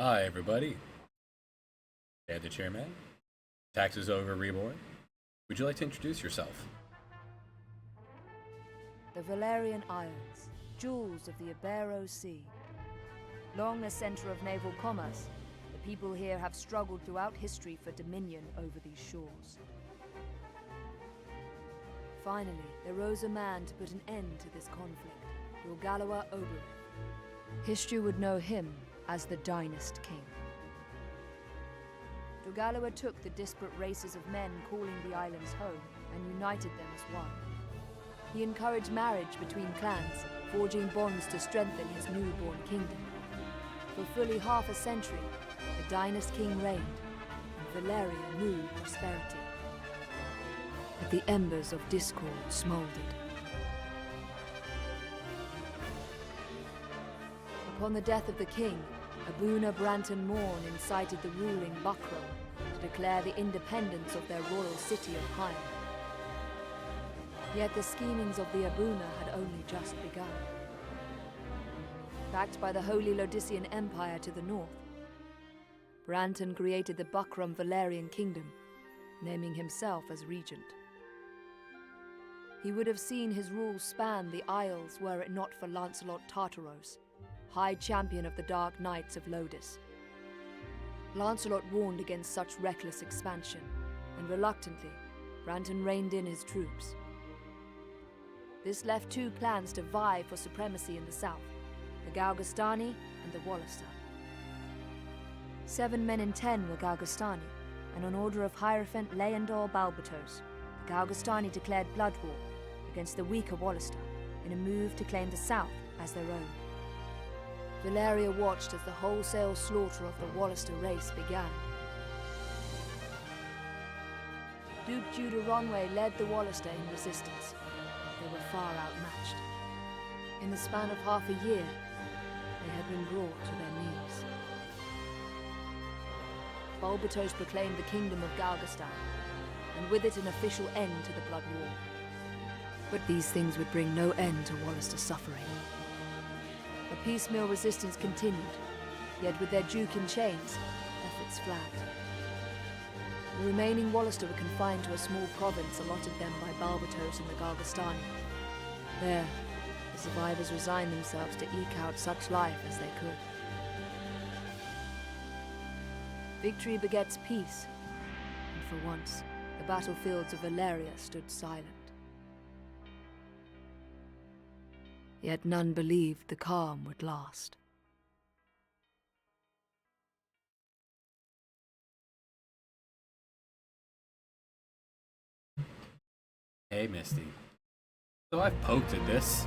Hi, everybody. And the chairman. Taxes Ogre Reborn. Would you like to introduce yourself? The Valerian Isles, jewels of the Ibero Sea. Long a center of naval commerce, the people here have struggled throughout history for dominion over these shores. Finally, there rose a man to put an end to this conflict, Ogre. History would know him as the Dynast King. Ogre took the disparate races of men calling the islands home and united them as one. He encouraged marriage between clans, forging bonds to strengthen his newborn kingdom. For fully half a century, the Dynast King reigned, and Valeria knew prosperity. But the embers of discord smoldered. Upon the death of the king, Abuna Branton Morn incited the ruling Buckram to declare the independence of their royal city of Hyme. Yet the schemings of the Abuna had only just begun. Backed by the Holy Lodician Empire to the north, Branton created the Buckram Valerian Kingdom, naming himself as regent. He would have seen his rule span the Isles were it not for Lancelot Tartaros, High Champion of the Dark Knights of Lodis. Lancelot warned against such reckless expansion, and reluctantly, Branton reined in his troops. This left two clans to vie for supremacy in the south, the Galgastani and the Wallister. 7 men in 10 were Galgastani, and on order of Hierophant Leandor Balbatos, the Galgastani declared blood war against the weaker Wallister in a move to claim the south as their own. Valeria watched as the wholesale slaughter of the Wallister race began. Duke Judah Ronway led the Wallister in resistance. They were far outmatched. In the span of half a year, they had been brought to their knees. Balbatos proclaimed the kingdom of Galgastan, and with it an official end to the blood war. But these things would bring no end to Wallister's suffering. A piecemeal resistance continued, yet with their duke in chains, efforts flagged. The remaining Wallister were confined to a small province allotted them by Balbatos and the Galgastani. There, the survivors resigned themselves to eke out such life as they could. Victory begets peace, and for once, the battlefields of Valeria stood silent. Yet none believed the calm would last. Hey, Misty. So I've poked at this.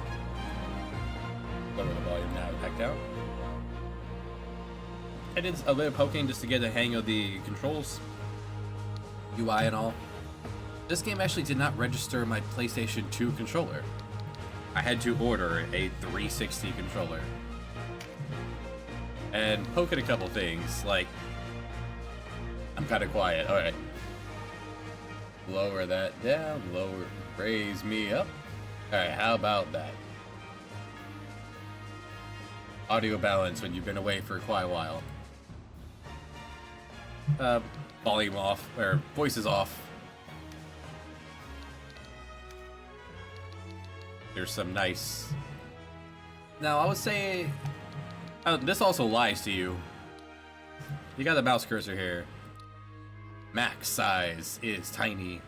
Lower the volume now, back down. I did a bit of poking just to get a hang of the controls, UI and all. This game actually did not register my PlayStation 2 controller. I had to order a 360 controller. And poke at a couple things, like, I'm kind of quiet, alright. Lower that down, raise me up. Alright, how about that? Audio balance when you've been away for quite a while. Volume off, or voices off. There's some nice... Now, I would say... this also lies to you. You got the mouse cursor here. Max size is tiny.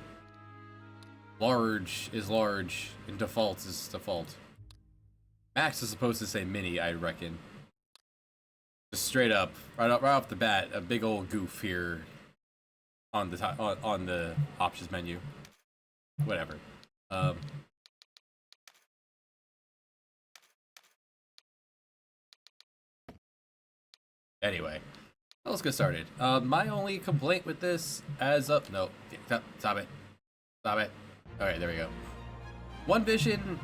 Large is large, and default is default. Max is supposed to say mini, I reckon. Just straight up, right off the bat, a big old goof here on the on the options menu. Whatever. Anyway, let's get started. My only complaint with this, as up, no, stop it. Alright, there we go. One Vision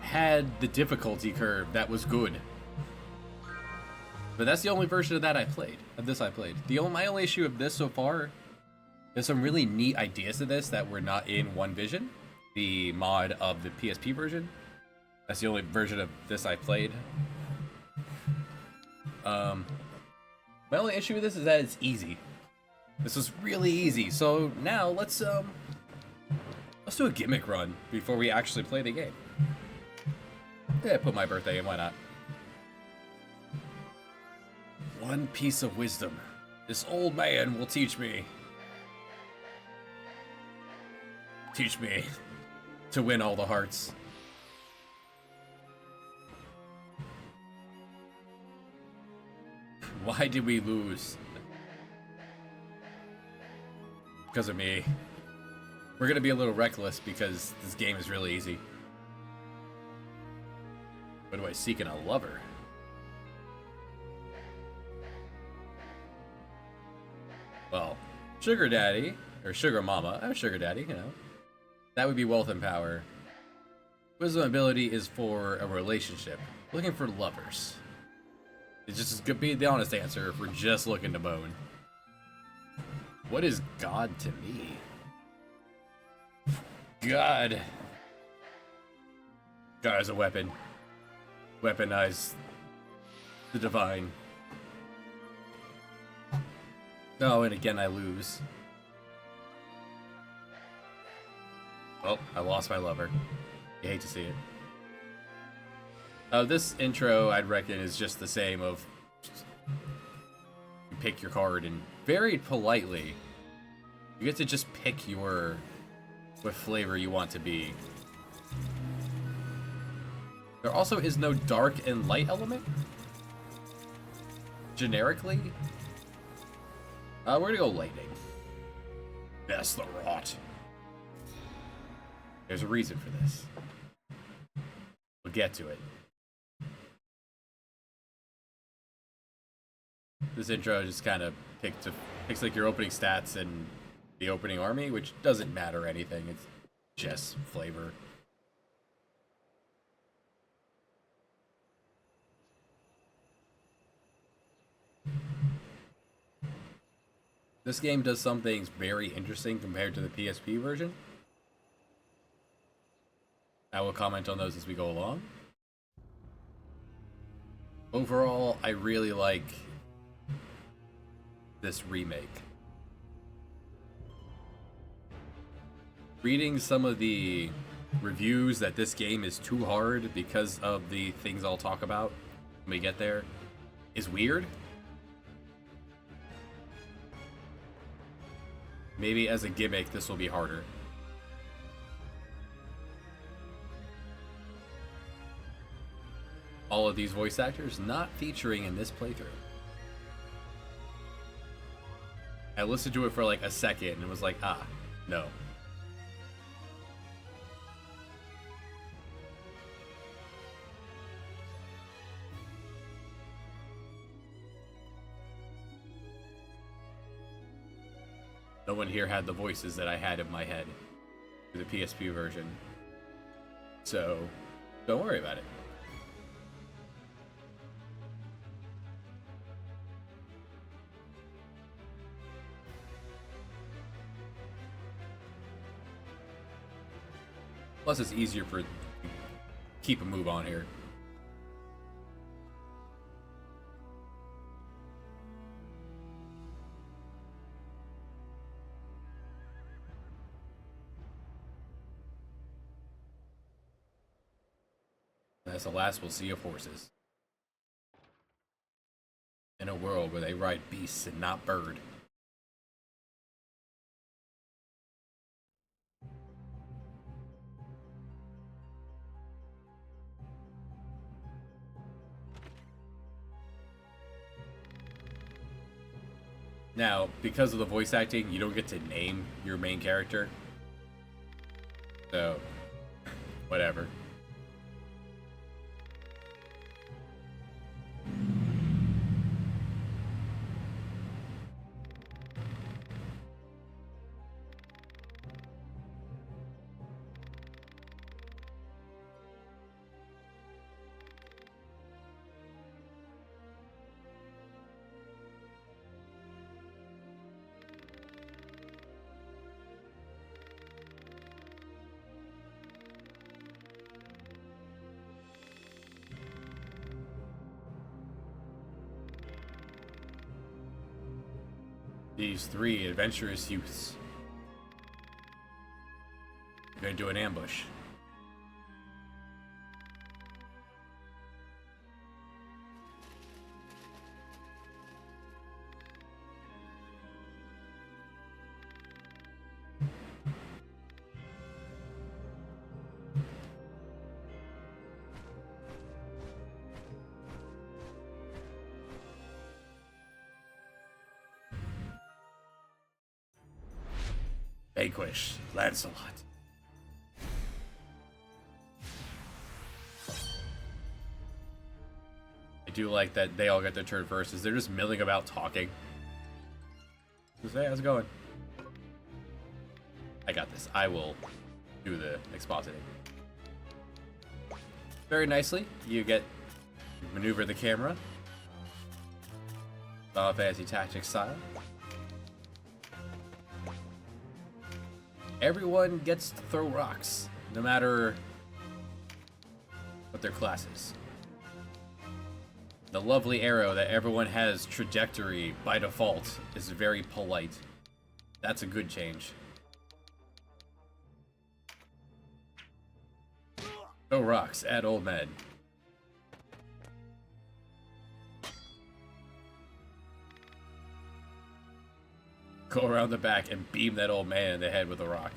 had the difficulty curve that was good. But that's the only version of that I played. My only issue of this so far, there's some really neat ideas to this that were not in One Vision, the mod of the PSP version. That's the only version of this I played. My only issue with this is that it's easy. This was really easy. So now let's do a gimmick run before we actually play the game. Yeah, put my birthday in, why not? One piece of wisdom. This old man will teach me. Teach me to win all the hearts. Why did we lose? Because of me. We're gonna be a little reckless because this game is really easy. What do I seek in a lover? Well, sugar daddy, or sugar mama, I'm sugar daddy, you know. That would be wealth and power. Wisdom ability is for a relationship. Looking for lovers. It's just gonna be the honest answer if we're just looking to bone. What is God to me? God. God is a weapon. Weaponize the divine. Oh, and again I lose. Well, I lost my lover. You hate to see it. This intro, I'd reckon, is just the same of... You pick your card and very politely, you get to just pick what flavor you want to be. There also is no dark and light element. Generically. We're gonna go lightning. That's the rot. There's a reason for this. We'll get to it. This intro just kind of picks like your opening stats and the opening army, which doesn't matter anything. It's just flavor. This game does some things very interesting compared to the PSP version. I will comment on those as we go along. Overall, I really like this remake. Reading some of the reviews that this game is too hard because of the things I'll talk about when we get there is weird. Maybe as a gimmick, this will be harder. All of these voice actors not featuring in this playthrough. I listened to it for like a second and was like, ah, no. No one here had the voices that I had in my head for the PSP version. So, don't worry about it. Plus, it's easier for keep a move on here. That's the last we'll see of horses. In a world where they ride beasts and not bird. Now, because of the voice acting, you don't get to name your main character. So, whatever. These three adventurous youths are going to do an ambush. Vanquish Lancelot. I do like that they all get their turn first, as they're just milling about talking. Just, hey, how's it going? I got this. I will do the expositing. Very nicely, you maneuver the camera. Final Fantasy Tactics style. Everyone gets to throw rocks, no matter what their class is. The lovely arrow that everyone has trajectory by default is very polite. That's a good change. Throw rocks at old men. Go around the back and beam that old man in the head with a rock.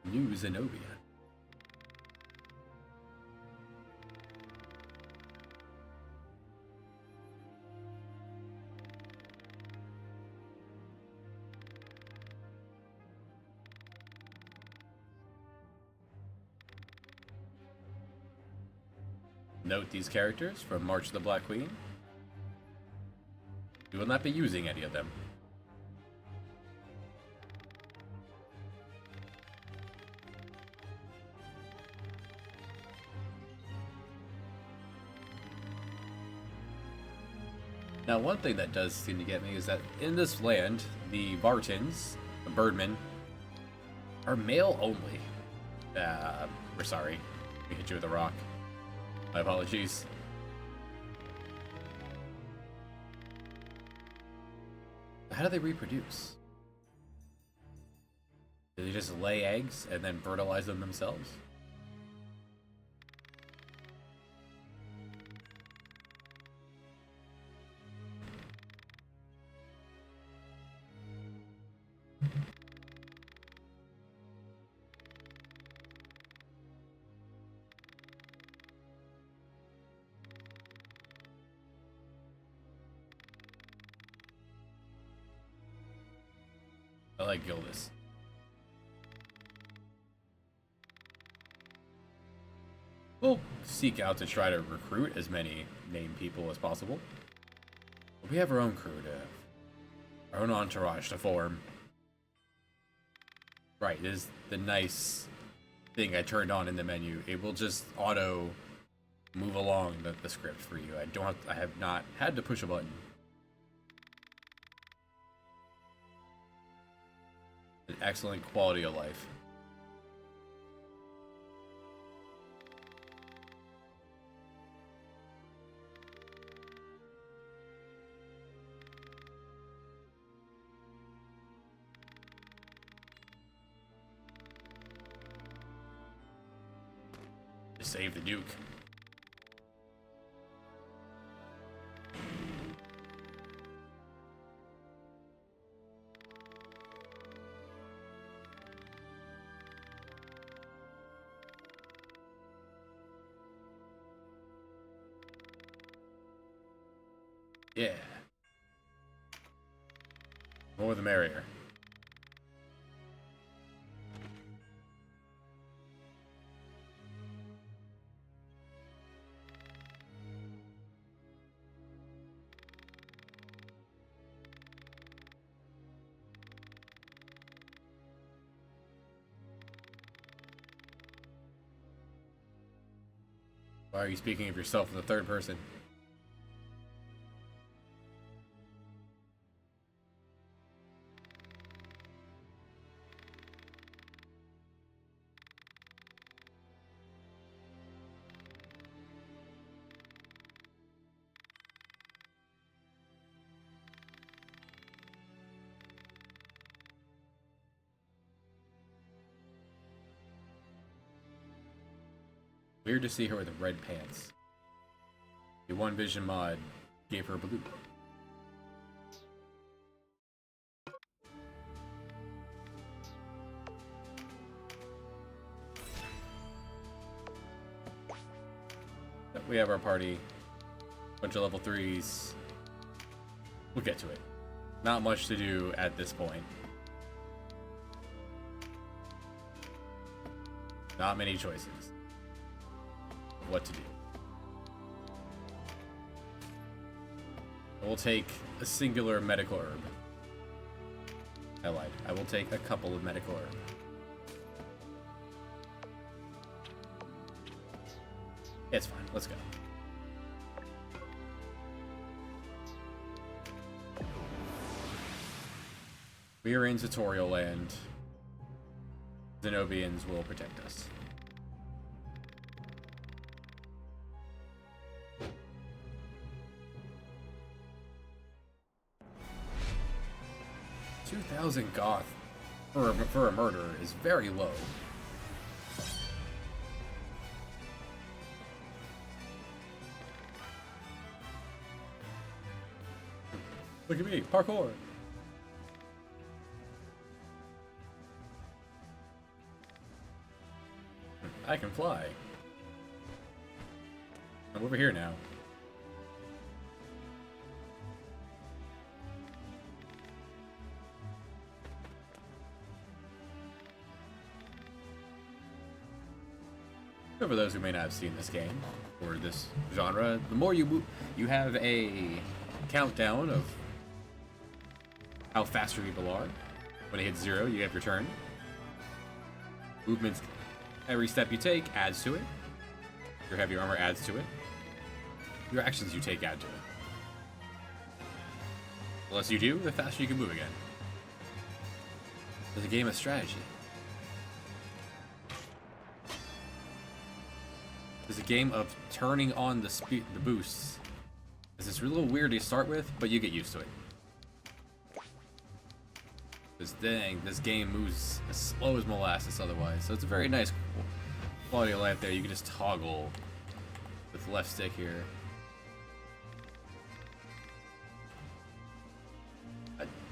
New Zenobia. Note these characters from March of the Black Queen. We will not be using any of them. Now, one thing that does seem to get me is that in this land, the Vartans, the Birdmen, are male only. We're sorry. We hit you with a rock. My apologies. How do they reproduce? Do they just lay eggs and then fertilize them themselves? I like Gildas. We'll seek out to try to recruit as many named people as possible. But we have our own crew our own entourage to form. Right, this is the nice thing I turned on in the menu. It will just auto move along the script for you. I have not had to push a button. An excellent quality of life. To save the Duke. Yeah. More the merrier. Why are you speaking of yourself in the third person? Weird to see her with red pants. The one vision mod gave her blue. We have our party. Bunch of level 3s. We'll get to it. Not much to do at this point. Not many choices of what to do. We'll take a singular medical herb. I lied. I will take a couple of medical herbs. It's fine. Let's go. We are in tutorial land. Zenobians will protect us. $2,000 goth for a murder is very low. Look at me, parkour! I can fly. I'm over here now. For those who may not have seen this game or this genre, the more you move, you have a countdown of how fast your people are. When it hits 0, you have your turn. Movements, every step you take adds to it. Your heavy armor adds to it. Your actions you take add to it. The less you do, the faster you can move again. It's a game of strategy. It's a game of turning on the boosts. It's a little weird to start with, but you get used to it. This game moves as slow as molasses otherwise, so it's a very nice quality of life there. You can just toggle with the left stick here.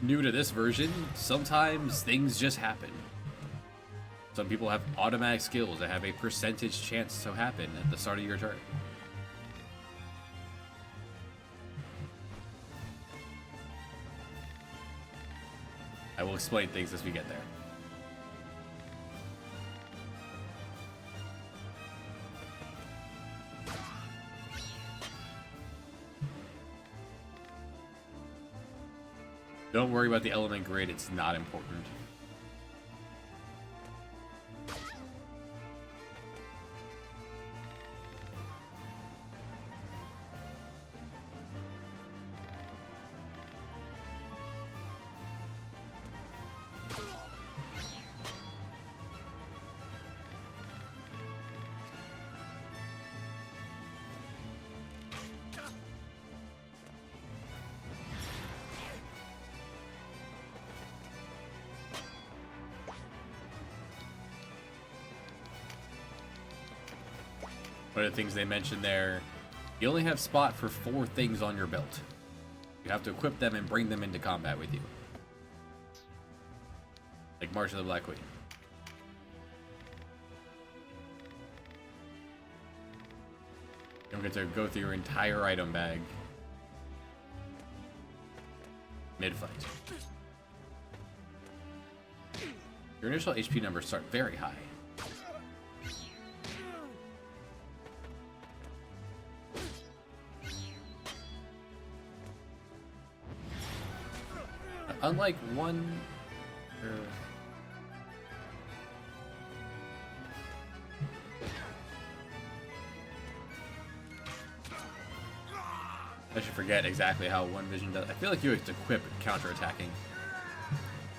New to this version, sometimes things just happen. Some people have automatic skills that have a percentage chance to happen at the start of your turn. I will explain things as we get there. Don't worry about the element grid, it's not important. One of the things they mentioned there, you only have spot for 4 things on your belt. You have to equip them and bring them into combat with you. Like March of the Black Queen. You don't get to go through your entire item bag mid-fight. Your initial HP numbers start very high. Unlike one... I should forget exactly how one vision does. I feel like you have to equip counterattacking.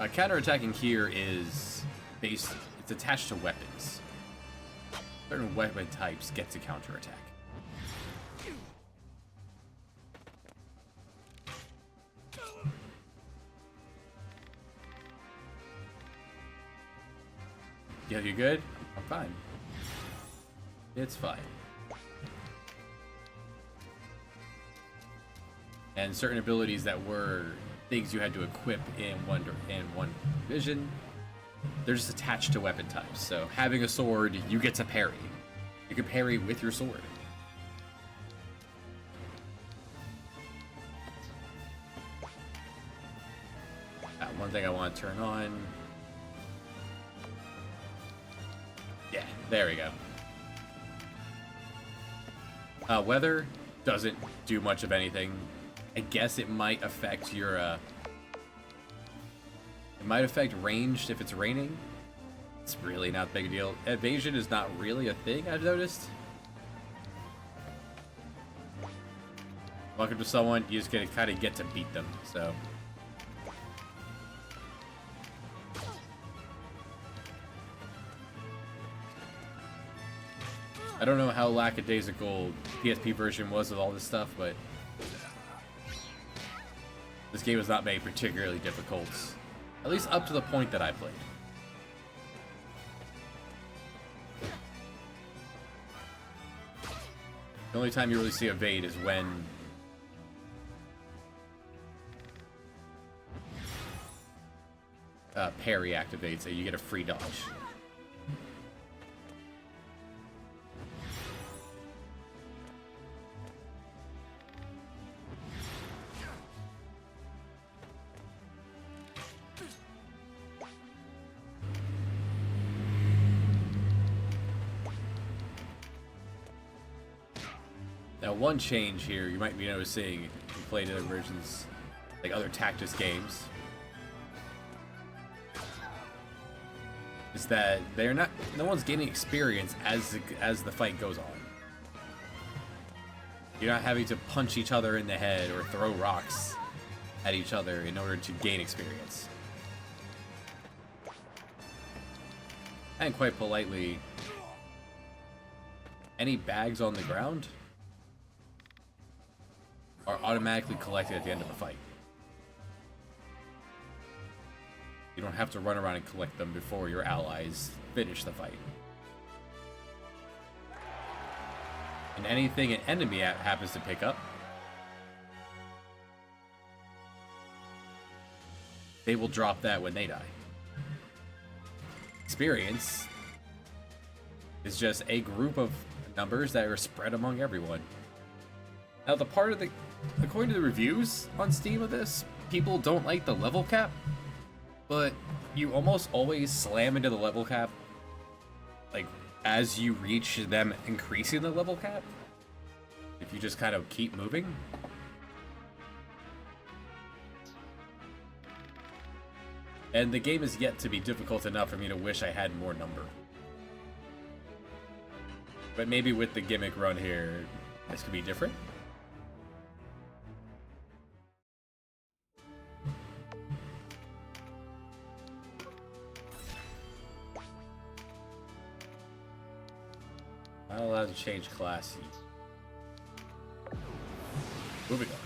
Counterattacking here is based... It's attached to weapons. Certain weapon types get to counterattack. Yeah, you good? I'm fine. It's fine. And certain abilities that were things you had to equip in one vision, they're just attached to weapon types. So having a sword, you get to parry. You can parry with your sword. One thing I want to turn on. Yeah, there we go. Weather doesn't do much of anything. I guess it might affect your, it might affect ranged if it's raining. It's really not a big deal. Evasion is not really a thing, I've noticed. Welcome to someone, you just gotta kind of get to beat them, so. I don't know how lackadaisical PSP version was with all this stuff, but this game was not made particularly difficult. At least up to the point that I played. The only time you really see evade is when parry activates, so you get a free dodge. Now, one change here you might be noticing if you played other versions, like other Tactus games, is that they're not. No one's gaining experience as the fight goes on. You're not having to punch each other in the head or throw rocks at each other in order to gain experience. And quite politely, any bags on the ground are automatically collected at the end of the fight. You don't have to run around and collect them before your allies finish the fight. And anything an enemy happens to pick up, they will drop that when they die. Experience is just a group of numbers that are spread among everyone. Now, according to the reviews on Steam of this, people don't like the level cap, but you almost always slam into the level cap, like, as you reach them increasing the level cap, if you just kind of keep moving. And the game is yet to be difficult enough for me to wish I had more number. But maybe with the gimmick run here, this could be different. Not allowed to change class. Moving on.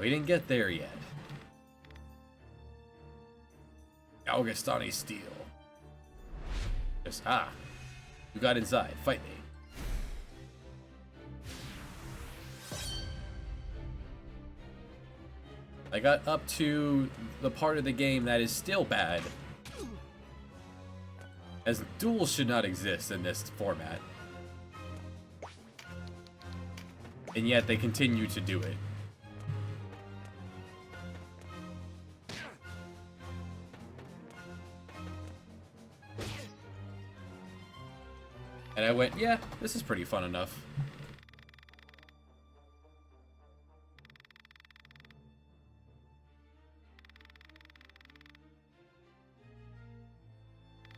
We didn't get there yet. Augustani Steel. Just, you got inside. Fight me. I got up to the part of the game that is still bad, as duels should not exist in this format. And yet they continue to do it. And I went, yeah, this is pretty fun enough.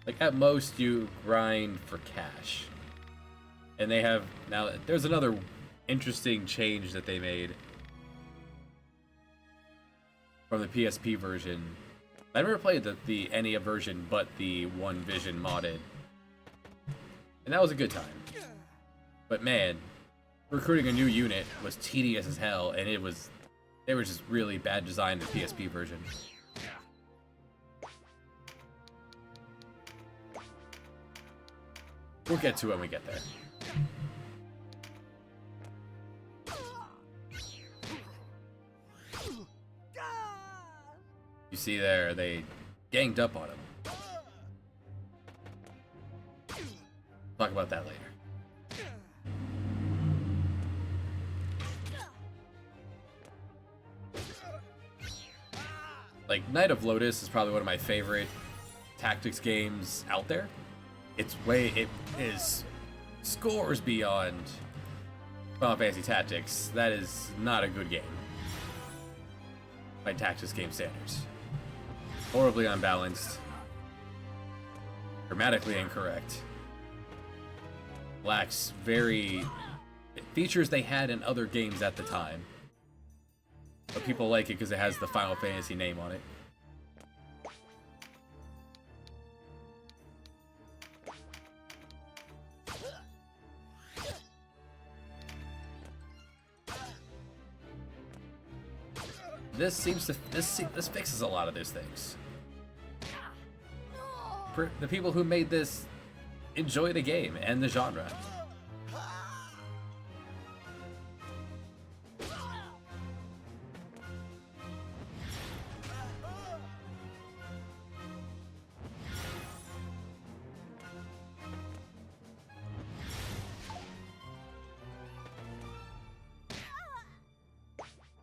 Like, at most, you grind for cash. And they have, now, there's another interesting change that they made from the PSP version. I never played the NES version, but the One Vision modded. And that was a good time. But man, recruiting a new unit was tedious as hell, and they were just really bad design in the PSP version. We'll get to it when we get there. You see there, they ganged up on him. Talk about that later. Like, Knight of Lotus is probably one of my favorite tactics games out there. It is scores beyond Final Fantasy Tactics. That is not a good game by tactics game standards. Horribly unbalanced, grammatically incorrect, lacks features they had in other games at the time, but people like it because it has the Final Fantasy name on it. This fixes a lot of those things. The people who made this enjoy the game and the genre.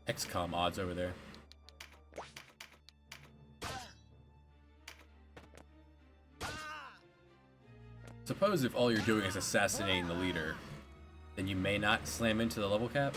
XCOM odds over there. Suppose if all you're doing is assassinating the leader, then you may not slam into the level cap.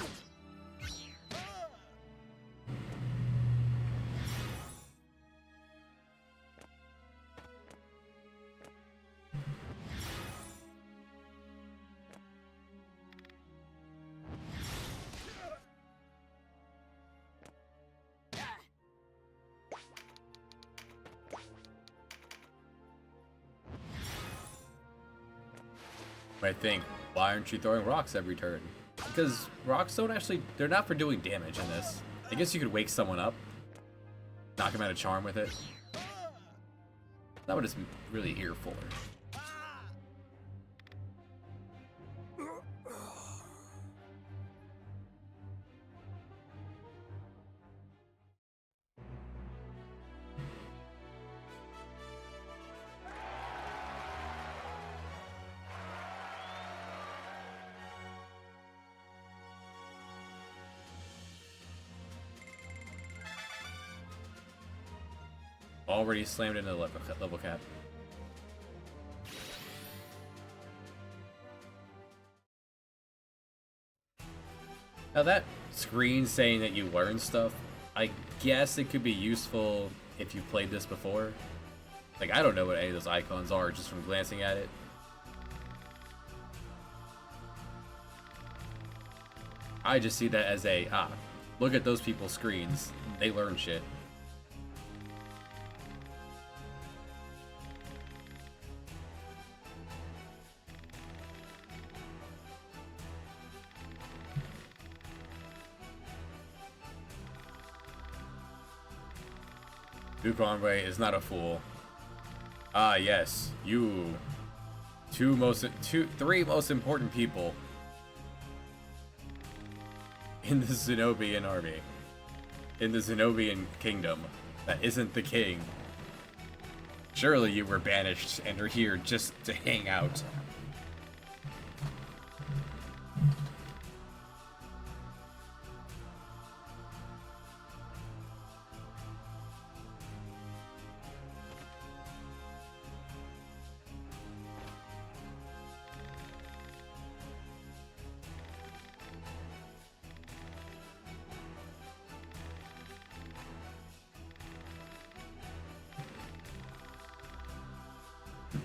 I think, why aren't you throwing rocks every turn? Because rocks don't actually, they're not for doing damage in this. I guess you could wake someone up, knock him out of charm with it. That's not what it's really here for. Already slammed into the level cap. Now that screen saying that you learn stuff, I guess it could be useful if you played this before. Like, I don't know what any of those icons are just from glancing at it. I just see that as a, look at those people's screens. They learn shit. Duke Conway is not a fool. Ah, yes, you. Three most important people in the Zenobian army, in the Zenobian kingdom, that isn't the king. Surely you were banished and are here just to hang out.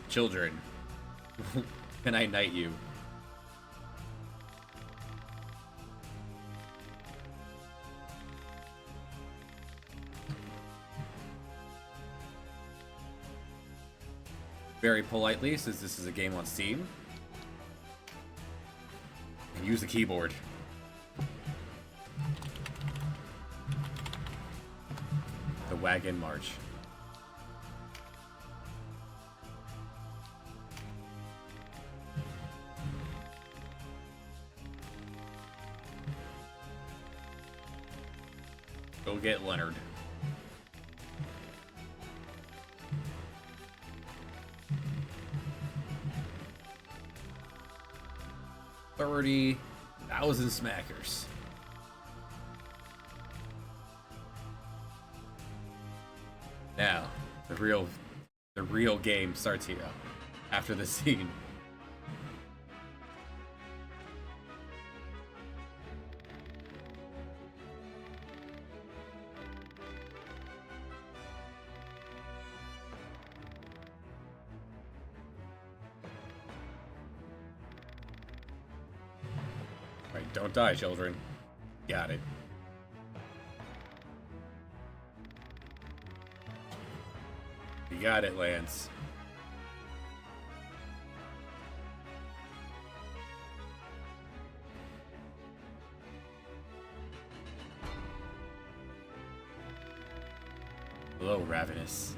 Children, can I knight you? Very politely, since this is a game on Steam, and use the keyboard. The Wagon March. Go get Leonard. $30,000 smackers. Now, the real game starts here after the scene. Right, don't die, children. Got it. You got it, Lance. Hello, Ravenous.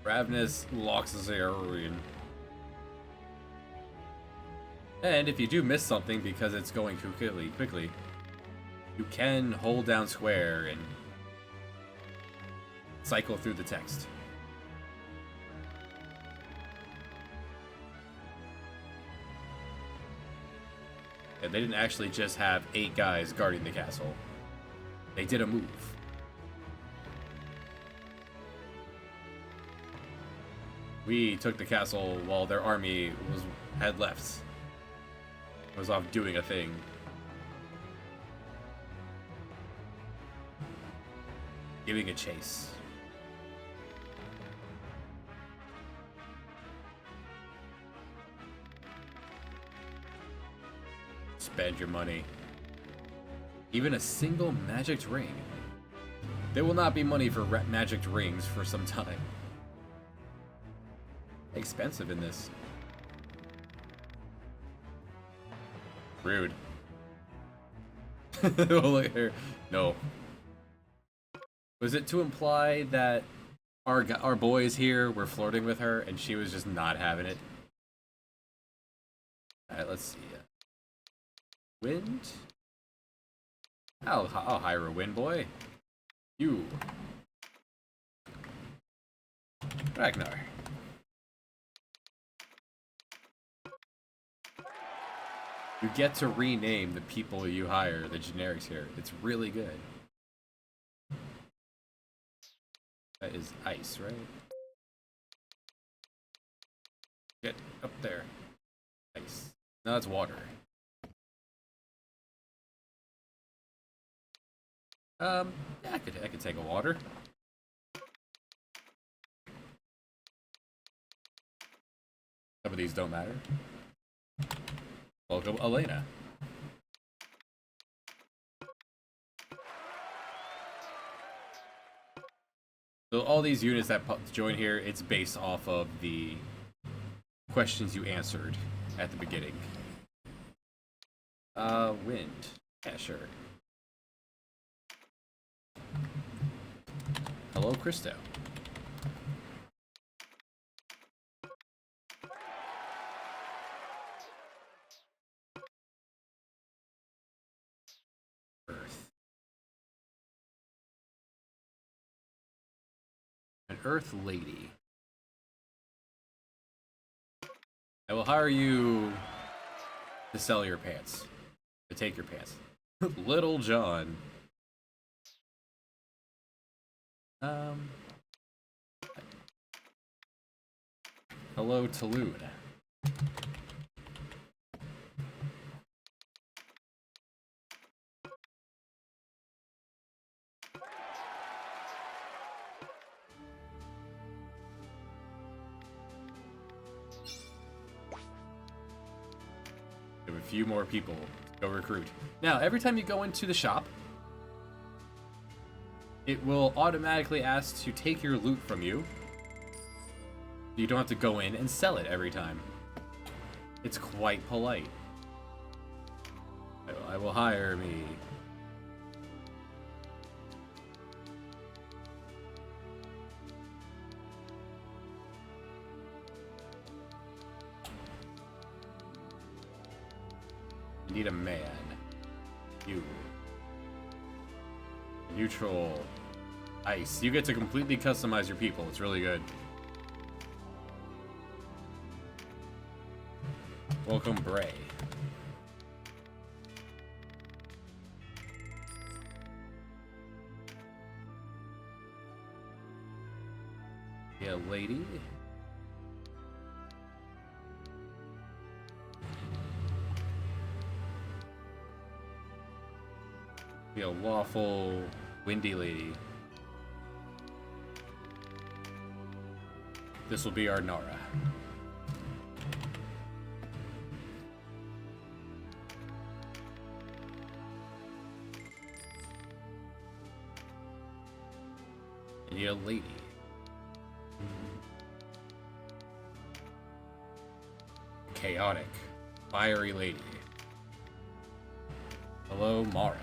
Ravenous locks his ruin. And if you do miss something because it's going too quickly, you can hold down square and cycle through the text. And they didn't actually just have 8 guys guarding the castle. They did a move. We took the castle while their army had left. Was off doing a thing. Giving a chase. Spend your money. Even a single magic ring. There will not be money for magic rings for some time. Expensive in this. Rude. Look at her. No. Was it to imply that our boys here were flirting with her and she was just not having it? Alright, let's see. Wind? I'll hire a wind boy. You. Ragnar. You get to rename the people you hire, the generics here. It's really good. That is ice, right? Get up there. Ice. No, that's water. Yeah, I could take a water. Some of these don't matter. Welcome, Elena. So all these units that join here, it's based off of the questions you answered at the beginning. Wind. Yeah, sure. Hello, Christo. Earth. An Earth Lady. I will hire you to sell your pants. To take your pants. Little John. Hello, Toulouse. We have a few more people to go recruit. Now, every time you go into the shop, it will automatically ask to take your loot from you. You don't have to go in and sell it every time. It's quite polite. I will hire me. Need a man. You. Neutral. Ice. You get to completely customize your people. It's really good. Welcome, Bray. Yeah, lady. Be a lawful, windy lady. This will be our Nara. And you a lady. Chaotic, fiery lady. Hello, Mara.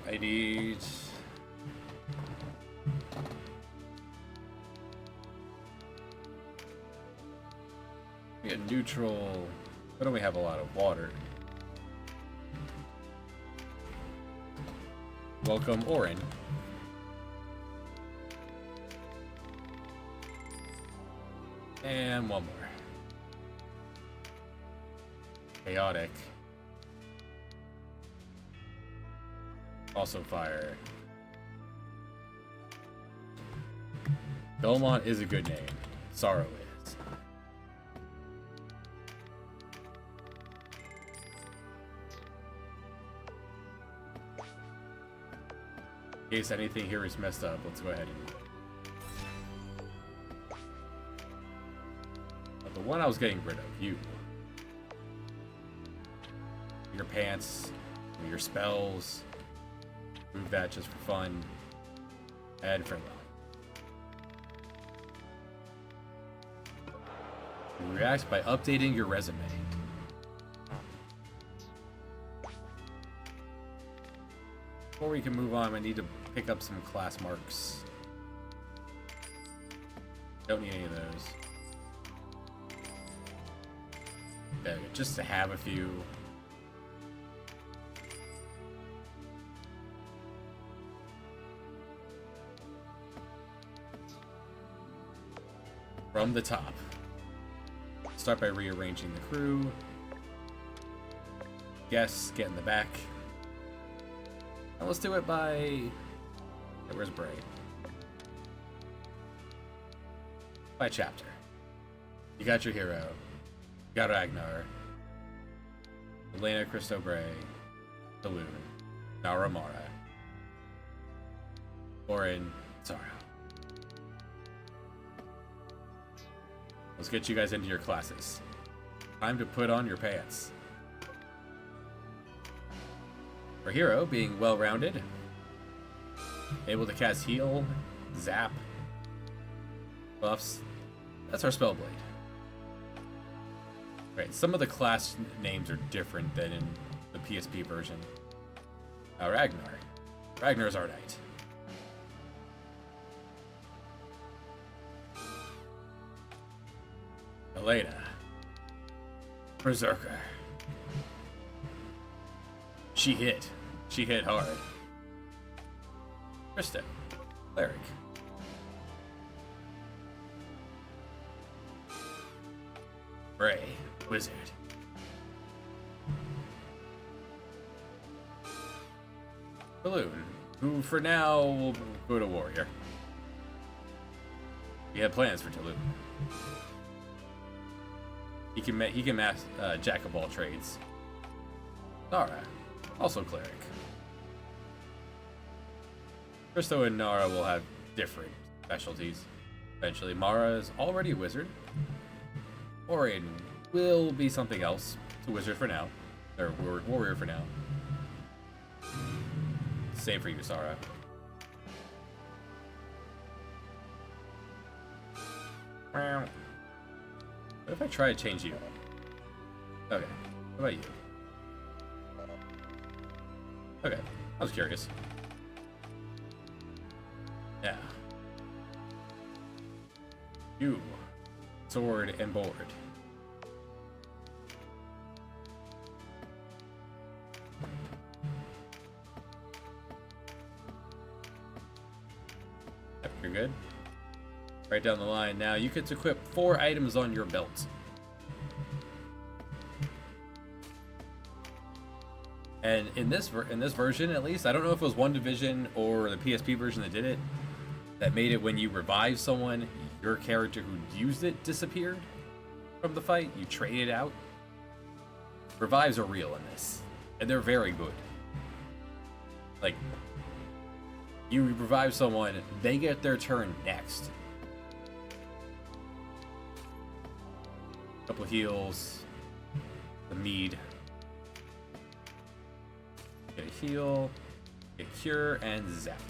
I need a neutral. Why don't we have a lot of water? Welcome, Orin. And one more. Chaotic. Also fire. Belmont is a good name. Sorrow is. In case anything here is messed up, let's go ahead and... But the one I was getting rid of, you. Your pants, your spells. Move that just for fun. Add farewell. You react by updating your resume. Before we can move on, I need to pick up some class marks. Don't need any of those. There we go, just to have a few. From the top. Start by rearranging the crew. Guests get in the back. And let's do it by... Hey, where's Bray? By chapter. You got your hero. You got Ragnar. Elena, Christo, Bray. Saloon. Nara, Mara. Orin, Zara. Let's get you guys into your classes. Time to put on your pants. Our hero, being well-rounded, able to cast heal, zap, buffs. That's our Spellblade. Right, some of the class names are different than in the PSP version. Ragnar. Ragnar's our knight. Elena. Berserker. She hit. She hit hard. Krista. Cleric. Bray. Wizard. Balloon, who for now will go to Warrior. We have plans for Talon. He can master jack of all trades. Nara, also cleric. Christo and Nara will have different specialties. Eventually, Mara is already a wizard. Orin will be something else. It's a wizard for now, or warrior for now. Same for you, Sarah. What if I try to change you? Okay. What about you? Okay. I was curious. You, sword and board. Yep, you're good. Right down the line. Now you get to equip 4 items on your belt. And in this version, at least, I don't know if it was One Division or the PSP version that did it, that made it when you revive someone, your character who used it disappeared from the fight. You trade it out. Revives are real in this, and they're very good. Like, you revive someone, they get their turn next. Couple heals, the mead. Get a heal, get a cure, and zap.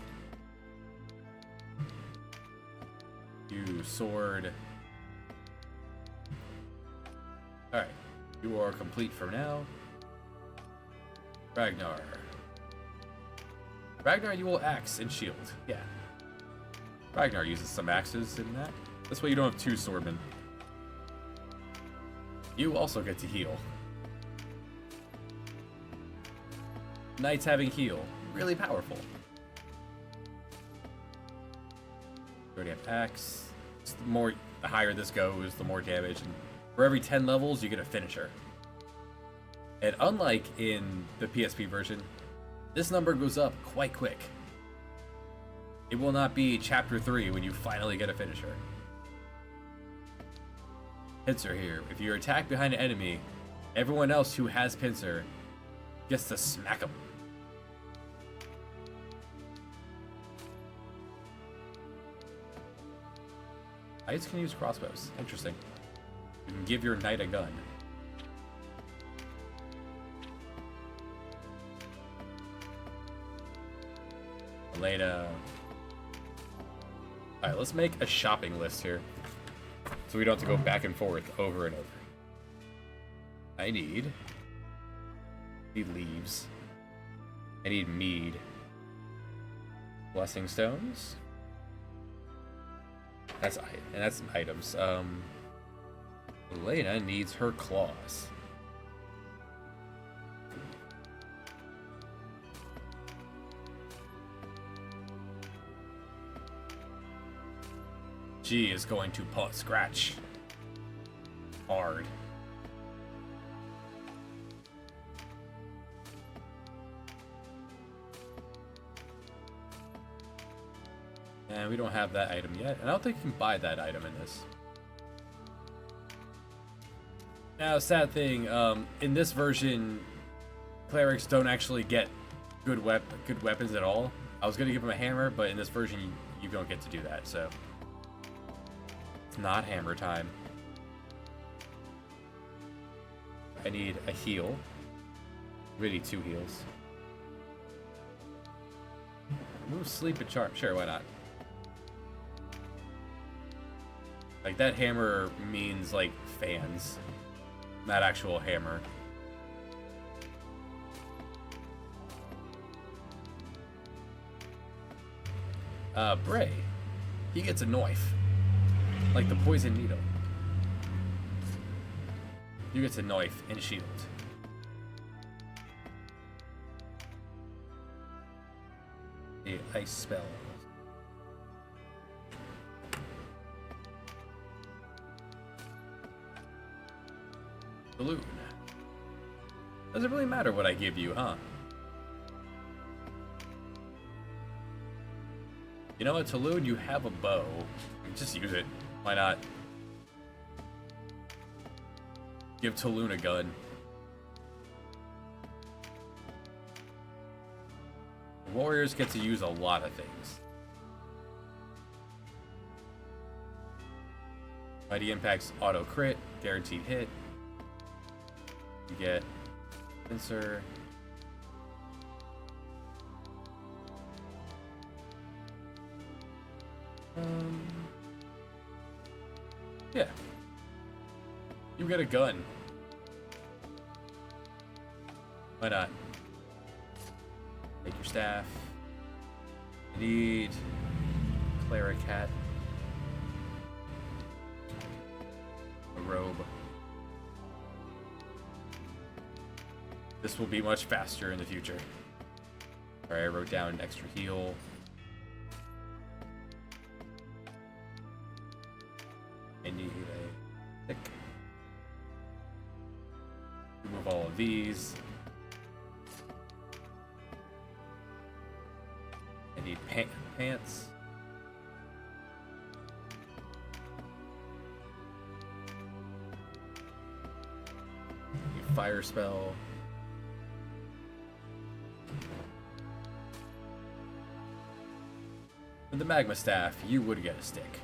You sword. Alright, you are complete for now. Ragnar. Ragnar, you will axe and shield. Yeah. Ragnar uses some axes in that. This way you don't have 2 swordmen. You also get to heal. Knights having heal. Really powerful. You already have axe. The higher this goes, the more damage. And for every 10 levels, you get a finisher. And unlike in the PSP version, this number goes up quite quick. It will not be chapter 3 when you finally get a finisher. Pincer here. If you're attacked behind an enemy, everyone else who has pincer gets to smack them. Knights can use crossbows. Interesting. You can give your knight a gun. Elena. Alright, let's make a shopping list here, so we don't have to go back and forth over and over. I need leaves. I need mead. Blessing stones. That's some items. Elena needs her claws. She is going to scratch hard. And we don't have that item yet. And I don't think you can buy that item in this. Now, sad thing, in this version, clerics don't actually get good weapons at all. I was gonna give them a hammer, but in this version, you don't get to do that, so it's not hammer time. I need a heal. Really 2 heals. Move, sleep, and charm. Sure, why not? Like, that hammer means, like, fans. Not actual hammer. Bray. He gets a knife. Like the poison needle. You get a knife and shield. The ice spell. Balloon. Doesn't really matter what I give you, huh? You know what, Tulun, you have a bow. Just use it. Why not? Give Tulun a gun. Warriors get to use a lot of things. Mighty Impact's auto crit, guaranteed hit. You get pincer. Yeah. You get a gun. Why not? Take your staff. You need cleric hat. robe. This will be much faster in the future. Alright, I wrote down an extra heal. I need a stick. Remove all of these. I need pants. Need fire spell. With the magma staff, you would get a stick.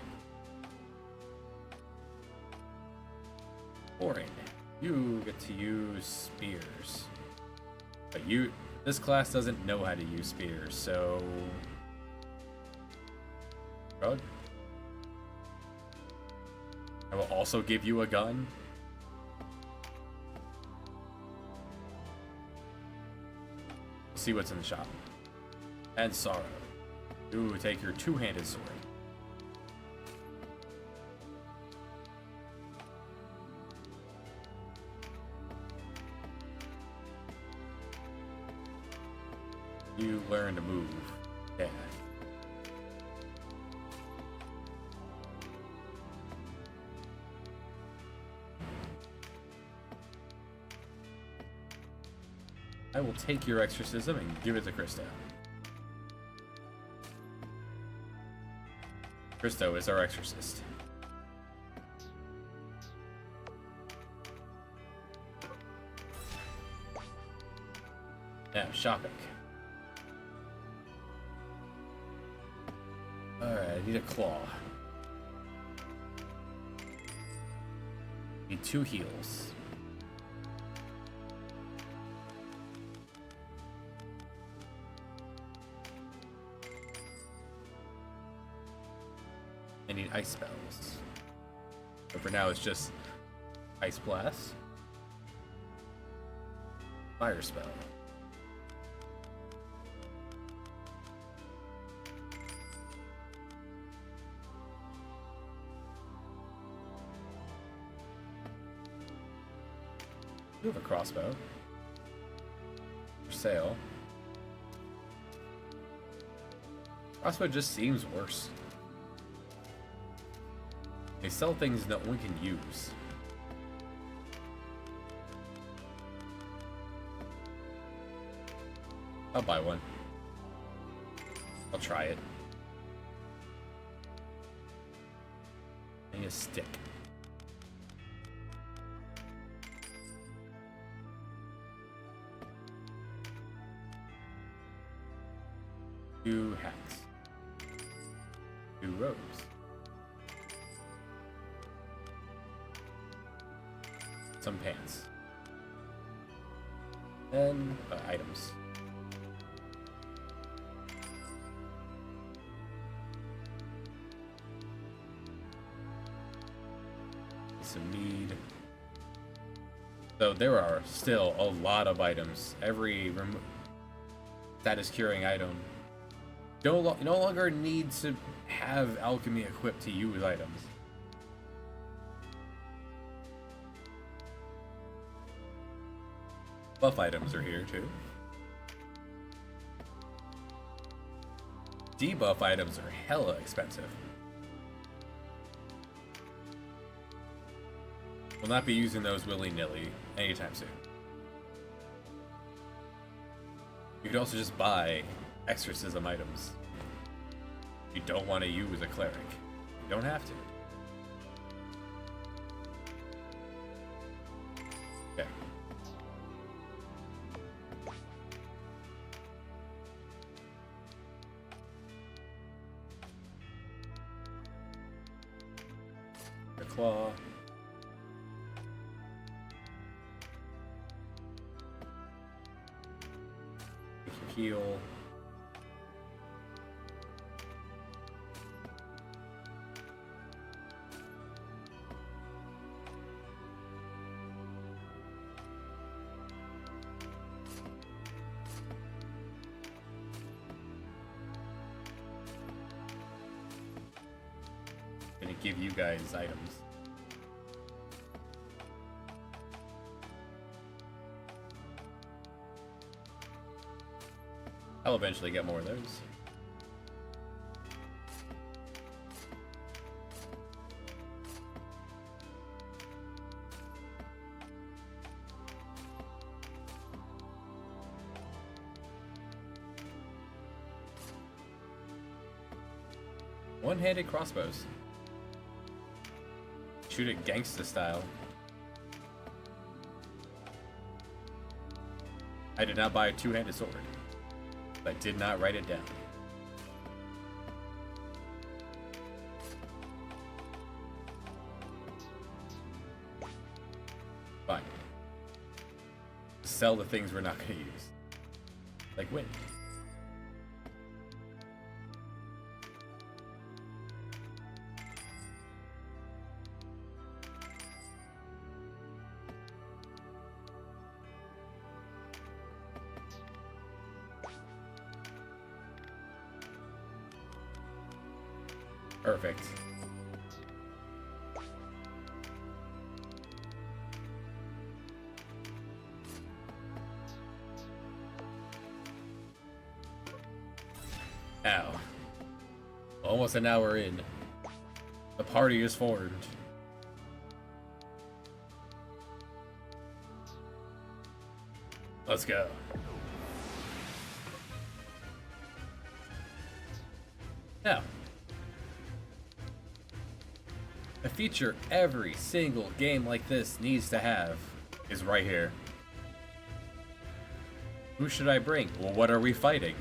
Boring. You get to use spears. But this class doesn't know how to use spears, so... Rug? I will also give you a gun. We'll see what's in the shop. And sorrow. You take your two-handed sword. You learn to move. Yeah. I will take your exorcism and give it to Christo. Christo is our exorcist. Now, shopping. Alright, I need a claw. Need 2 heals. I need ice spells. But for now, it's just ice blast, fire spell. You have a crossbow for sale. Crossbow just seems worse. They sell things that one can use. I'll buy one. I'll try it. I need a stick. Two hats. 2 robes. Some pants. And items. Some mead. So there are still a lot of items. Every status curing item. No longer need to have alchemy equipped to use items. Buff items are here too. Debuff items are hella expensive. We'll not be using those willy-nilly anytime soon. You could also just buy exorcism items. If you don't want to use a cleric, you don't have to. Okay. The claw. Take your heal. Gonna give you guys items. I'll eventually get more of those. One-handed crossbows. Shoot it gangsta style. I did not buy a two-handed sword. I did not write it down. Fine. Sell the things we're not going to use. Like wind. Perfect. Now, almost an hour in, the party is formed. Let's go. Now, a feature every single game like this needs to have is right here. Who should I bring? Well, what are we fighting?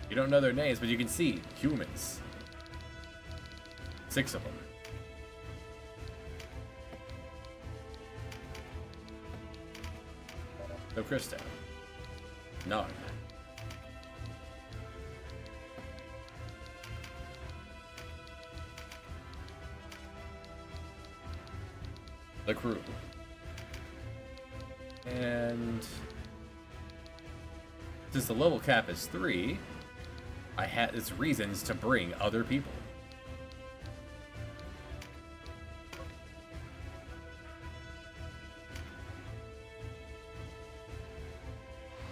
You don't know their names, but you can see humans. 6 of them. No Krista. None. The crew. And since the level cap is 3, I had its reasons to bring other people.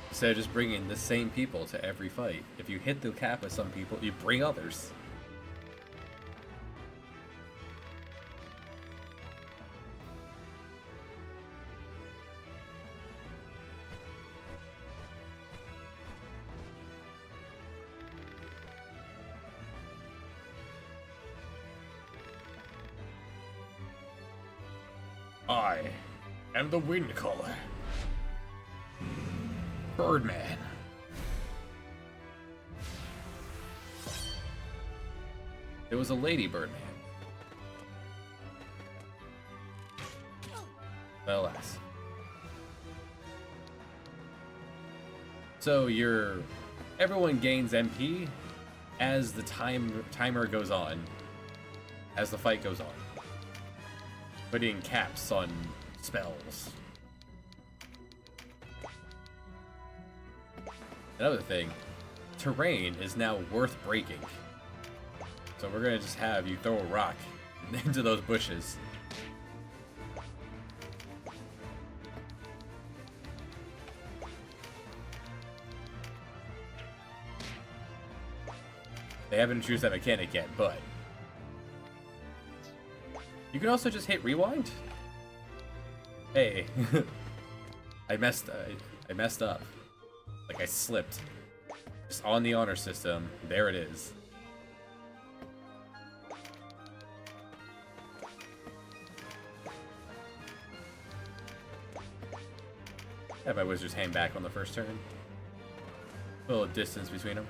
Instead of just bringing the same people to every fight. If you hit the cap with some people, you bring others. I am the wind caller. Birdman. It was a lady Birdman. Alas. So everyone gains MP as the timer goes on, as the fight goes on, putting caps on spells. Another thing, terrain is now worth breaking. So we're gonna just have you throw a rock into those bushes. They haven't introduced that mechanic yet, but you can also just hit rewind. Hey, I messed up. Like I slipped. Just on the honor system. There it is. Have my wizard's hand back on the first turn. A little distance between them.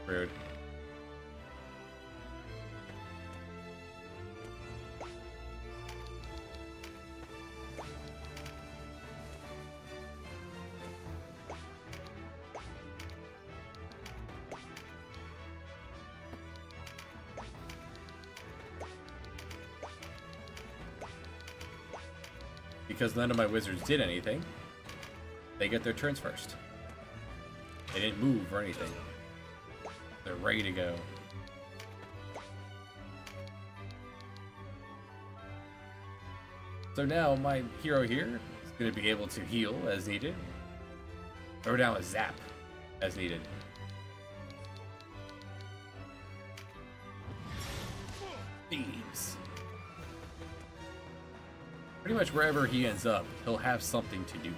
Rude. Because none of my wizards did anything, they get their turns first. They didn't move or anything. They're ready to go. So now my hero here is going to be able to heal as needed. Throw down a zap as needed. Thieves. Pretty much wherever he ends up, he'll have something to do.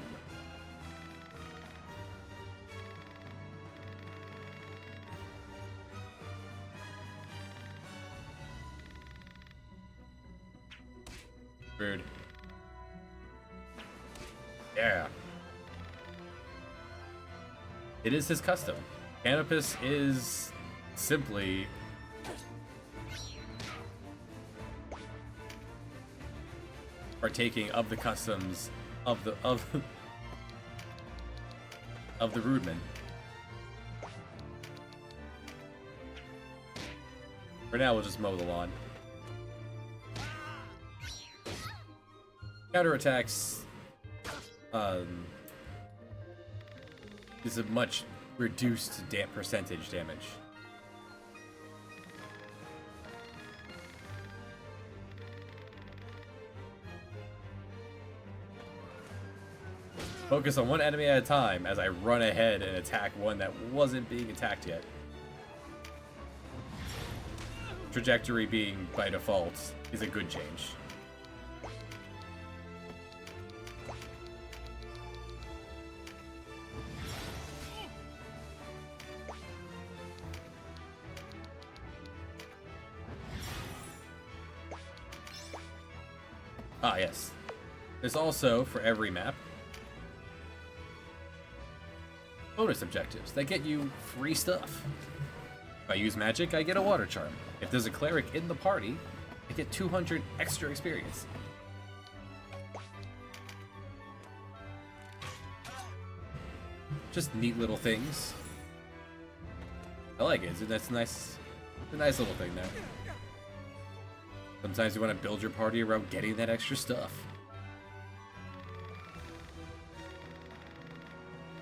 Rude. Yeah. It is his custom. Canopus is simply partaking of the customs of the Rudeman. For now, we'll just mow the lawn. Counterattacks is a much reduced percentage damage. Focus on one enemy at a time as I run ahead and attack one that wasn't being attacked yet. Trajectory being by default is a good change. Ah, yes. There's also, for every map, bonus objectives that get you free stuff. If I use magic, I get a water charm. If there's a cleric in the party, I get 200 extra experience. Just neat little things. I like it. That's nice. It's a nice little thing there. Sometimes you want to build your party around getting that extra stuff.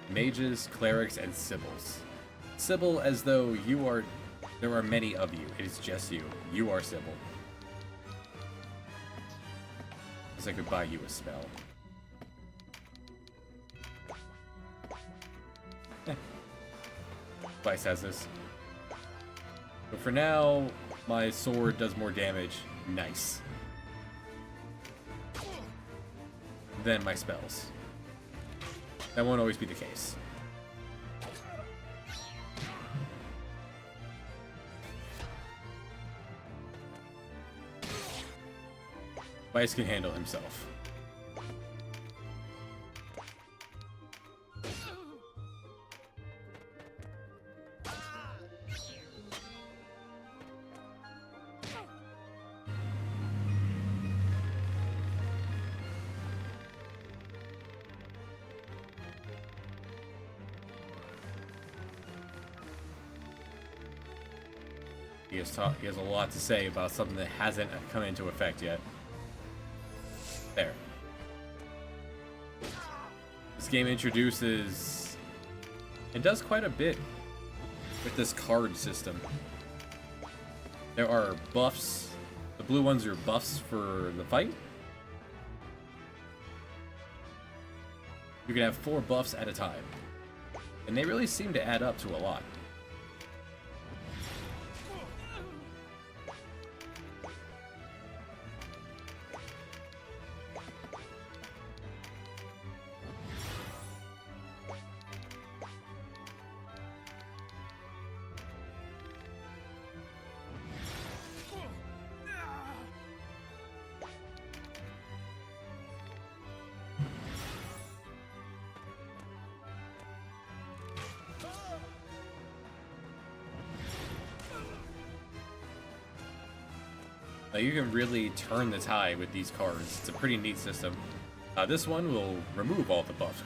Mages, clerics, and sibyls. Sibyl as though you are... There are many of you. It is just you. You are Sibyl. Because I could buy you a spell. Vice has this. But for now, my sword does more damage. Nice. Than my spells. That won't always be the case. Vice can handle himself. He has a lot to say about something that hasn't come into effect yet. There. This game introduces and does quite a bit with this card system. There are buffs. The blue ones are buffs for the fight. You can have 4 buffs at a time. And they really seem to add up to a lot. You can really turn the tide with these cards. It's a pretty neat system. This one will remove all the buff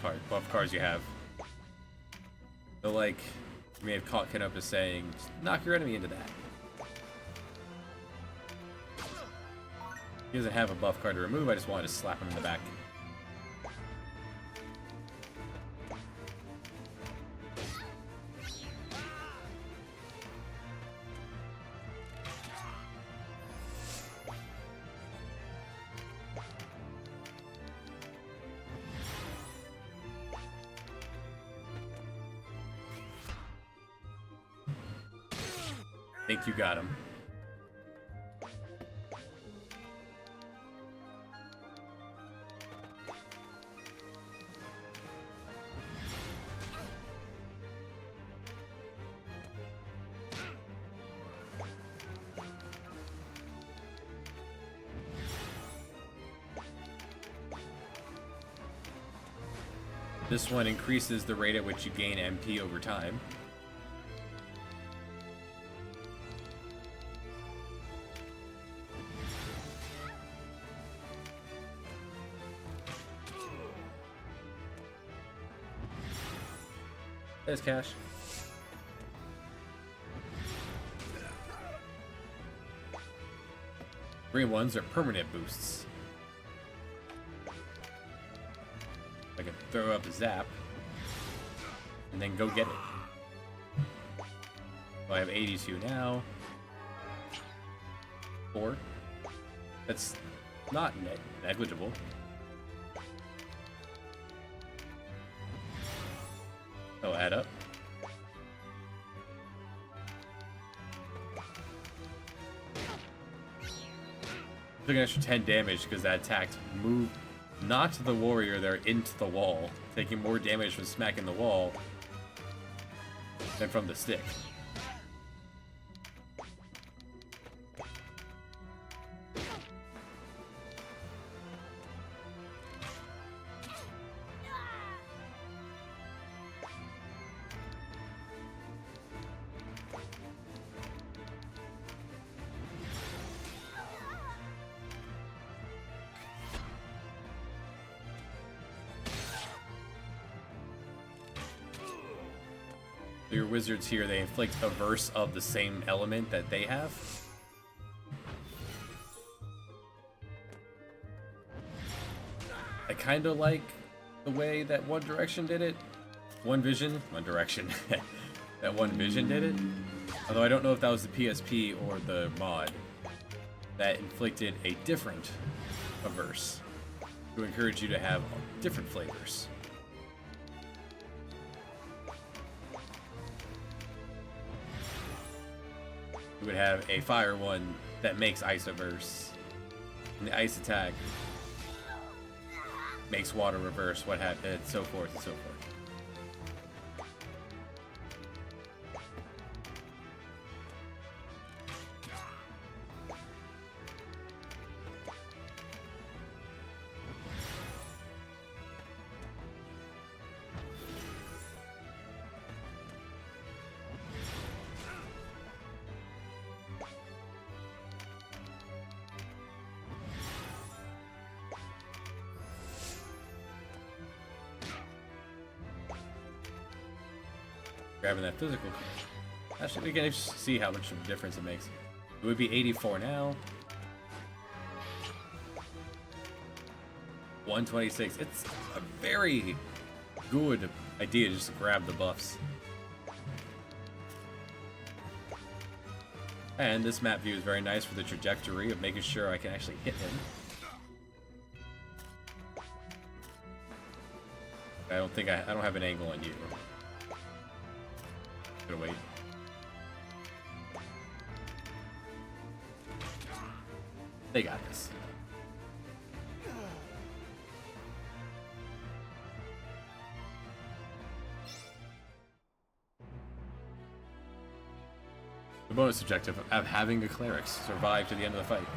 cards you have. So, like, you may have caught Canopus saying, knock your enemy into that. He doesn't have a buff card to remove, I just wanted to slap him in the back. Think you got him. This one increases the rate at which you gain MP over time. There's cash. Green ones are permanent boosts. I can throw up a zap and then go get it. So I have 82 now. 4. That's not negligible. They'll add up. Took an extra 10 damage because that attack moved not to the warrior there, into the wall, taking more damage from smacking the wall than from the stick. Your wizards here, they inflict a verse of the same element that they have. I kind of like the way that One Direction did it. One Direction. That One Vision did it. Although I don't know if that was the PSP or the mod that inflicted a different averse to encourage you to have different flavors. You would have a fire one that makes ice averse, and the ice attack makes water reverse, what have and so forth and so forth. Grabbing that physical. Actually, we can see how much of a difference it makes. It would be 84 now. 126. It's a very good idea just to grab the buffs. And this map view is very nice for the trajectory of making sure I can actually hit him. I don't have an angle on you. Gonna wait. They got this. The bonus objective of having a cleric survive to the end of the fight.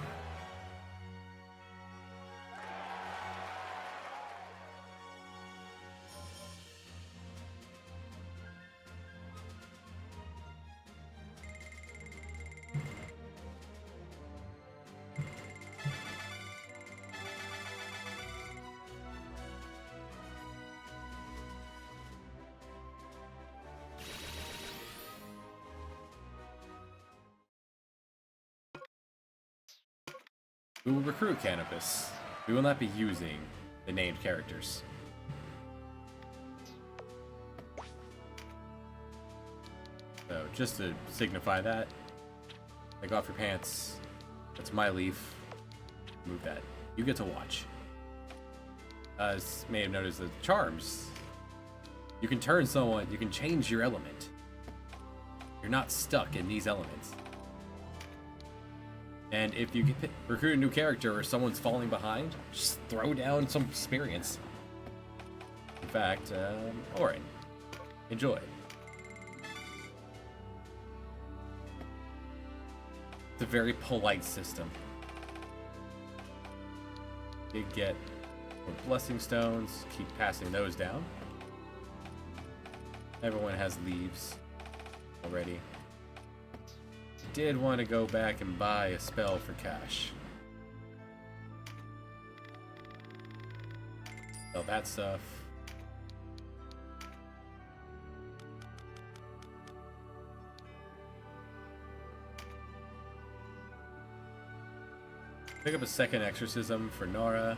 We will recruit Canopus. We will not be using the named characters. So, just to signify that, take off your pants. That's my leaf. Move that. You get to watch. As you may have noticed, the charms. You can turn someone, you can change your element. You're not stuck in these elements. And if you recruit a new character or someone's falling behind, just throw down some experience. In fact, Orin, enjoy. It's a very polite system. You get more blessing stones, keep passing those down. Everyone has leaves already. Did want to go back and buy a spell for cash. Sell that stuff. Pick up a second exorcism for Nora.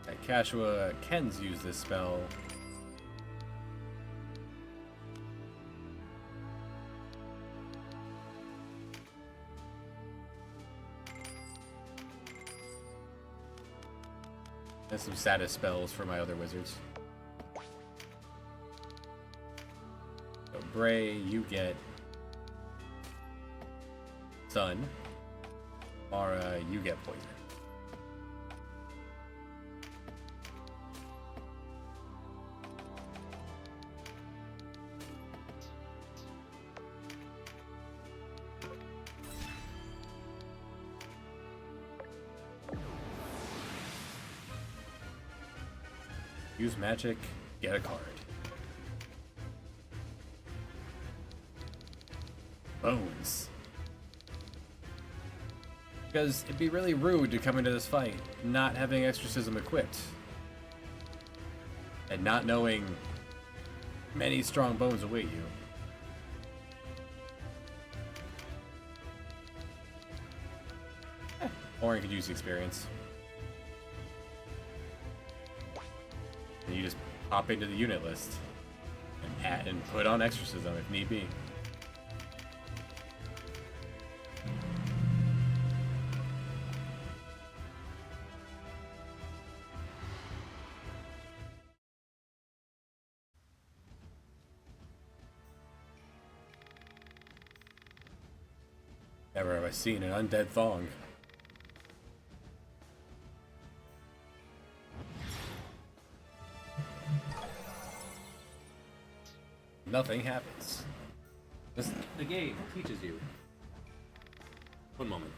At Kashua, Ken's used this spell. And some status spells for my other wizards. So Bray, you get Sun. Mara, you get Poison. Use magic, get a card. Bones. Because it'd be really rude to come into this fight not having exorcism equipped. And not knowing many strong bones await you. Orin could use the experience. And you just pop into the unit list and add and put on exorcism if need be. Never have I seen an undead thong. Nothing happens. The game teaches you. One moment.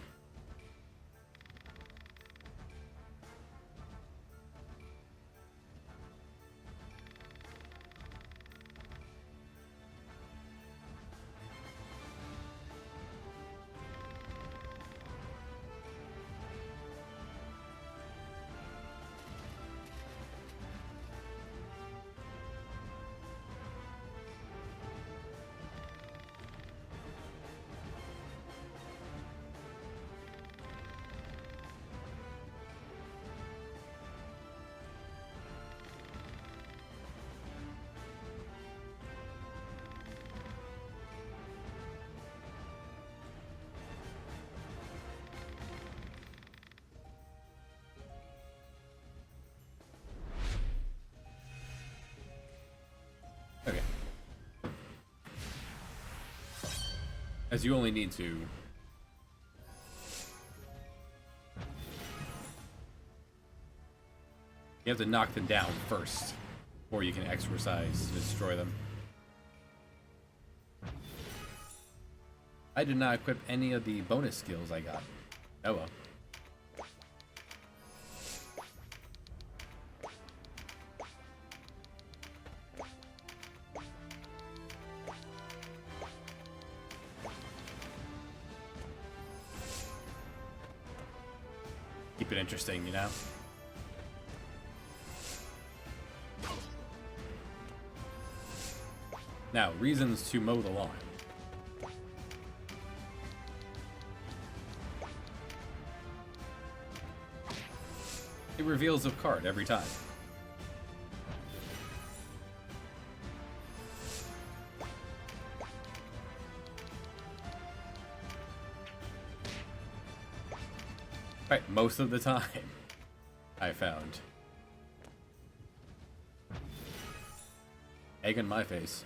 Okay. As you only need to. You have to knock them down first, before you can exorcise to destroy them. I did not equip any of the bonus skills I got. Oh well. Keep it interesting, you know? Now, reasons to mow the lawn. It reveals a card every time. Right, most of the time, I found. Egg in my face.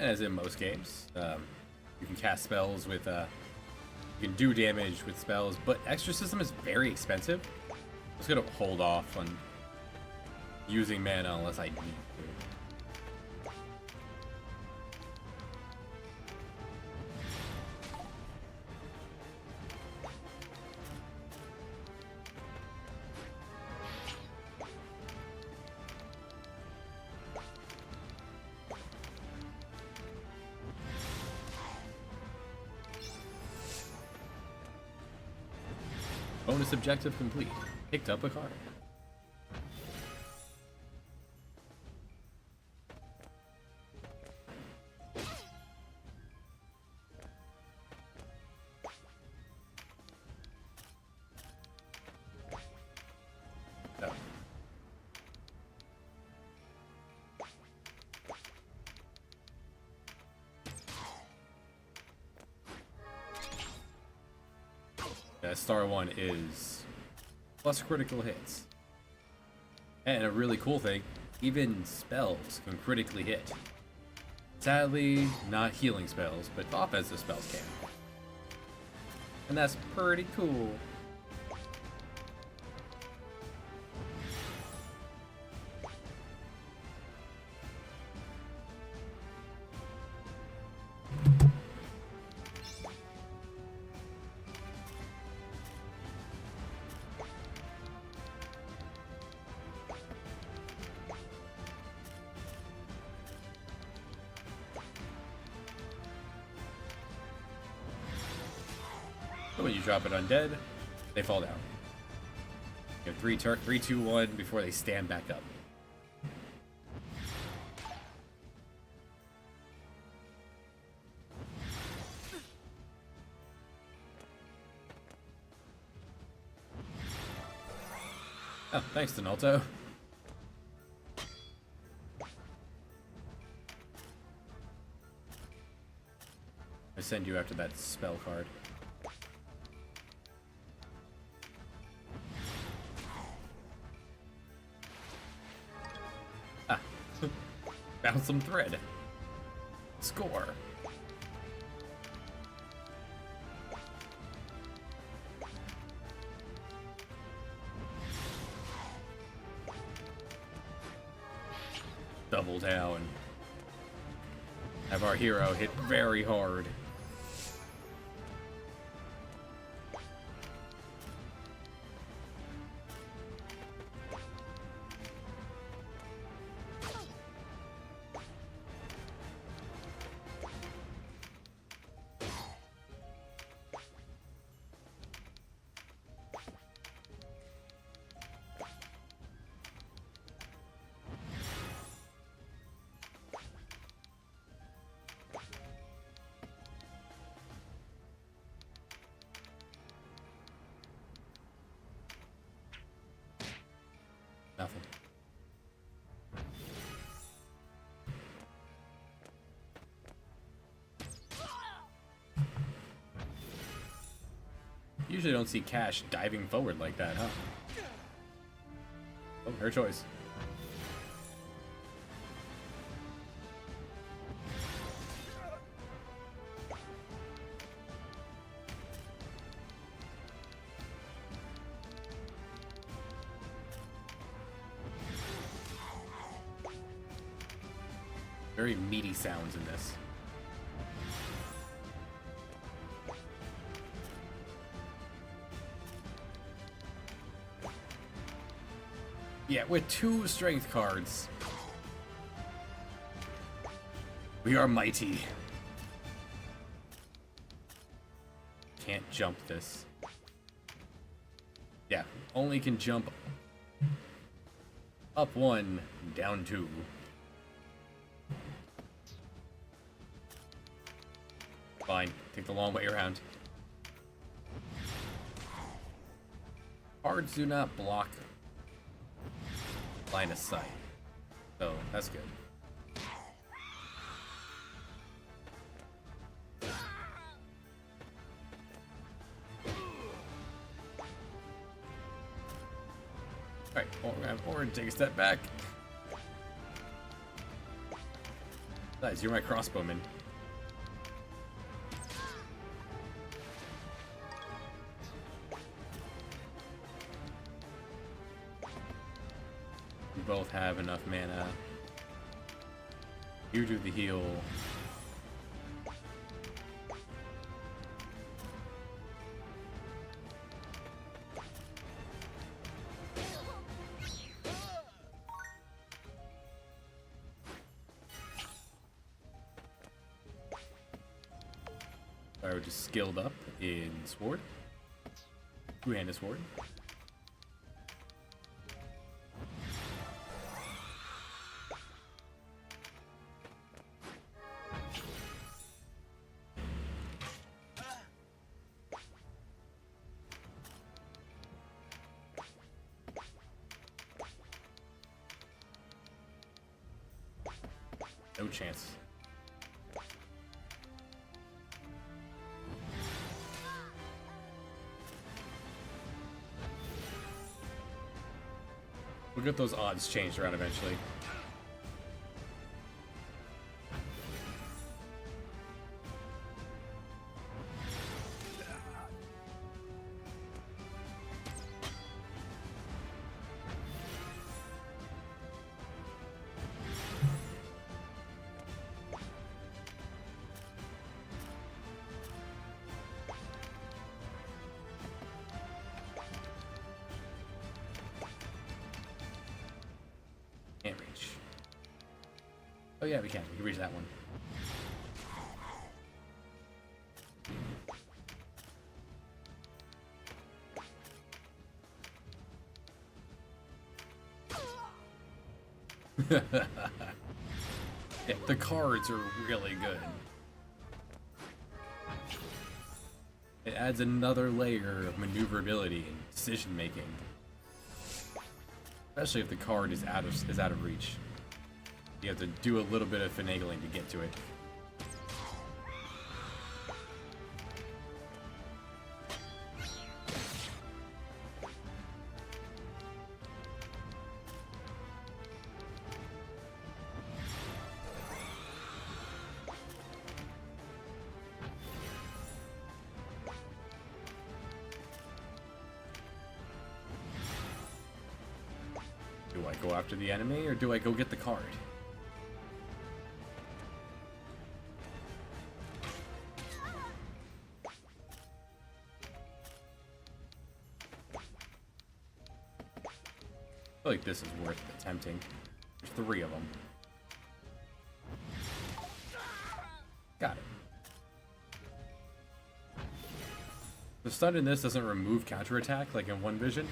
as in most games, you can cast spells with, you can do damage with spells, but Exorcism is very expensive. I'm just gonna hold off on using mana unless I need to. Bonus objective complete. Picked up a card. Oh. Star 1 is plus critical hits. And a really cool thing, even spells can critically hit. Sadly, not healing spells, but offensive spells can. And that's pretty cool. When you drop it undead, they fall down. You have 3, 2, 1 before they stand back up. Oh, thanks, Donalto. I send you after that spell card. Found some thread. Score. Double down. Have our hero hit very hard. Nothing. Usually don't see Cash diving forward like that, huh? Oh, her choice. Very meaty sounds in this. Yeah, with 2 strength cards. We are mighty. Can't jump this. Yeah, only can jump up 1, down 2. Fine, take the long way around. Cards do not block line of sight, so that's good. Alright, we're gonna have Ogre take a step back. Guys, you're my crossbowman. We both have enough mana. You do the heal. I would just skilled up in sword. Two-handed sword. No chance. We'll get those odds changed around eventually. Can't reach. Oh yeah, we can. We can reach that one. Yeah, the cards are really good. It adds another layer of maneuverability and decision making. Especially if the card is out of reach. You have to do a little bit of finagling to get to it. Do I go after the enemy or do I go get the card? I feel like this is worth attempting. There's 3 of them. Got it. The stun in this doesn't remove counterattack like in One Vision.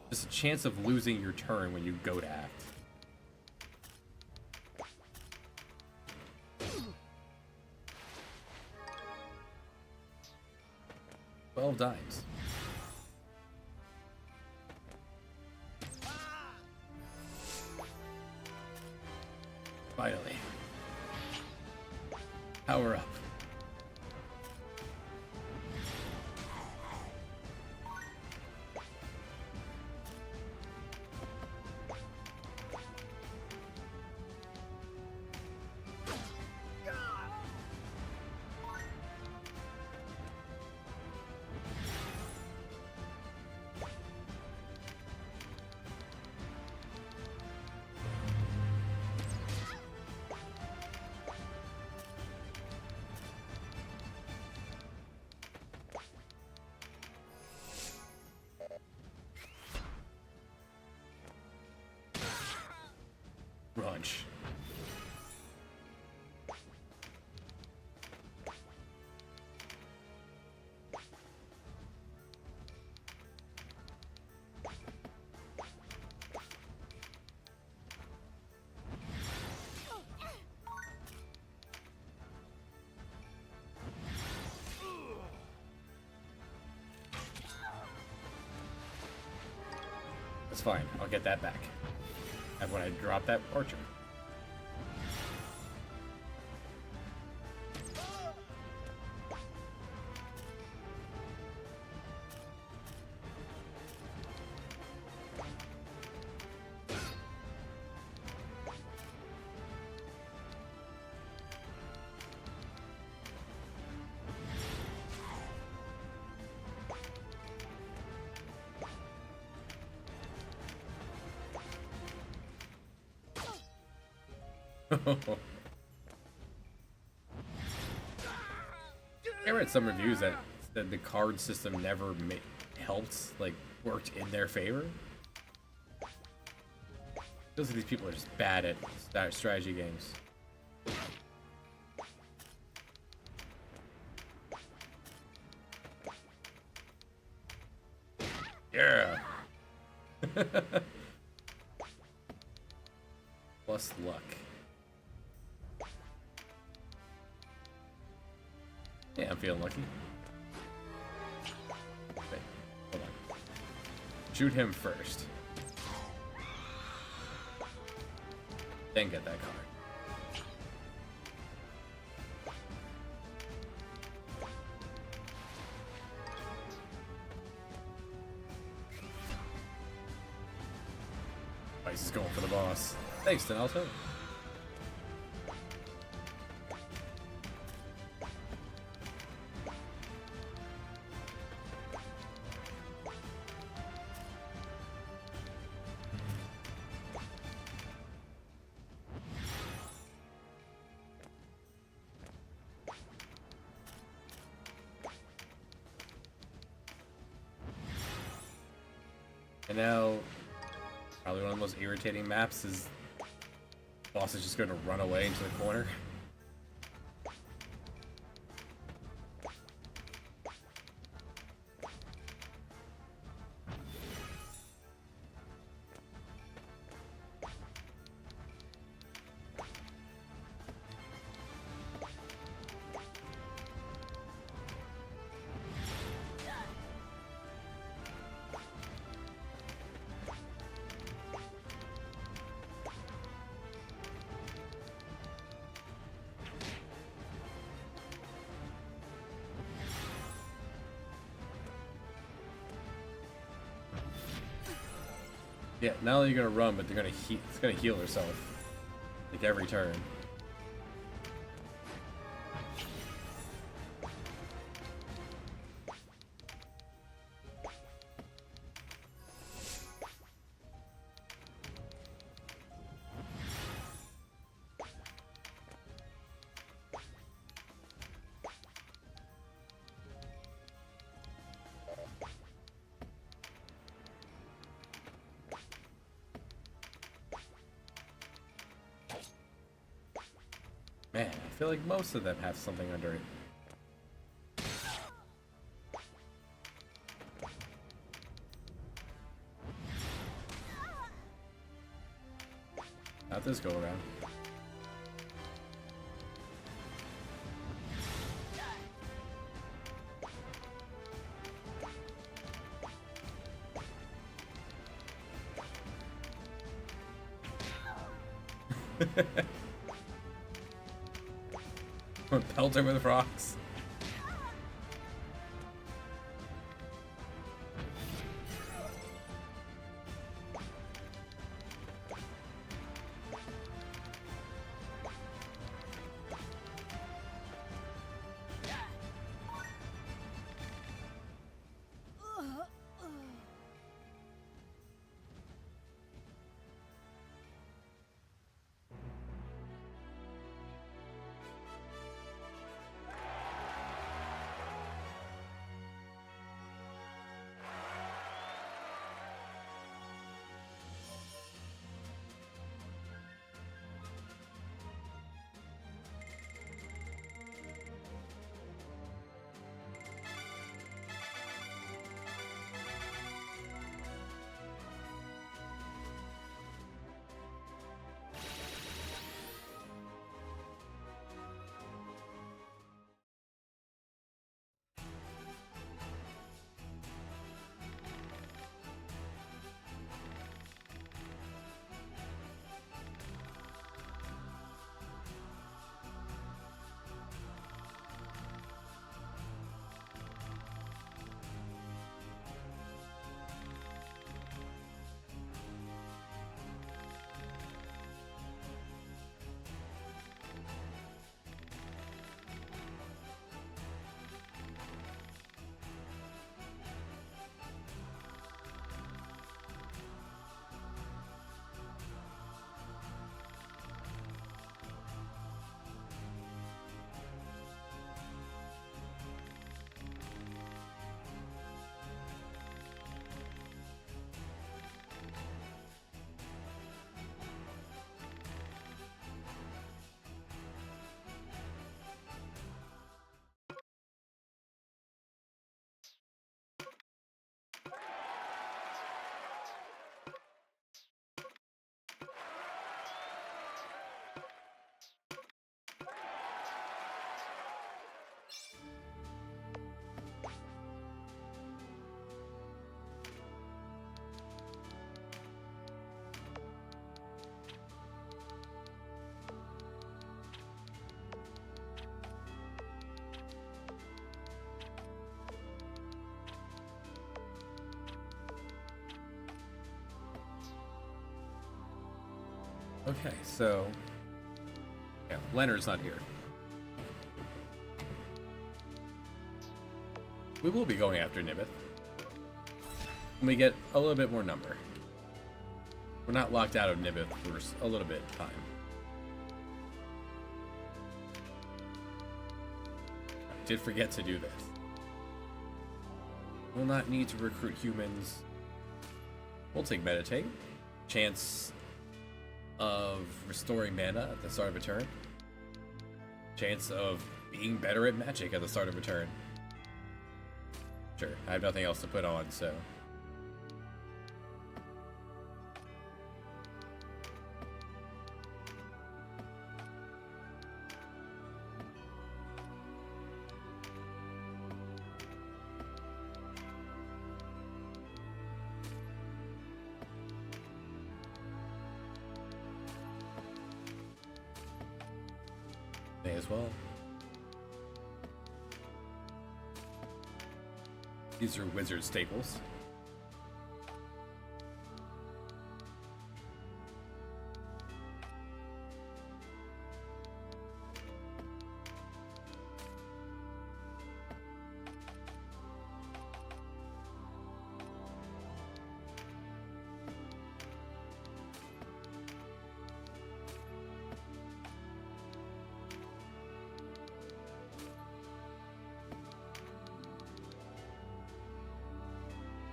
There's a chance of losing your turn when you go to act. $12. Finally. Power up. Brunch. That's fine. I'll get that back. And when I drop that archer. I read some reviews that said the card system never helped, like, worked in their favor. Feels like these people are just bad at strategy games. Yeah. Plus luck. Yeah, I'm feeling lucky. Wait, hold on. Shoot him first. Then get that card. Ice is going for the boss. Thanks, Denalto. And now, probably one of the most irritating maps is the boss is just going to run away into the corner. Yeah, not only are you gonna run, but they're gonna it's gonna heal herself. Like every turn. Man, I feel like most of them have something under it. Not this go around. Pelt her with rocks. Okay, so yeah, Leonard's not here. We will be going after Nybeth when we get a little bit more number. We're not locked out of Nybeth for a little bit of time. I did forget to do this. We'll not need to recruit humans. We'll take Meditate. Chance of restoring mana at the start of a turn. Chance of being better at magic at the start of a turn. Sure, I have nothing else to put on, so... May as well. These are wizard staples.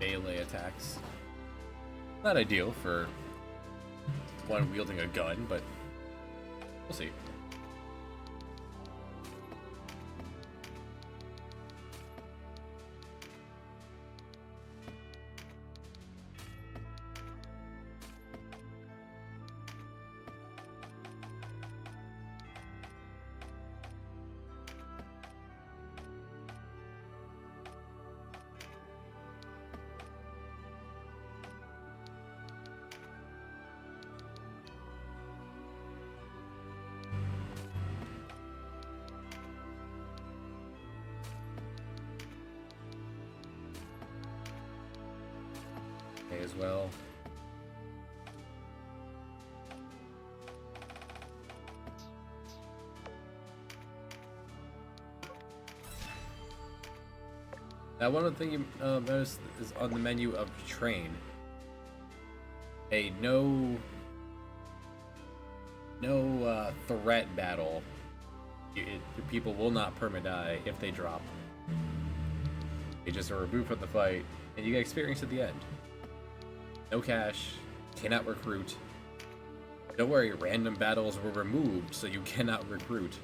Melee attacks. Not ideal for one wielding a gun, but we'll see. As well. Now, one other thing you notice is on the menu of train. A no threat battle. People will not perma-die if they drop. They just are removed from the fight, and you get experience at the end. No cash, cannot recruit. Don't worry, random battles were removed, so you cannot recruit.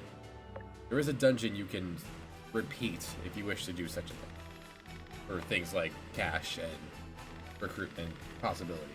There is a dungeon you can repeat if you wish to do such a thing. For things like cash and recruitment possibilities.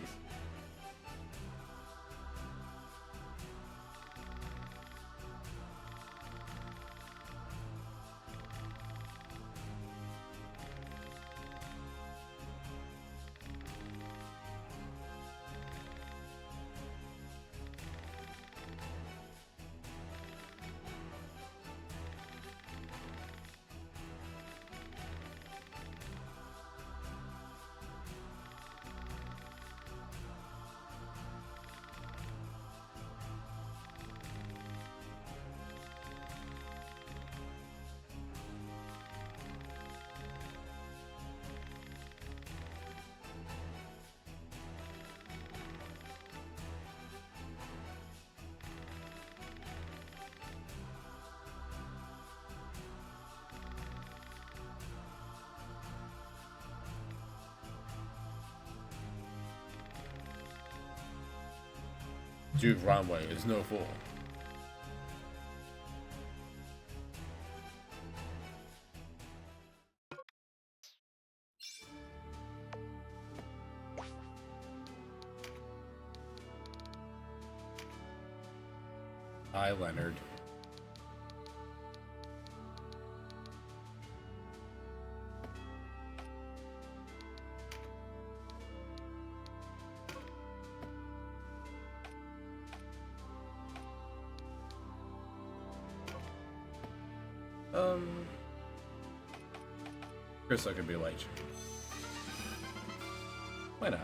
Duke Ronway is no fool. Hi, Leonard. Crystal could be light. Why not?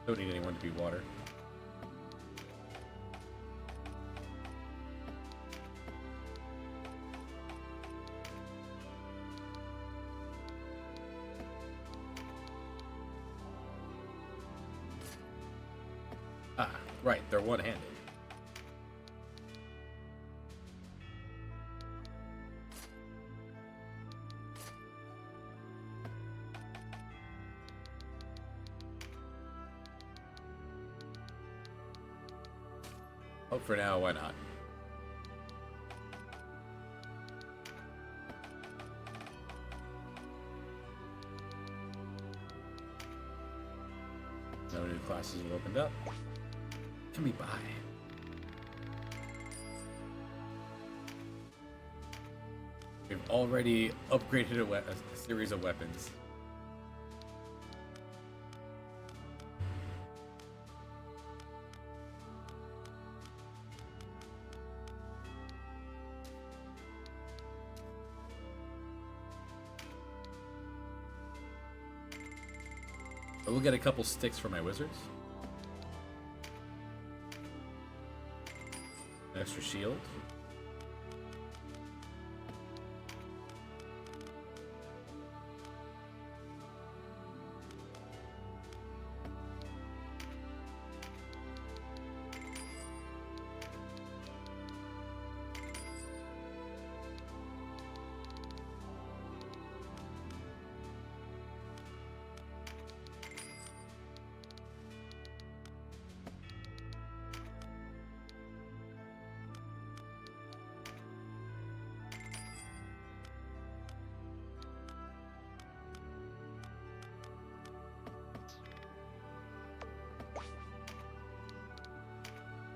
Don't need anyone to be water. Right, they're one-handed. Oh, for now, why not? No new classes have opened up. Can we buy? We've already upgraded a series of weapons. I will get a couple sticks for my wizards. An extra shield.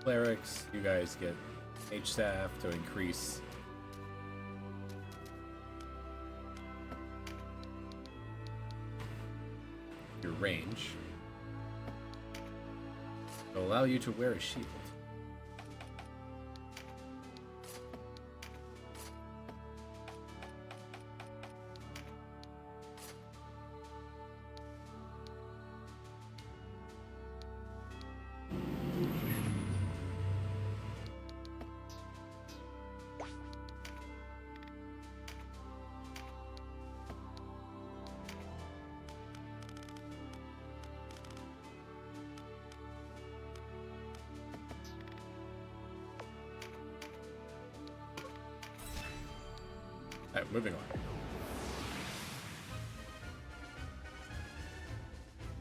Clerics, you guys get H-Staff to increase your range. It'll allow you to wear a shield. Alright, moving on.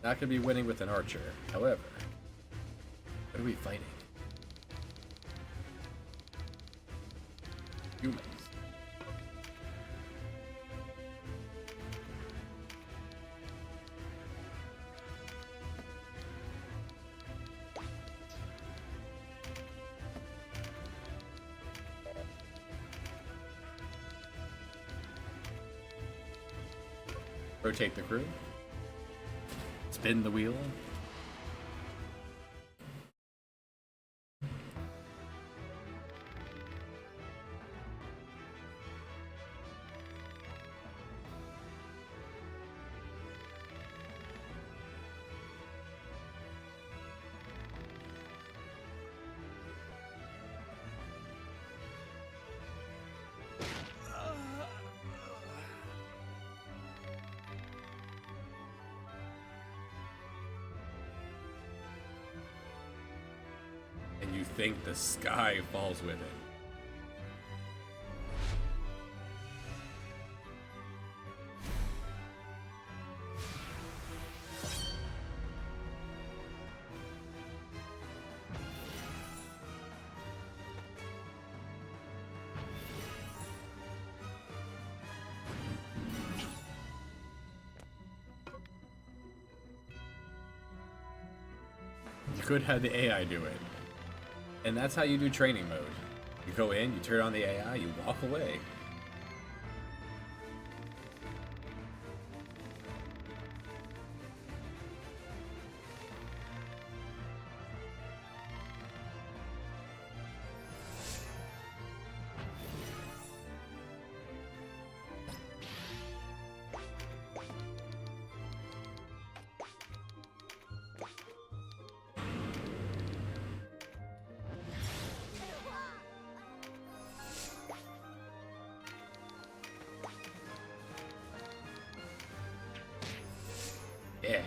Not gonna be winning with an archer. However, what are we fighting? Humans. Rotate the crew. Spin the wheel. And you think the sky falls with it. You could have the AI do it. And that's how you do training mode. You go in, you turn on the AI, you walk away. Yeah.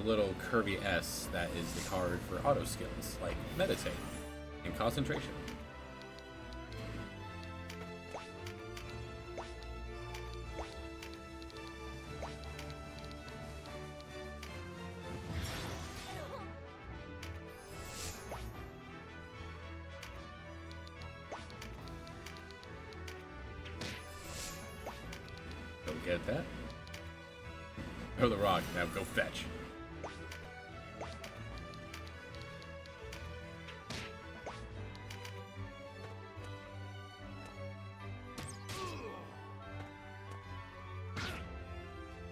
little curvy S that is the card for auto skills, like Meditate and Concentration. Go get that. Throw the rock, now go fetch.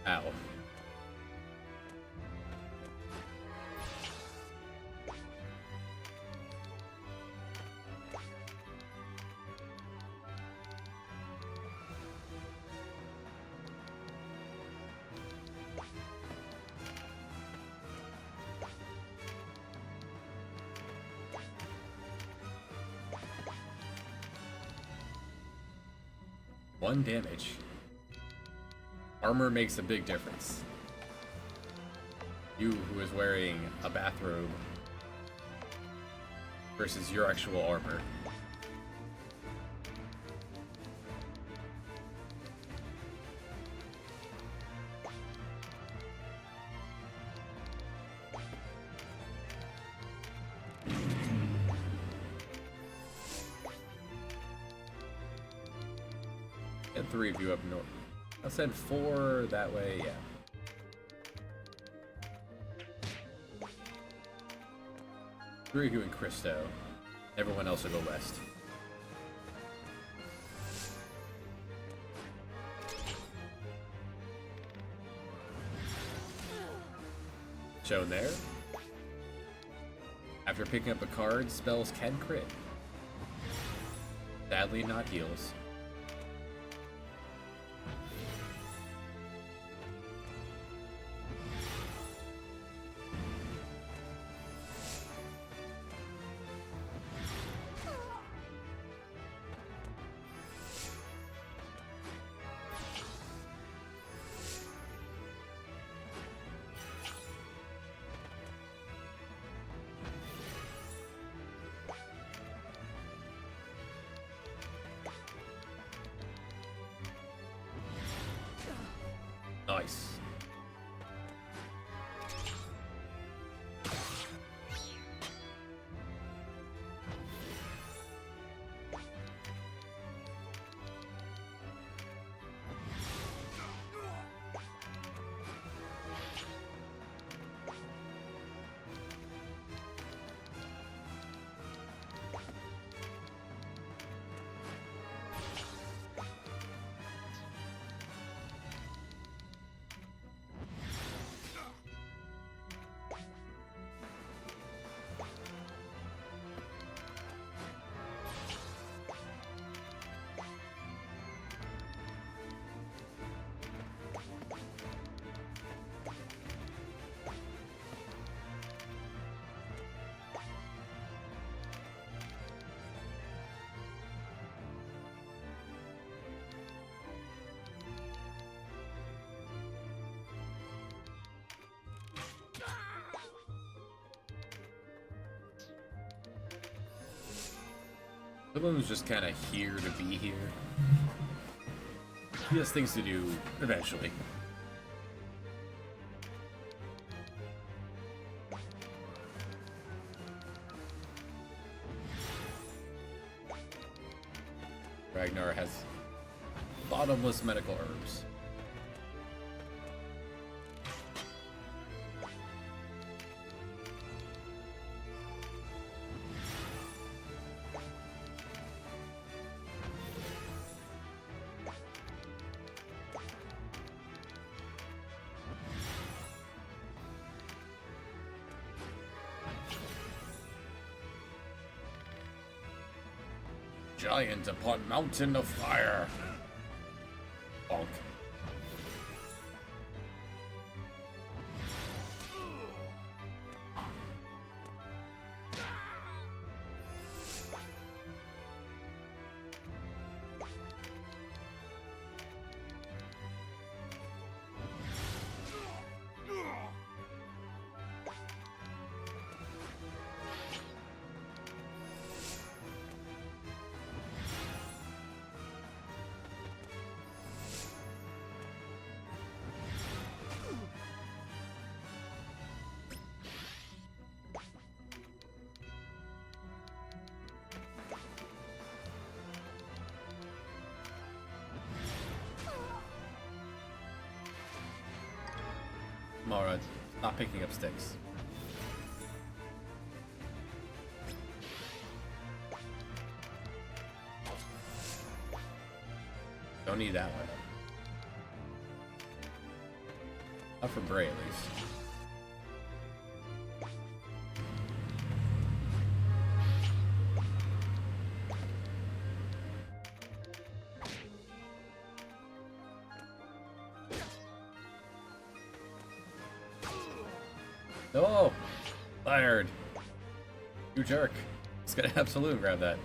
Ow. One damage. Armor makes a big difference. You, who is wearing a bathrobe, versus your actual armor. And 3 of you up north. I'll send 4 that way, yeah. Three of you in Cristo. Everyone else will go west. Shown there. After picking up a card, spells can crit. Sadly, not heals. Nice. Someone's just kind of here to be here. He has things to do eventually. Ragnar has bottomless medical herbs. Giant upon mountain of fire. Bonk. Mara. Stop picking up sticks. Don't need that one. Not for Bray, at least. No! Fired! You jerk. It's gonna absolutely grab that.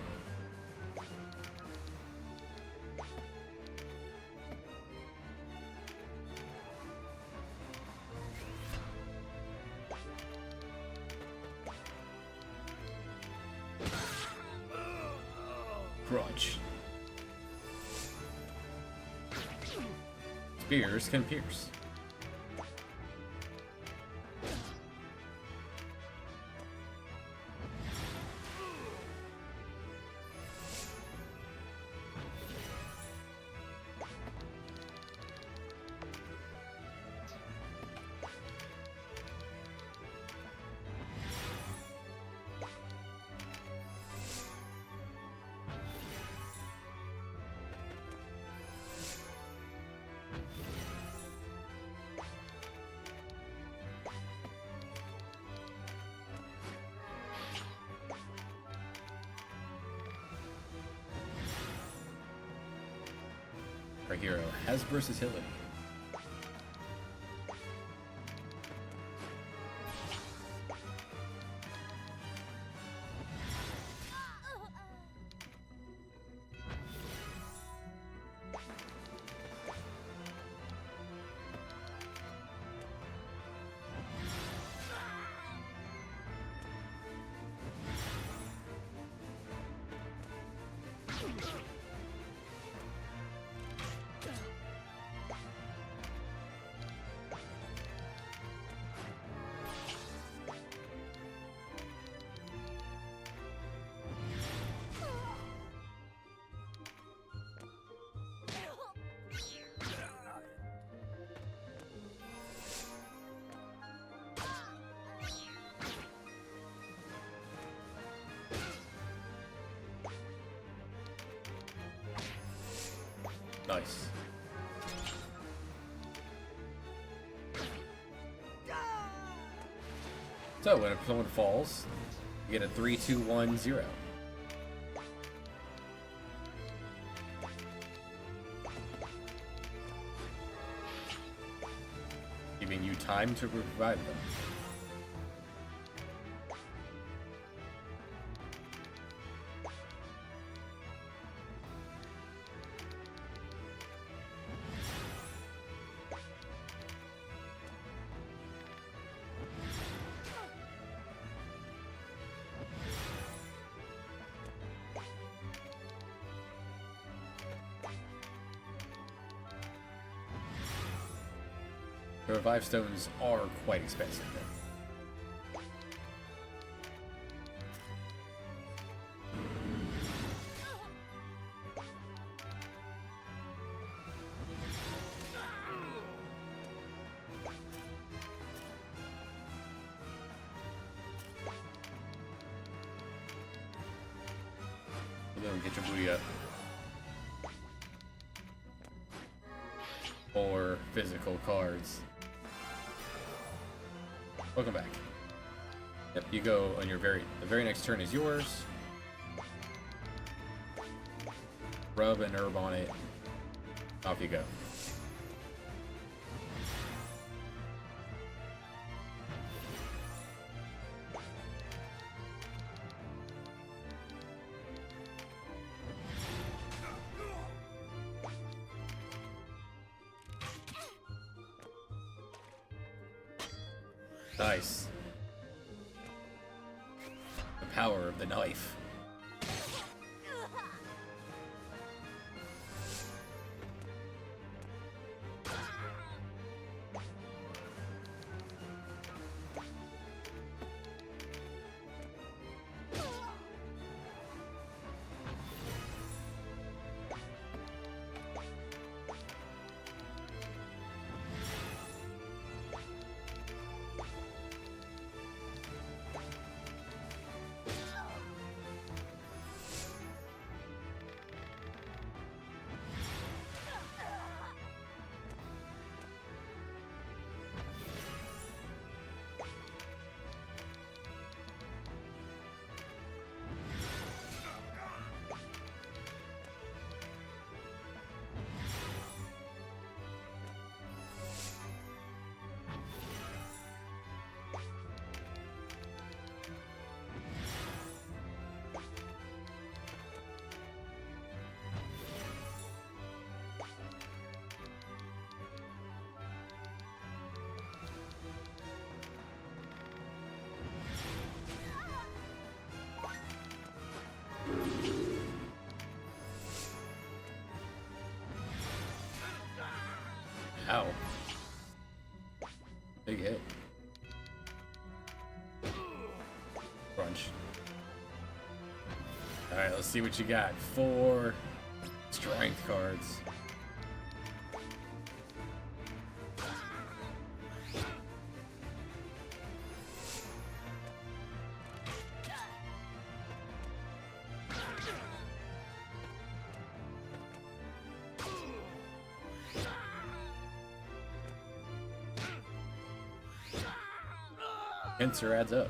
Crunch. Spears can pierce. Our hero has versatility. Nice. So when someone falls, you get a 3, 2, 1, 0. Giving you time to revive them. The revive stones are quite expensive, though. Get your booty up. Or physical cards. Welcome back. Yep, you go on your the very next turn is yours. Rub an herb on it. Off you go. Nice. The power of the knife. Ow. Big hit. Crunch. Alright, let's see what you got. 4 strength cards. Pincer adds up.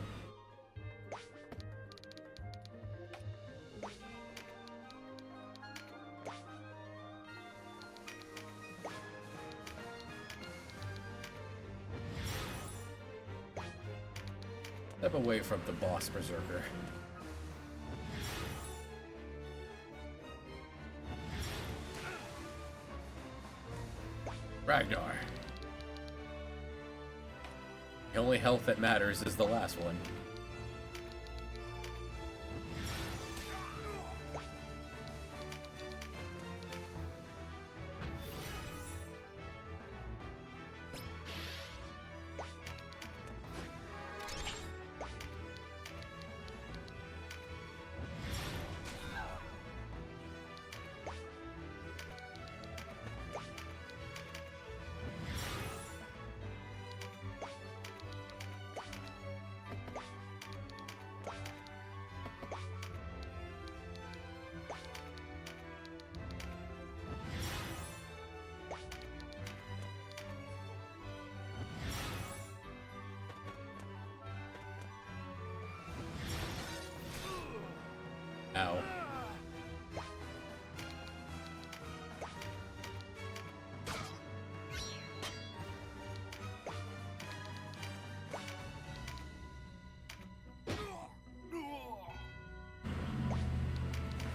Step away from the boss berserker. Ragnar. The only health that matters is the last one. Ow.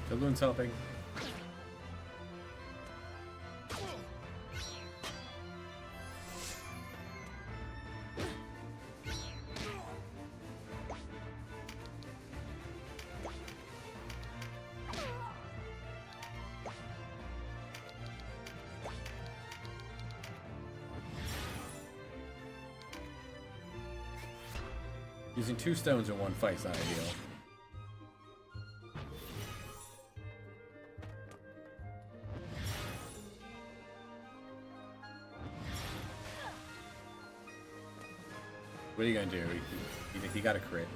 Balloon's helping. Using 2 stones in one fight's not ideal. What are you gonna do? He got a crit.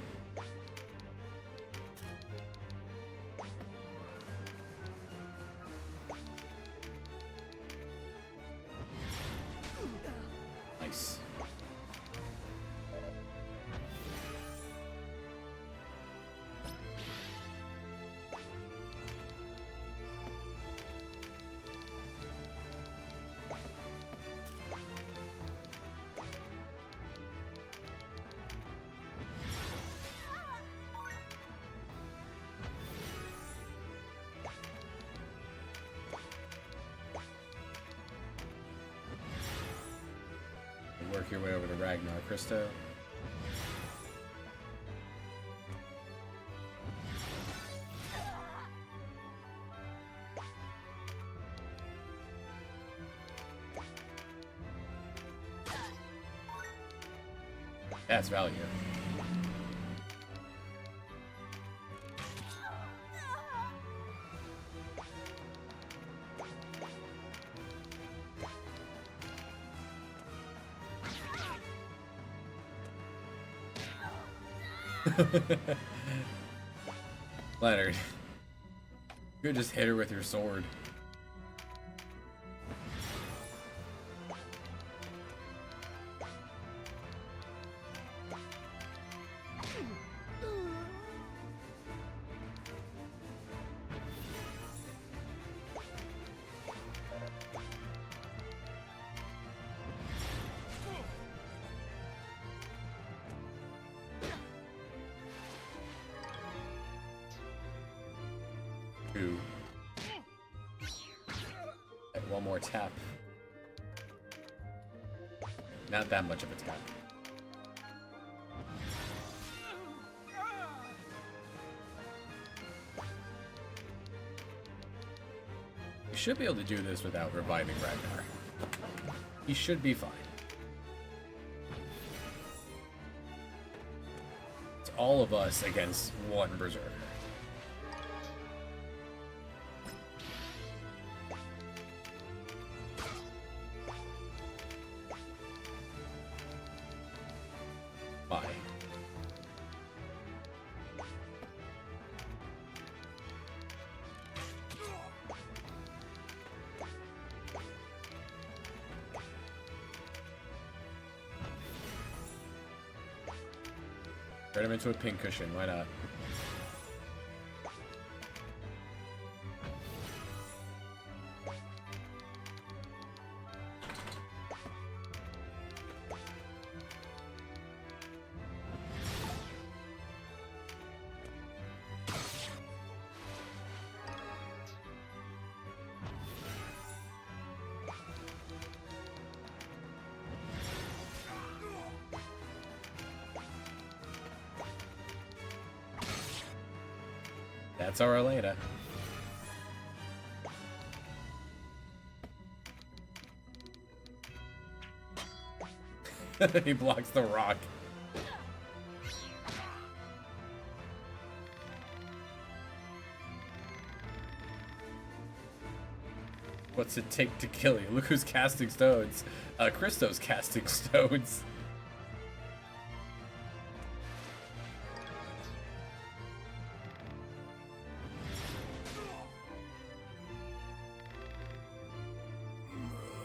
Nice. Work your way over to Ragnar, Christo. That's value. Leonard, you could just hit her with your sword. One more tap. Not that much of a tap. You should be able to do this without reviving Ragnar. He should be fine. It's all of us against one berserker. Bye. Turn him into a pincushion, why not? That's our Elena. He blocks the rock. What's it take to kill you? Look who's casting stones. Christo's casting stones.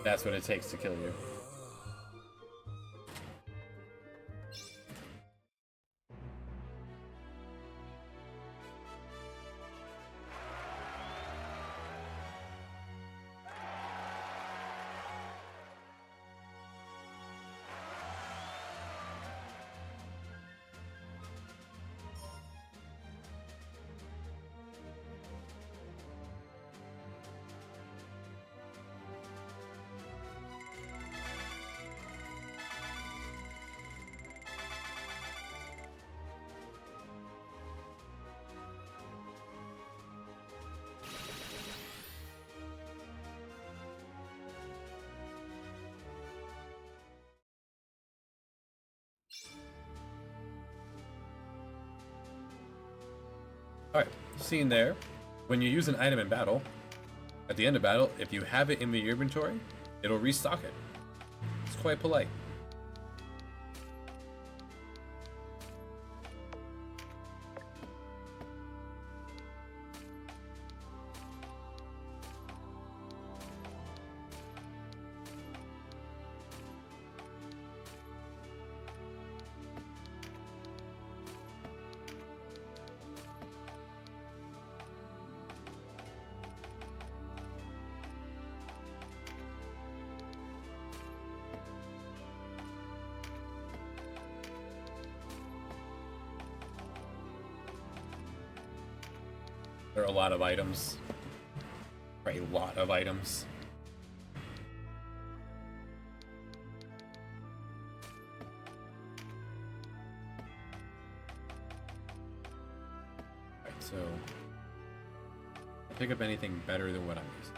That's what it takes to kill you. Alright, seen there. When you use an item in battle, at the end of battle, if you have it in your inventory, it'll restock it. It's quite polite. There are a lot of items. A lot of items. Alright, so pick up anything better than what I'm using.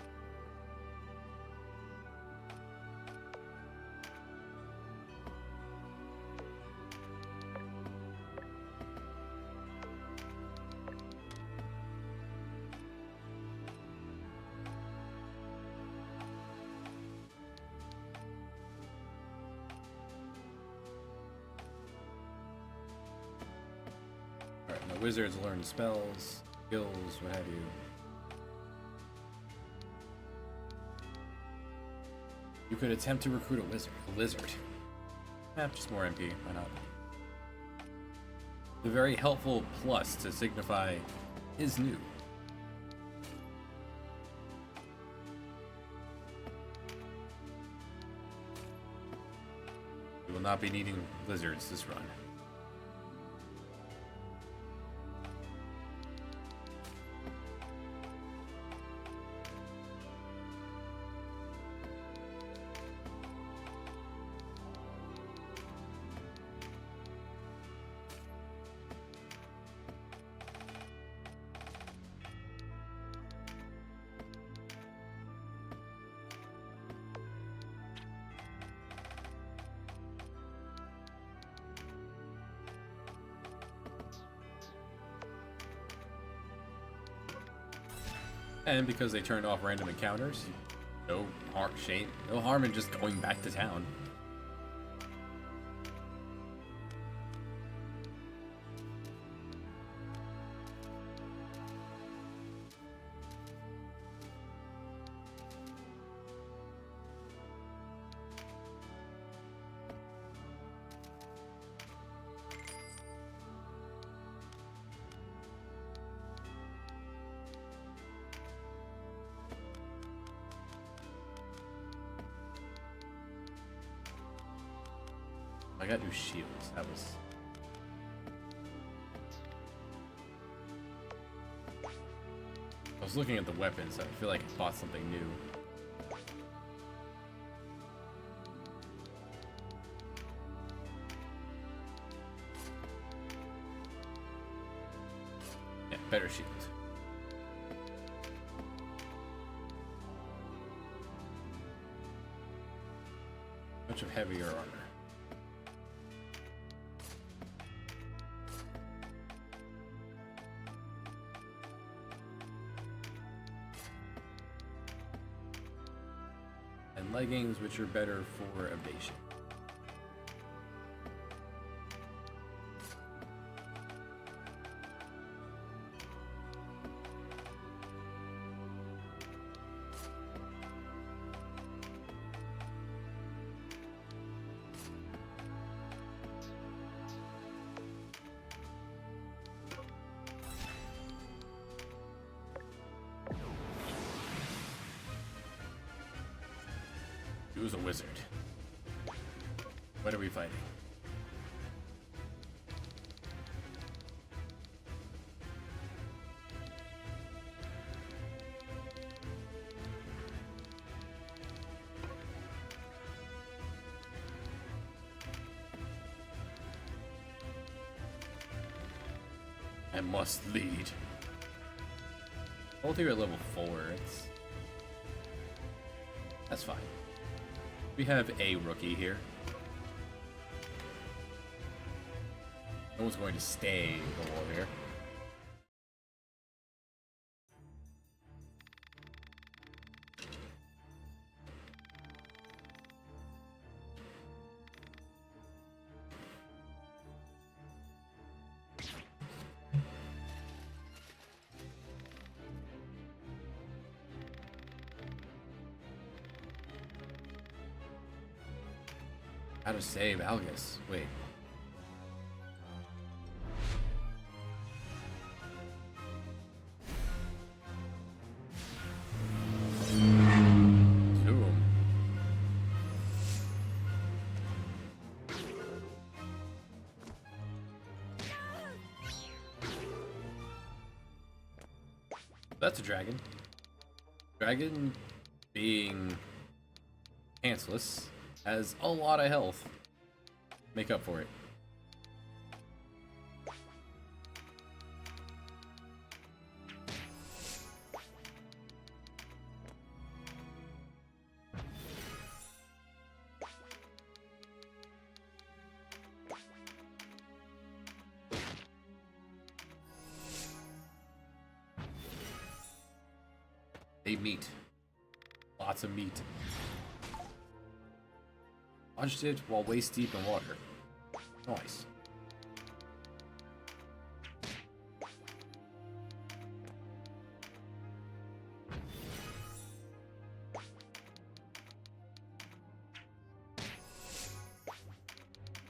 Wizards learn spells, skills, what have you. You could attempt to recruit a lizard. Just more MP, why not? The very helpful plus to signify is new. We will not be needing lizards this run. And because they turned off random encounters, no harm in just going back to town. I got new shields. That was... I was looking at the weapons. I feel like I bought something new. Yeah, better shield. Much of heavier armor. Leggings, which are better for evasion. He was a wizard. What are we fighting? I must lead. Hold here at level 4. That's fine. We have a rookie here. No one's going to stay the war here. How to save Algus? Wait. Zoom. That's a dragon. Dragon being pantsless has a lot of health. Make up for it. They meet. Lots of meat. Launched it while waist deep in water. Nice.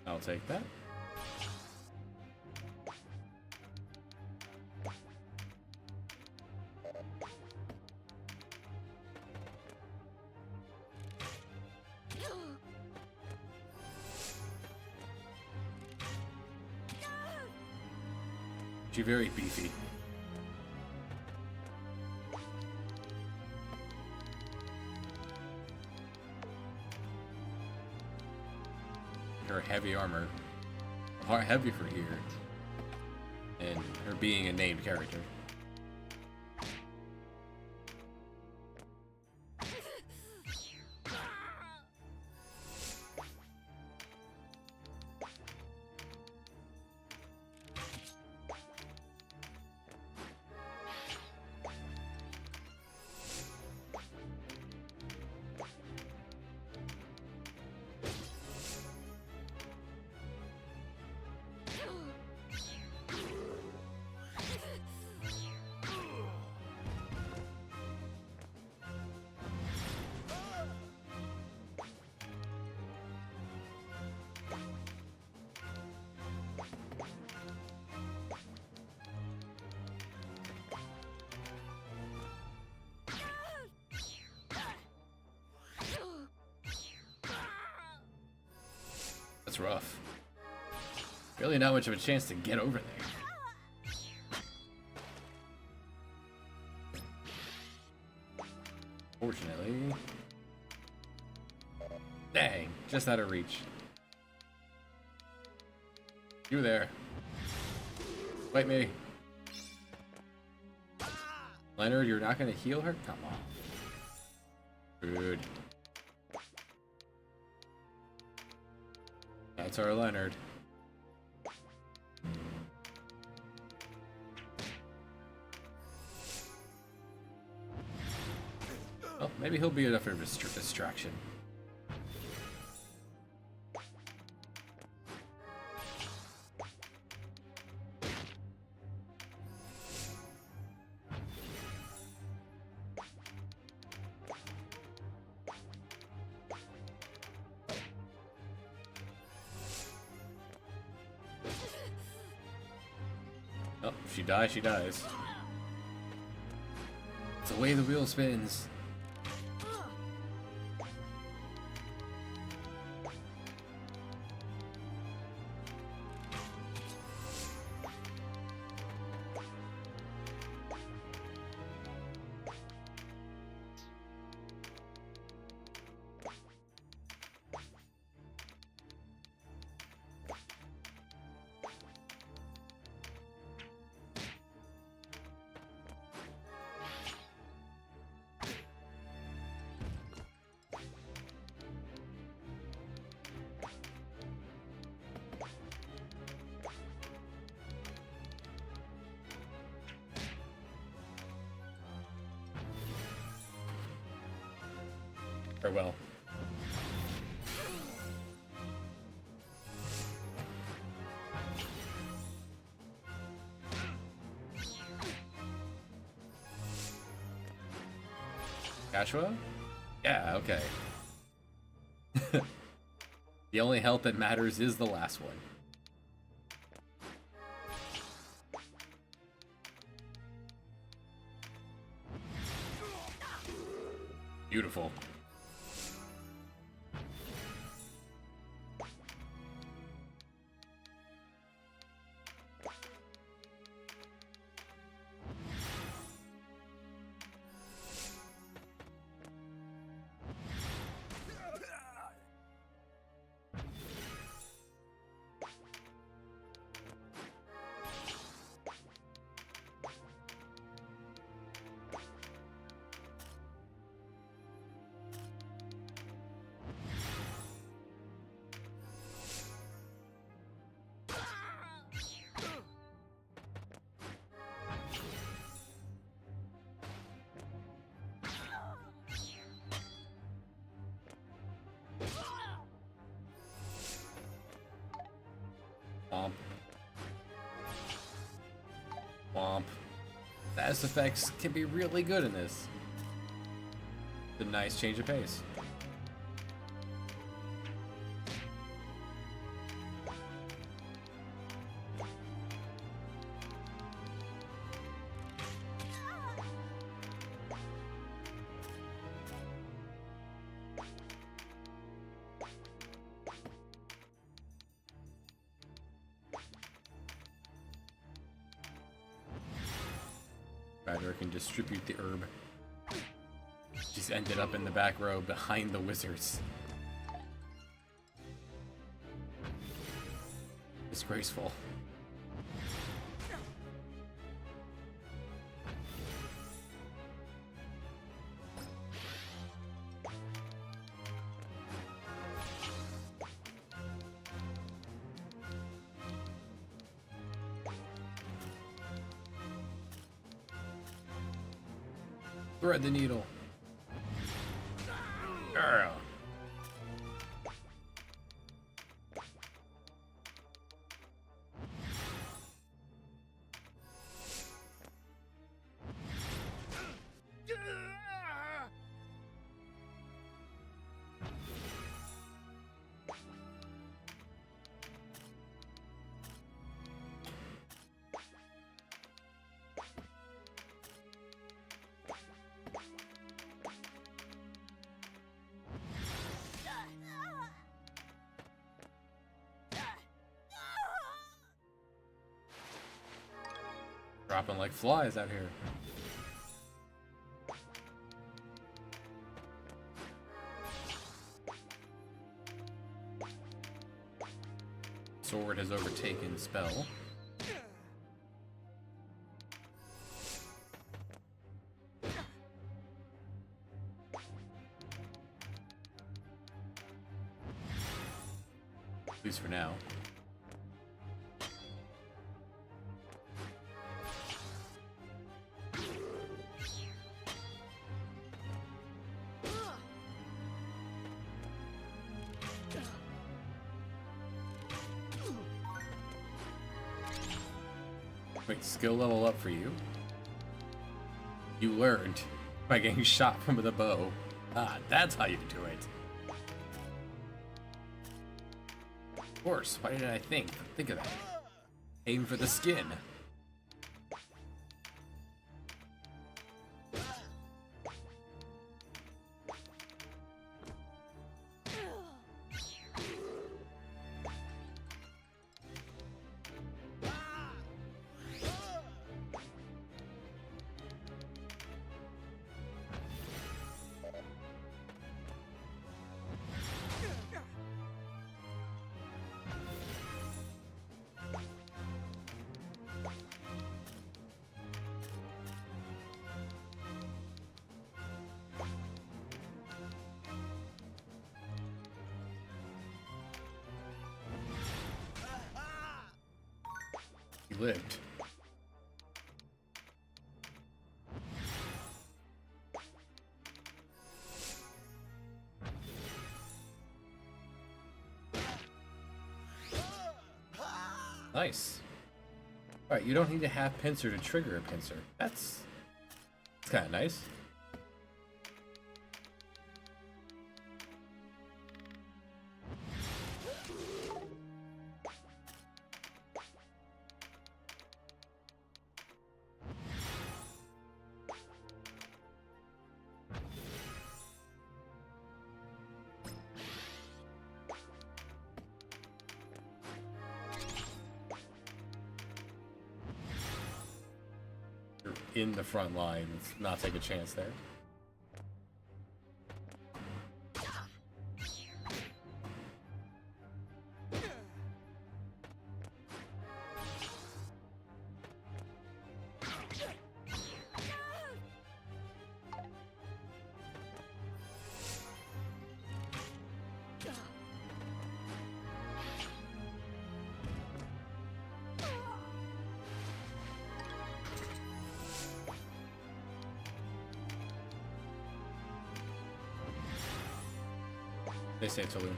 I'll take that. She's very beefy. Her heavy armor, heavy for here, and her being a named character. That's rough. Really not much of a chance to get over there. Fortunately. Dang, just out of reach. You there. Fight me. Leonard, you're not gonna heal her? Come on. Good. That's our Leonard. Well, maybe he'll be enough of a distraction. Oh, if she dies, she dies. It's the way the wheel spins. Farewell. Joshua? Yeah, okay. The only health that matters is the last one. Beautiful. Womp. Womp. Status effects can be really good in this. It's a nice change of pace. Ryder can distribute the herb. She's ended up in the back row behind the wizards. Disgraceful. Thread the needle. Girl. dropping like flies out here. Sword has overtaken spell. At least for now. Wait, skill level up for you? You learned by getting shot from the bow. Ah, that's how you do it. Of course, why didn't I think of that? Aim for the skin. He lived. Nice. Alright, you don't need to have pincer to trigger a pincer. That's kind of nice. In the front line. Let's not take a chance there. They say Tulum.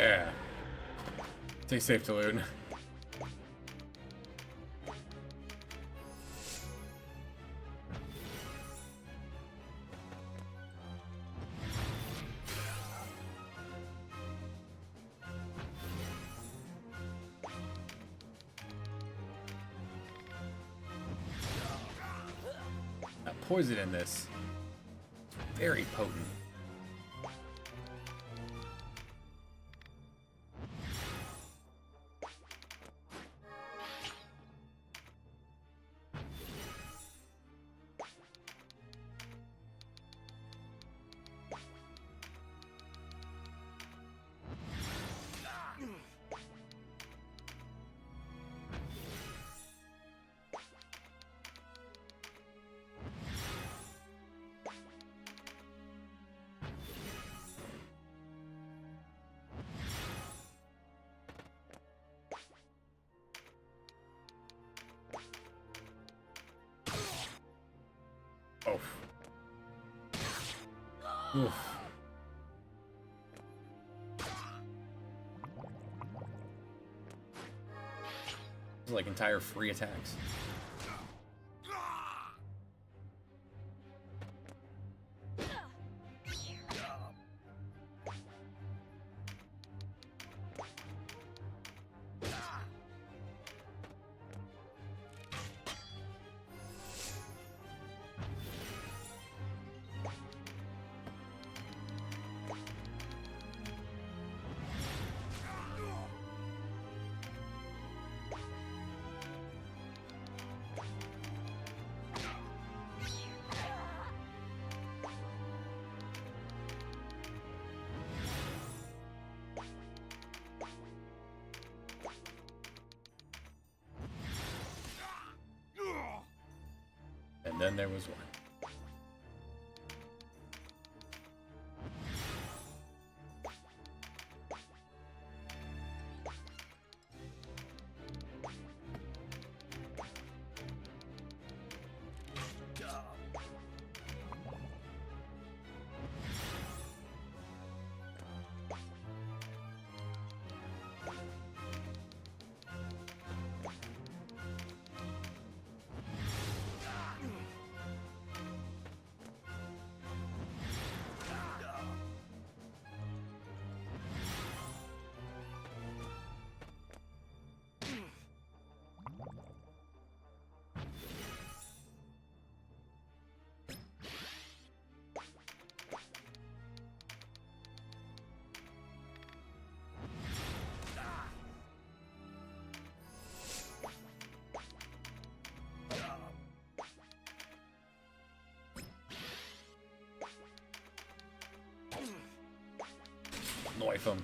Yeah. Stay safe, Tulum. Poison in this. Very potent. Oh. Oof. It's like entire free attacks. And then there was one. Knife him.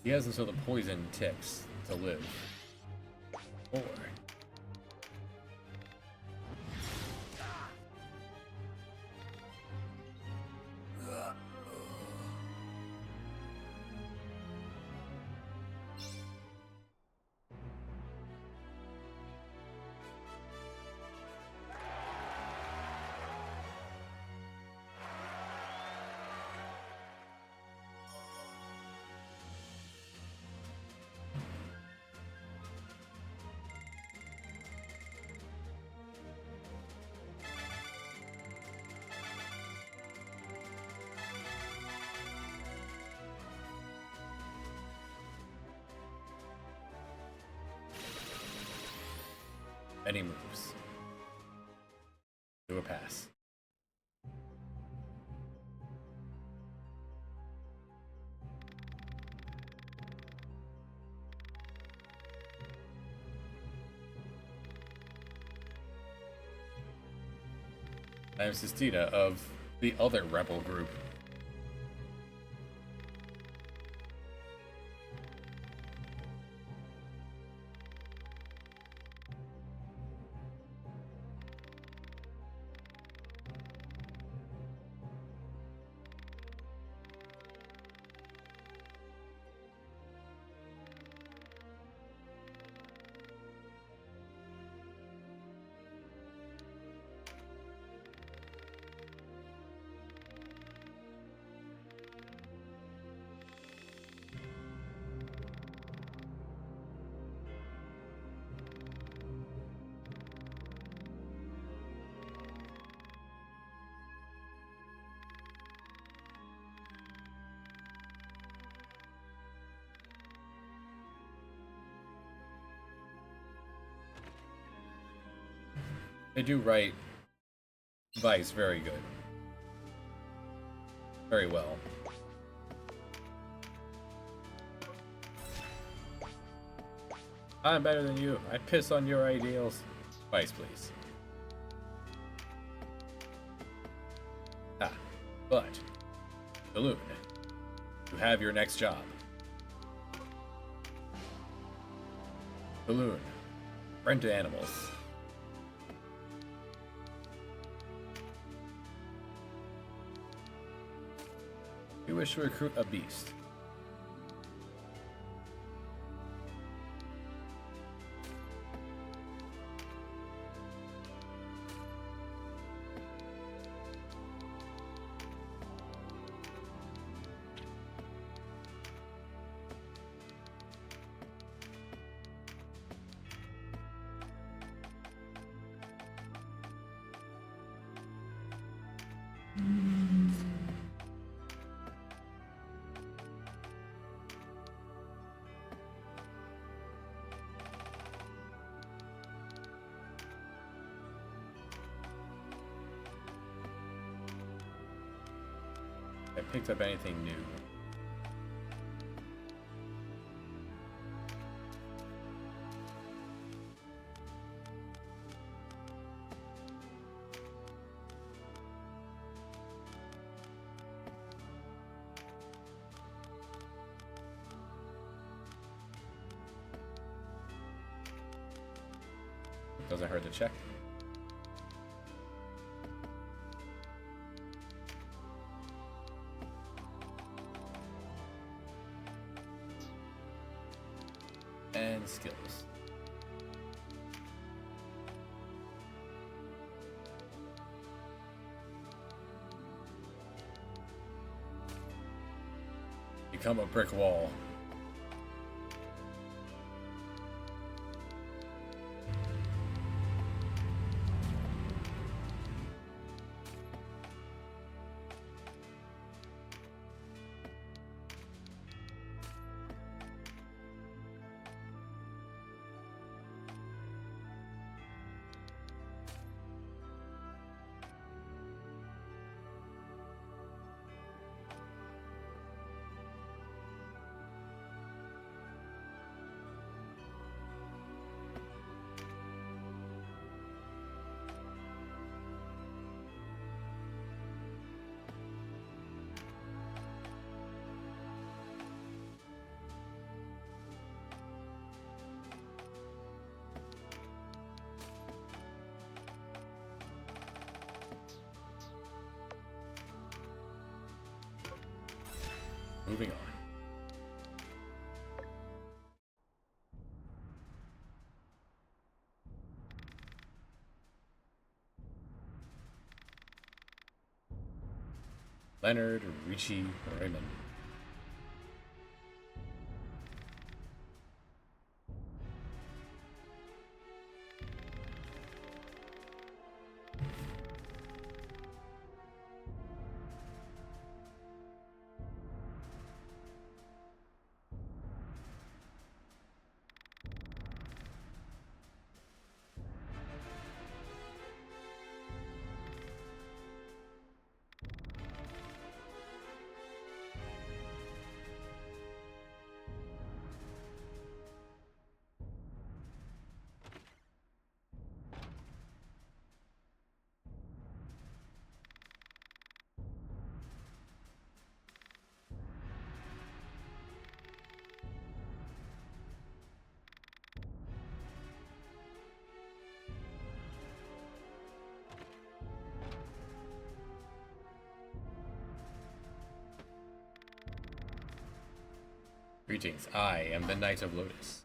He has until the poison ticks to live. Or any moves. Do a pass. I am Sistina of the other rebel group. They do write Vice very good. Very well. I'm better than you. I piss on your ideals. Vice, please. Ah, but, Balloon, you have your next job. Balloon, friend to animals. We wish to recruit a beast. I picked up anything new. Doesn't hurt to check. And skills. Become a brick wall. Moving on. Leonard, Ricci, Raymond. Greetings, I am the Knight of Lotus.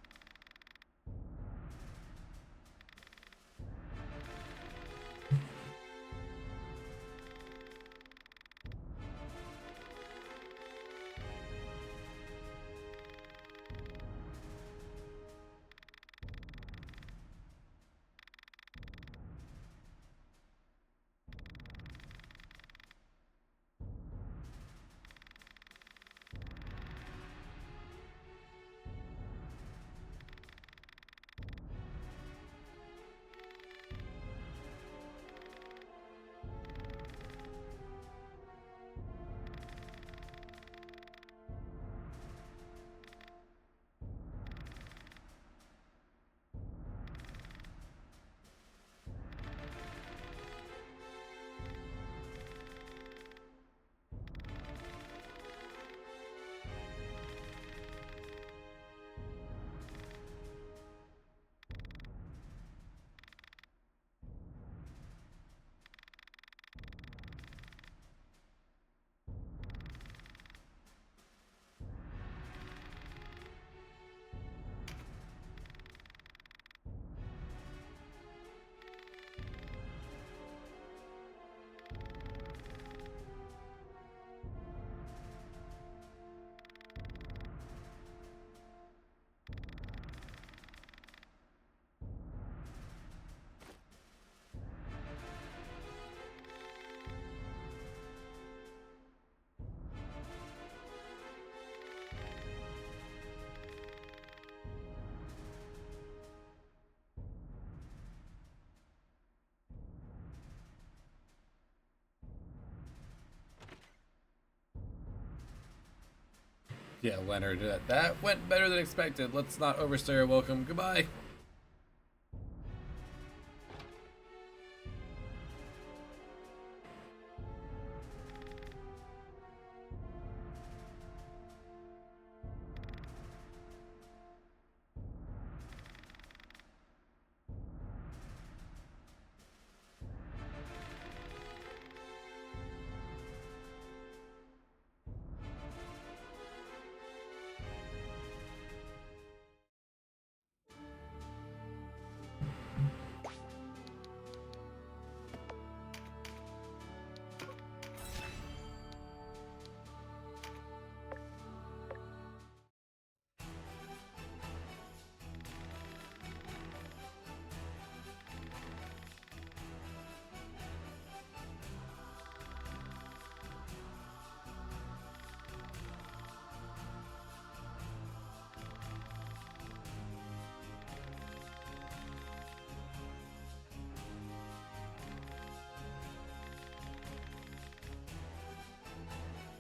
Yeah, Leonard, that went better than expected. Let's not overstay our welcome. Goodbye.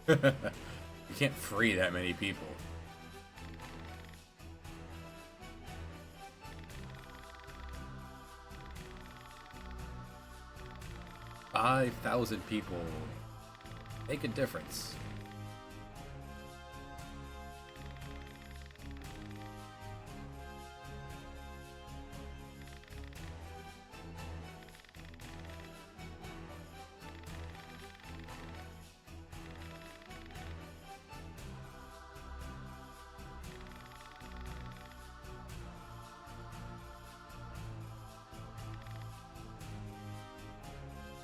You can't free that many people. $5,000 people make a difference.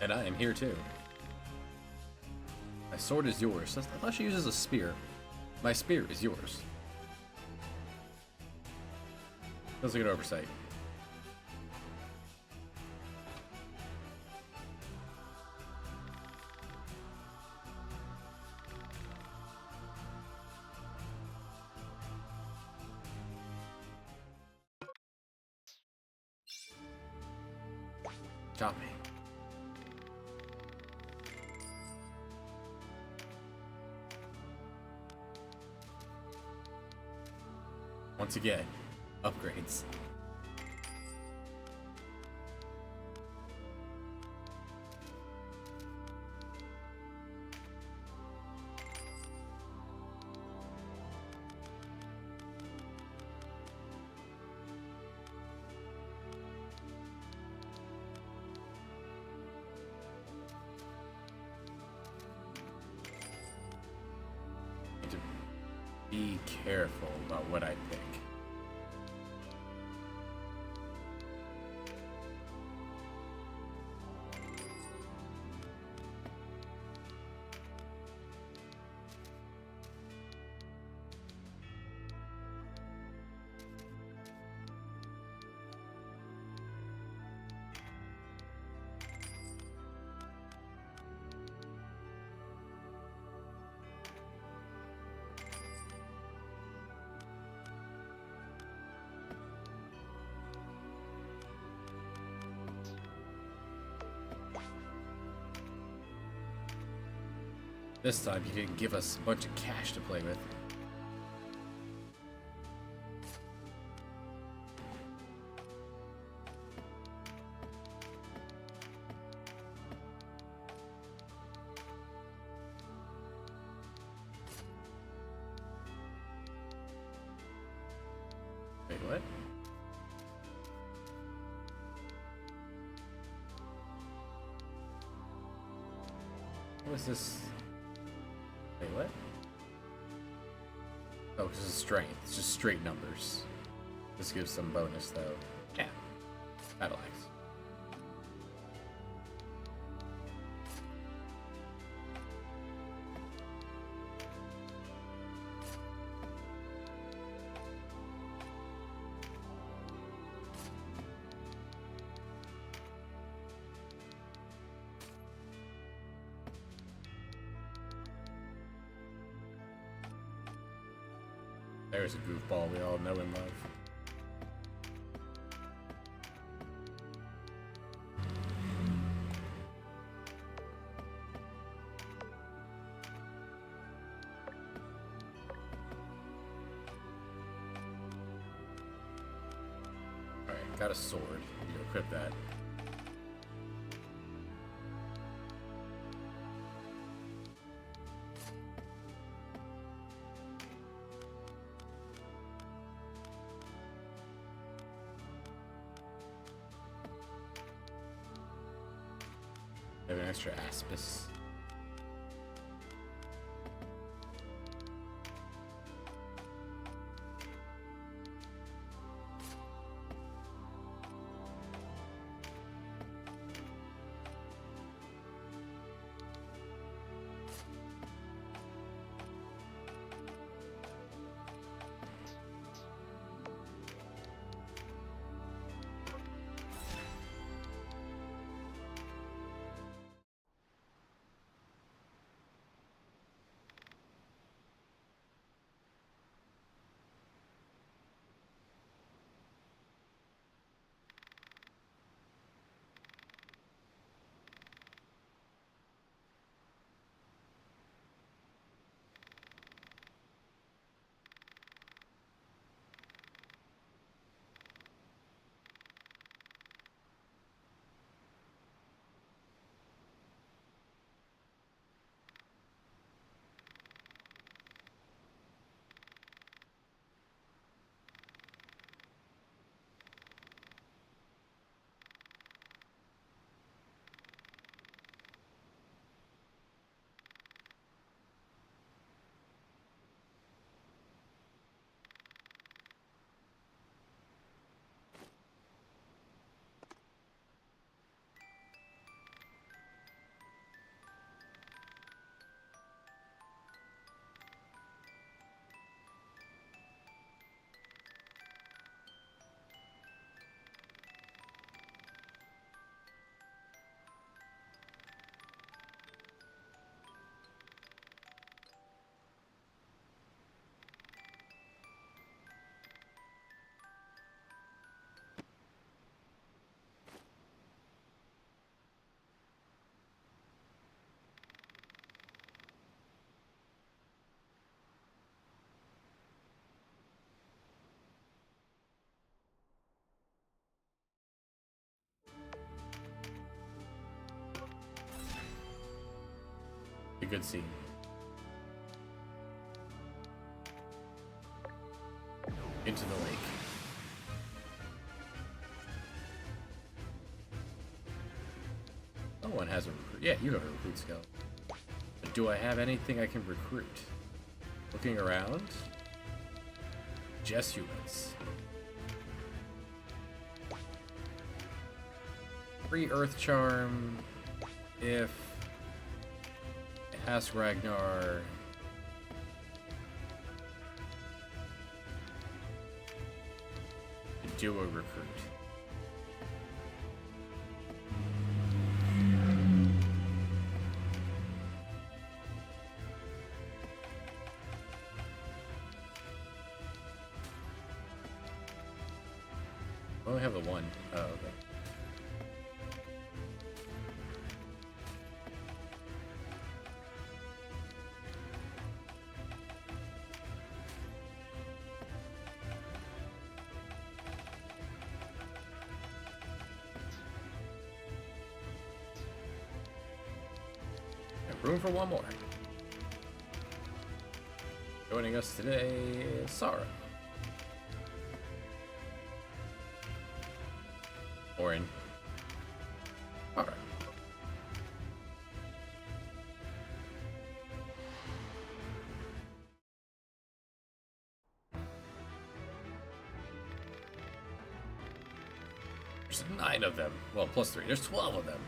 And I am here too. My sword is yours. I thought she uses a spear. My spear is yours. Feels like an oversight. Shopping. Once again, upgrades. Need to be careful about what I pick. This time you didn't give us a bunch of cash to play with. Wait, what? What was this? Wait, what? Oh, this is strength. It's just straight numbers. This gives some bonus, though. Yeah. Battle axe. There's a goofball we all know and love. Got a sword. You equip that. I have an extra aspis. A good scene. Into the lake. No one has a recruit. Yeah, you have a recruit skill. But do I have anything I can recruit? Looking around. Jesuits. Free Earth Charm. If ask Ragnar. To do a recruit. I only have the one. Oh, okay. Room for one more. Joining us today is Sarah. Orin. Alright. There's 9 of them. Well, plus 3. There's 12 of them.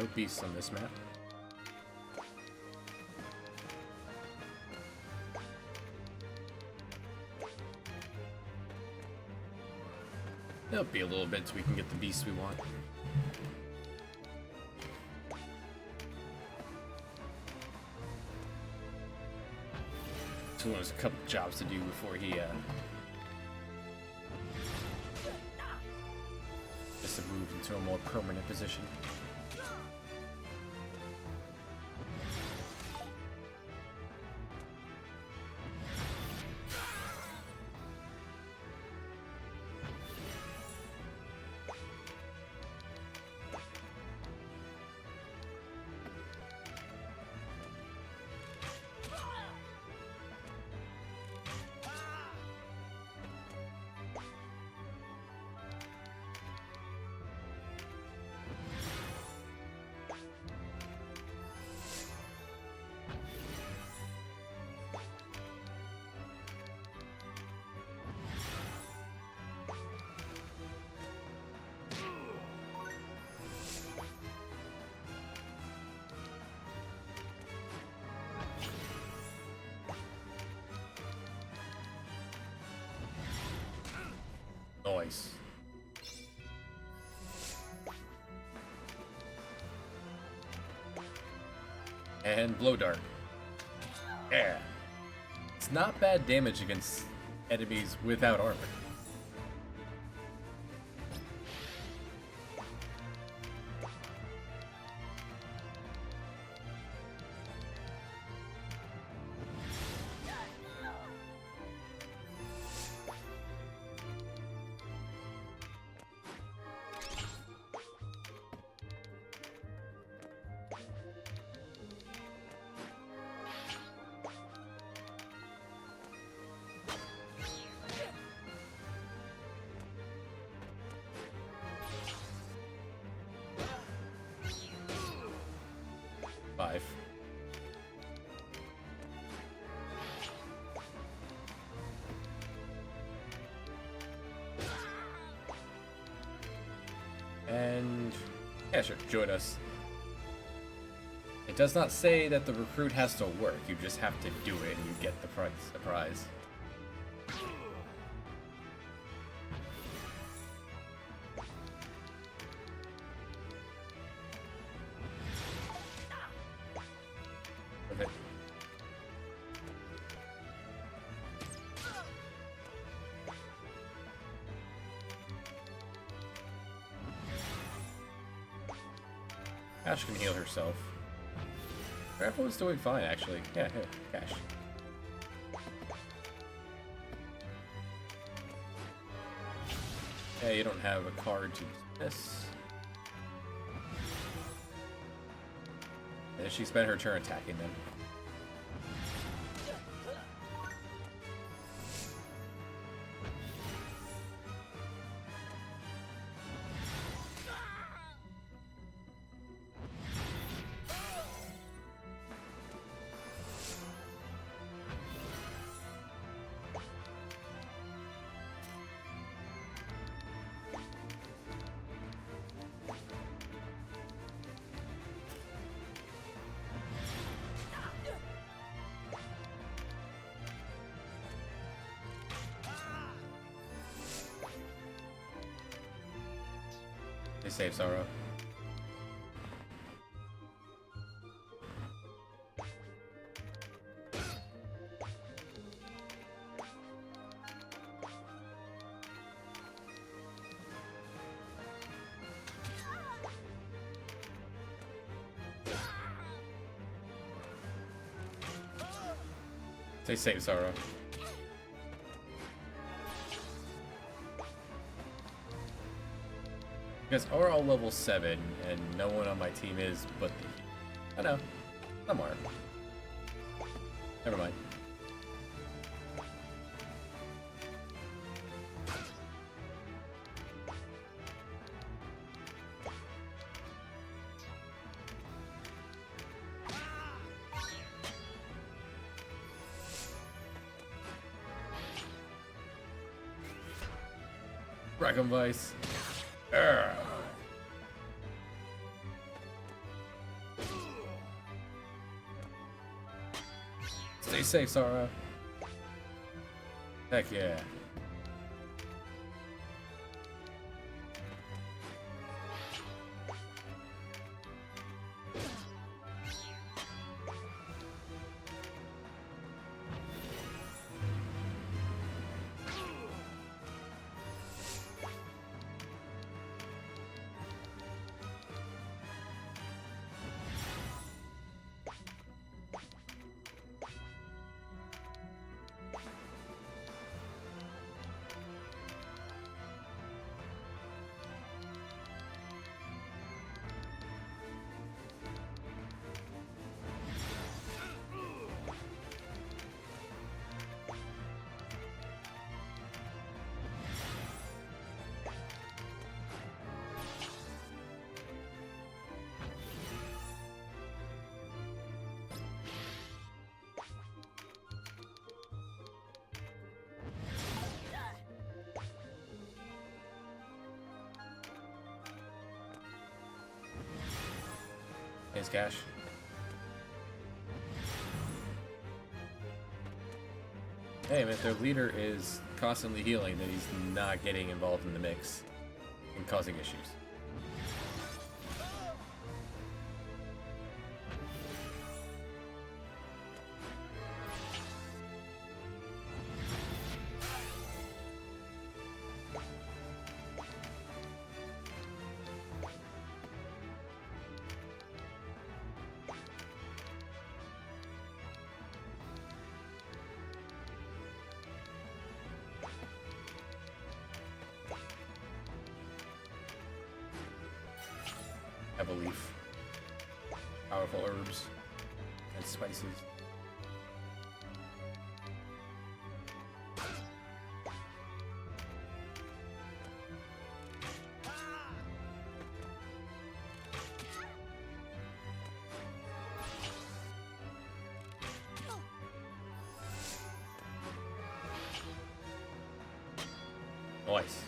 No beasts on this map. It'll be a little bit so we can get the beasts we want. So there's a couple jobs to do before he gets to move into a more permanent position. Nice. And blow dart. Yeah. It's not bad damage against enemies without armor. Five. And yeah, sure, join us. It does not say that the recruit has to work. You just have to do it, and you get the prize. Okay. Ash can heal herself. Everyone's doing fine, actually. Yeah, here, Cash. Yeah, you don't have a card to dismiss. And she spent her turn attacking them. They save Sorrow. They save Sorrow. Because we're all level 7, and no one on my team is, but I know. I'm alright. Never mind. Wagon Vice. Stay safe, Sora. Heck yeah. Thanks, Cash. Hey, if their leader is constantly healing, then he's not getting involved in the mix and causing issues. Have a leaf. Powerful herbs and spices. Nice.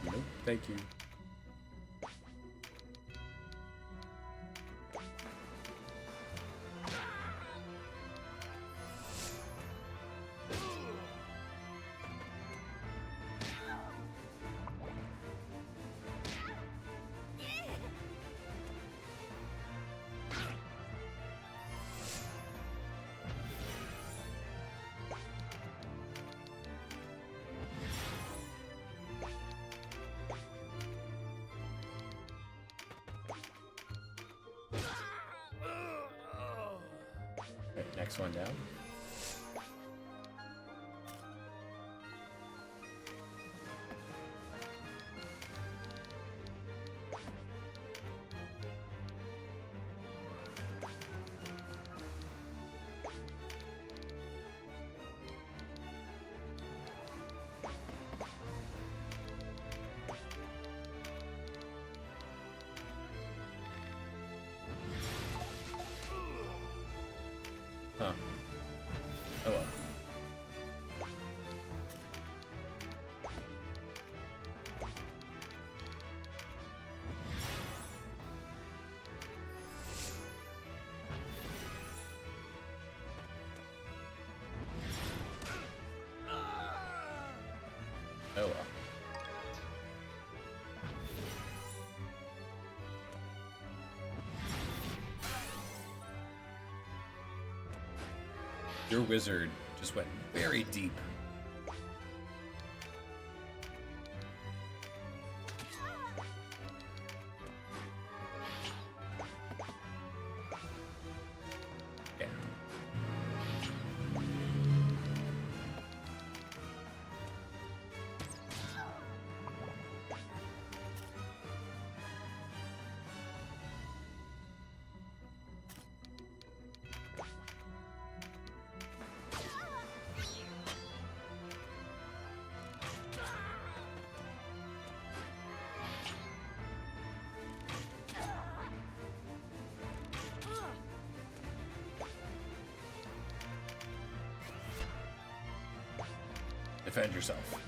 Nope, thank you. Okay, next one down. Huh. Oh well. Oh well. Your wizard just went very deep. Yeah. Defend yourself.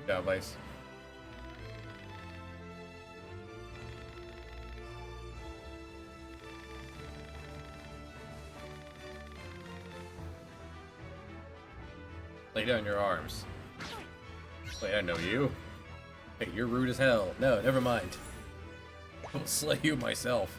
Yeah, Vice. Lay down your arms. Wait, I know you. Hey, you're rude as hell. No, never mind. I'll slay you myself.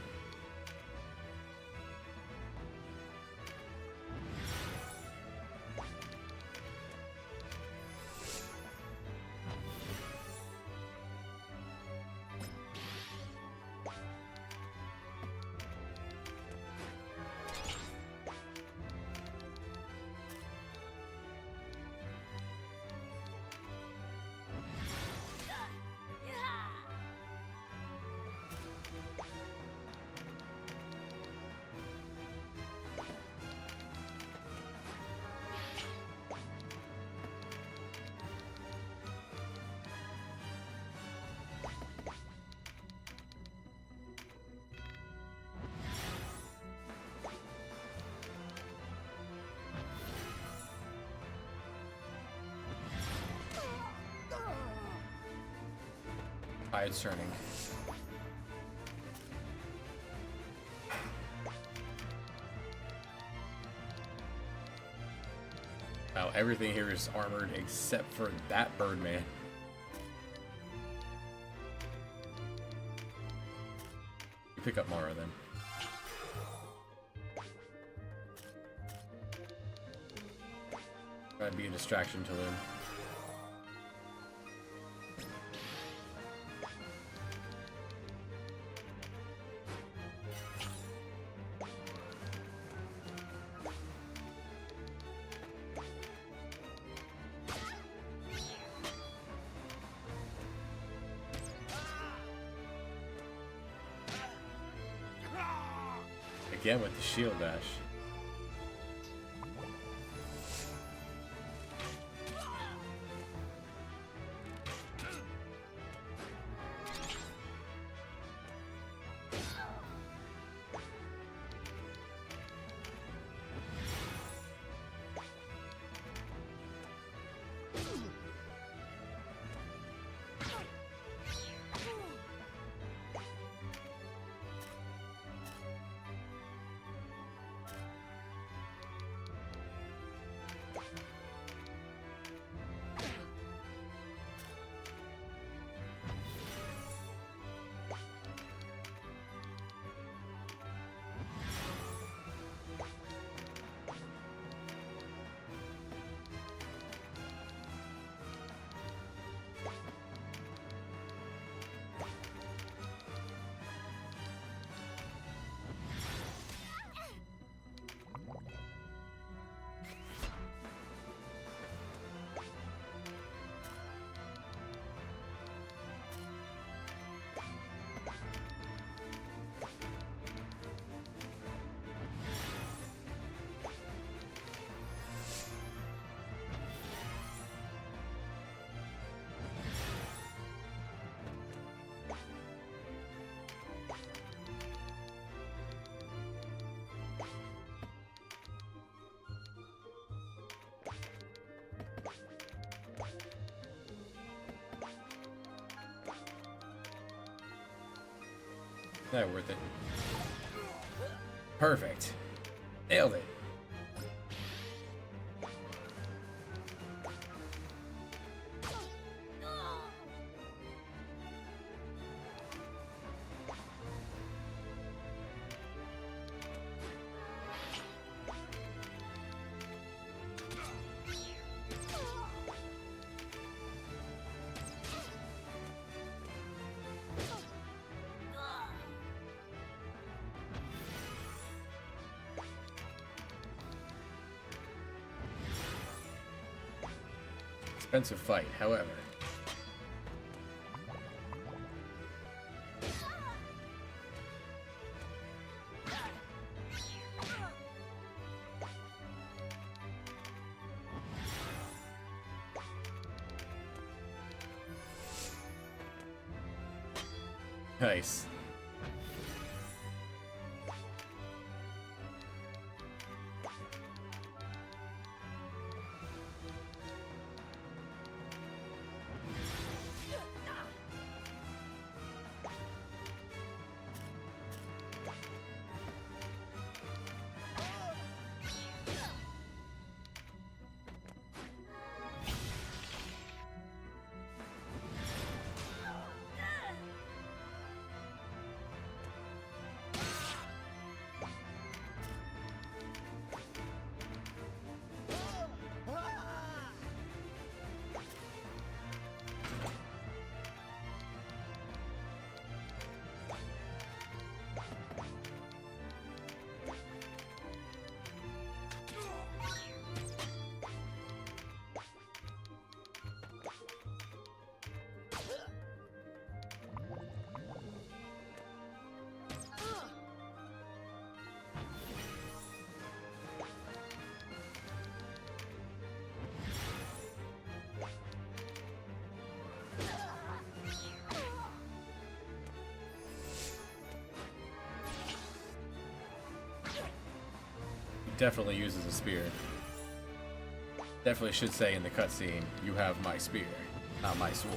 Tide's turning. Wow, everything here is armored except for that Birdman. You pick up Mara then. Try to be a distraction to him. Again with the shield dash. That worth it. Perfect. Nailed it. Expensive fight, however. Nice. definitely uses a spear. Definitely should say in the cutscene, "You have my spear, not my sword."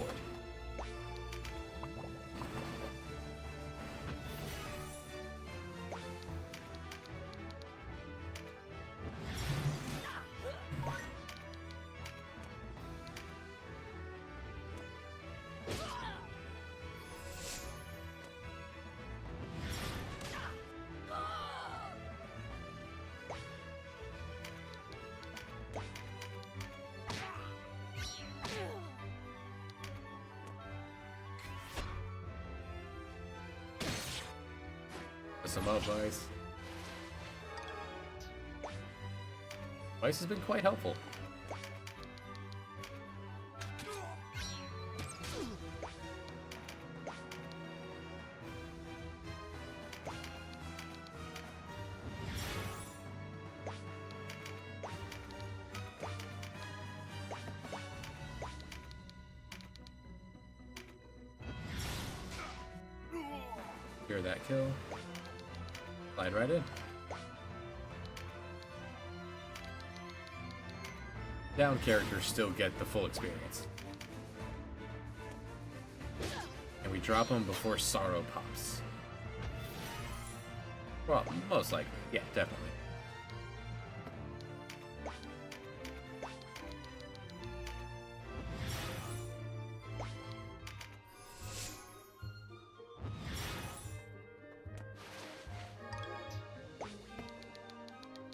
Some up, Vice. Vice has been quite helpful. Hear that kill. Slide right in. Down characters still get the full experience. And we drop them before Sorrow pops. Well, most likely. Yeah, definitely.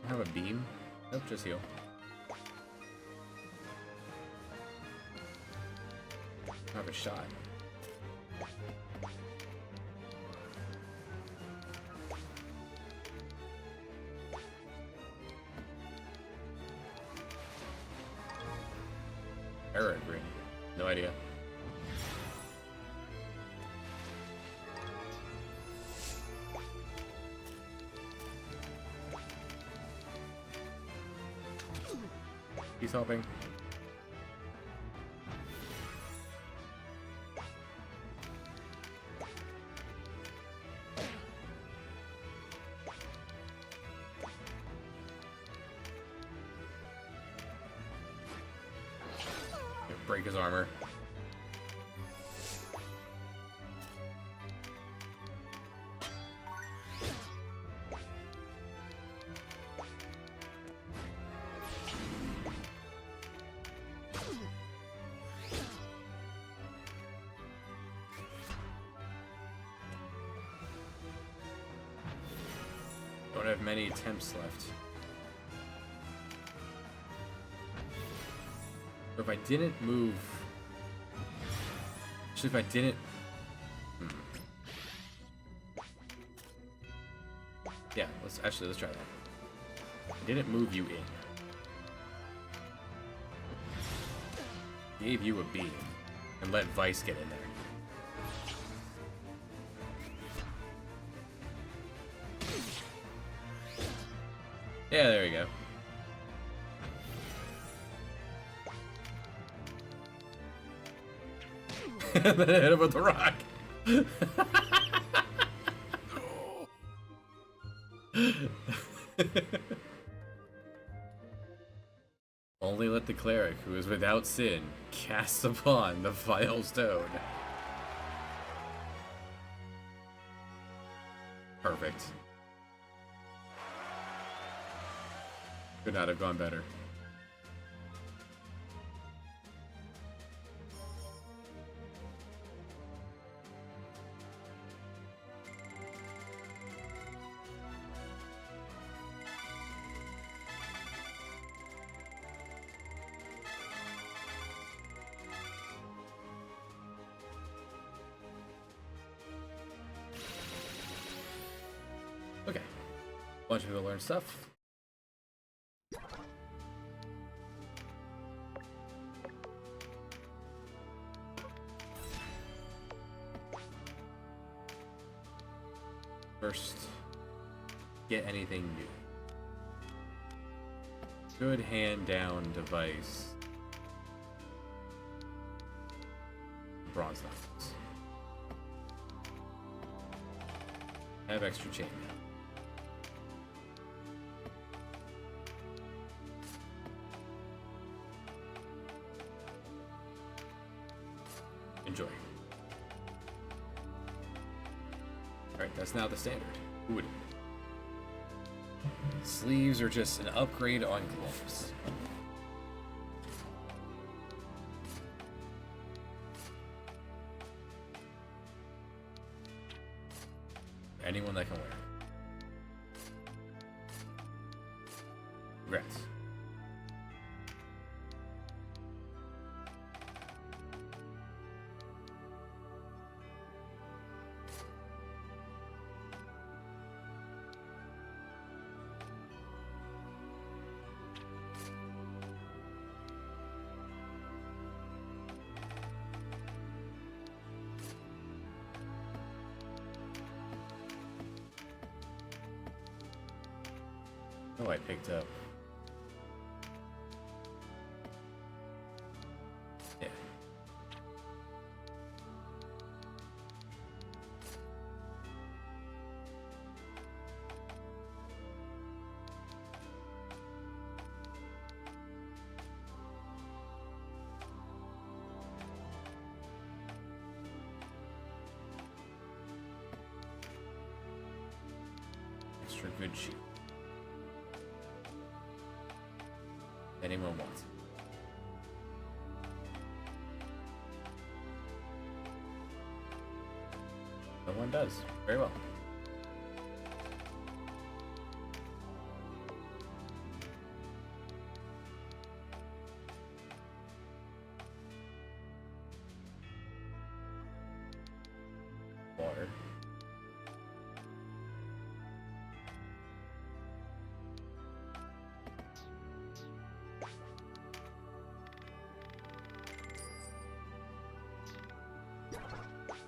Have a beam? Nope, just heal. Have a shot. Eric ring. No idea. He's helping. Break his armor. Don't have many attempts left. But if I didn't move... Actually, if I didn't... Yeah, let's try that. I didn't move you in. Gave you a beam. And let Vice get in there. Yeah, there we go. And then hit him with the rock. Only let the cleric, who is without sin, cast upon the vile stone. Perfect. Could not have gone better. Okay. Bunch of people learn stuff. First, get anything new. Good hand-down device. Bronze knuckles. Have extra chainmail. Enjoy. Alright, that's now the standard. Ooh. Sleeves are just an upgrade on gloves. Anyone that can wear it. Congrats. Oh, I picked up. Yeah. Extra good sheet. Anyone wants. No one does. Very well. Water.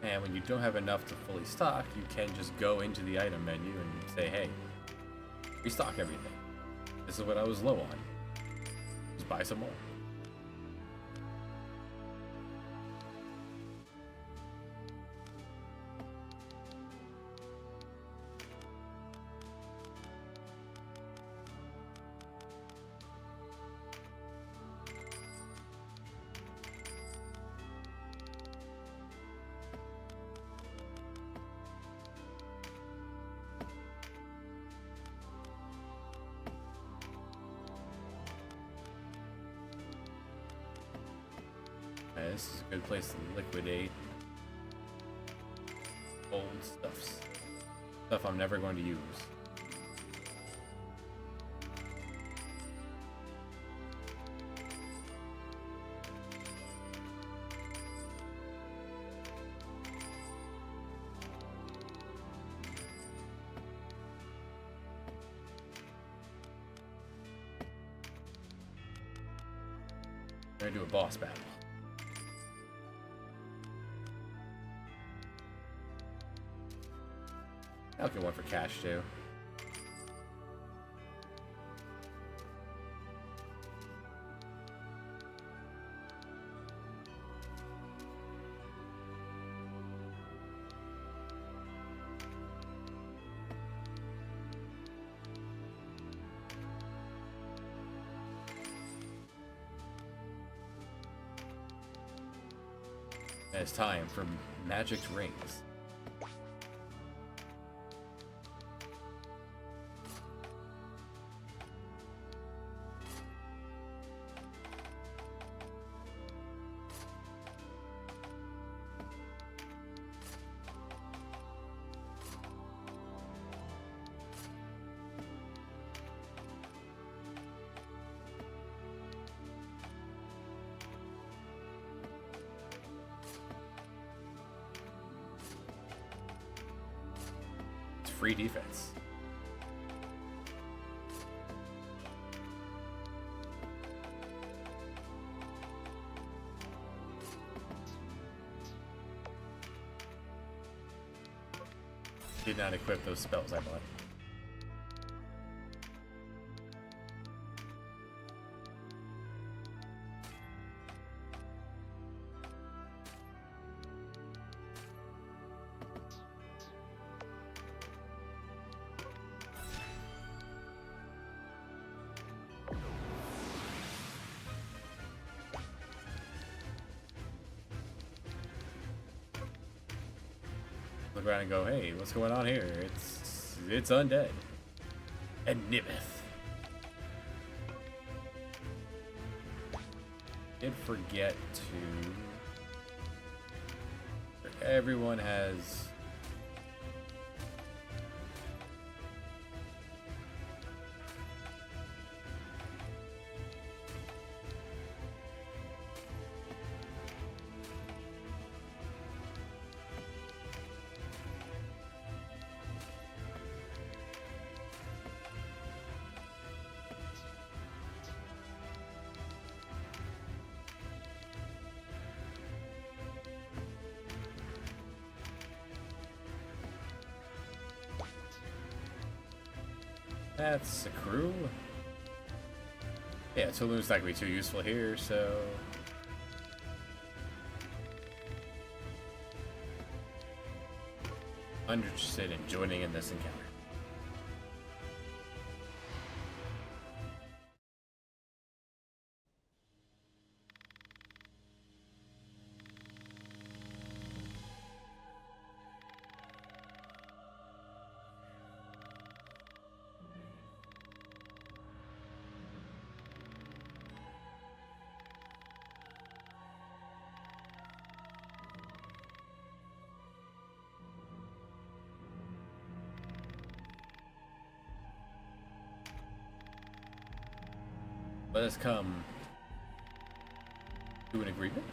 And when you don't have enough to fully stock, you can just go into the item menu and say, hey, restock everything. This is what I was low on. Just buy some more. This is a good place to liquidate old stuff I'm never going to use. I'm gonna do a boss battle. I'll get one for cash too. And it's time for magic rings. Free defense. Did not equip those spells I bought. around and go, hey, what's going on here? It's undead. And Nybeth. Did forget to... Everyone has... That's a crew. Yeah, Tulum's not gonna be too useful here, so... I'm interested in joining in this encounter. Let us come to an agreement.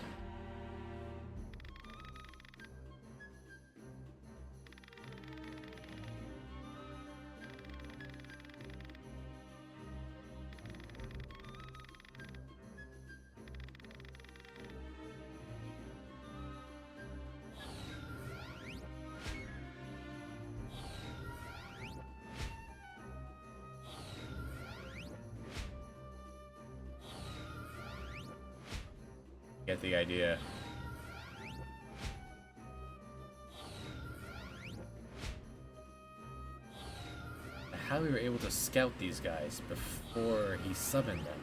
Get the idea. How we were able to scout these guys before he summoned them.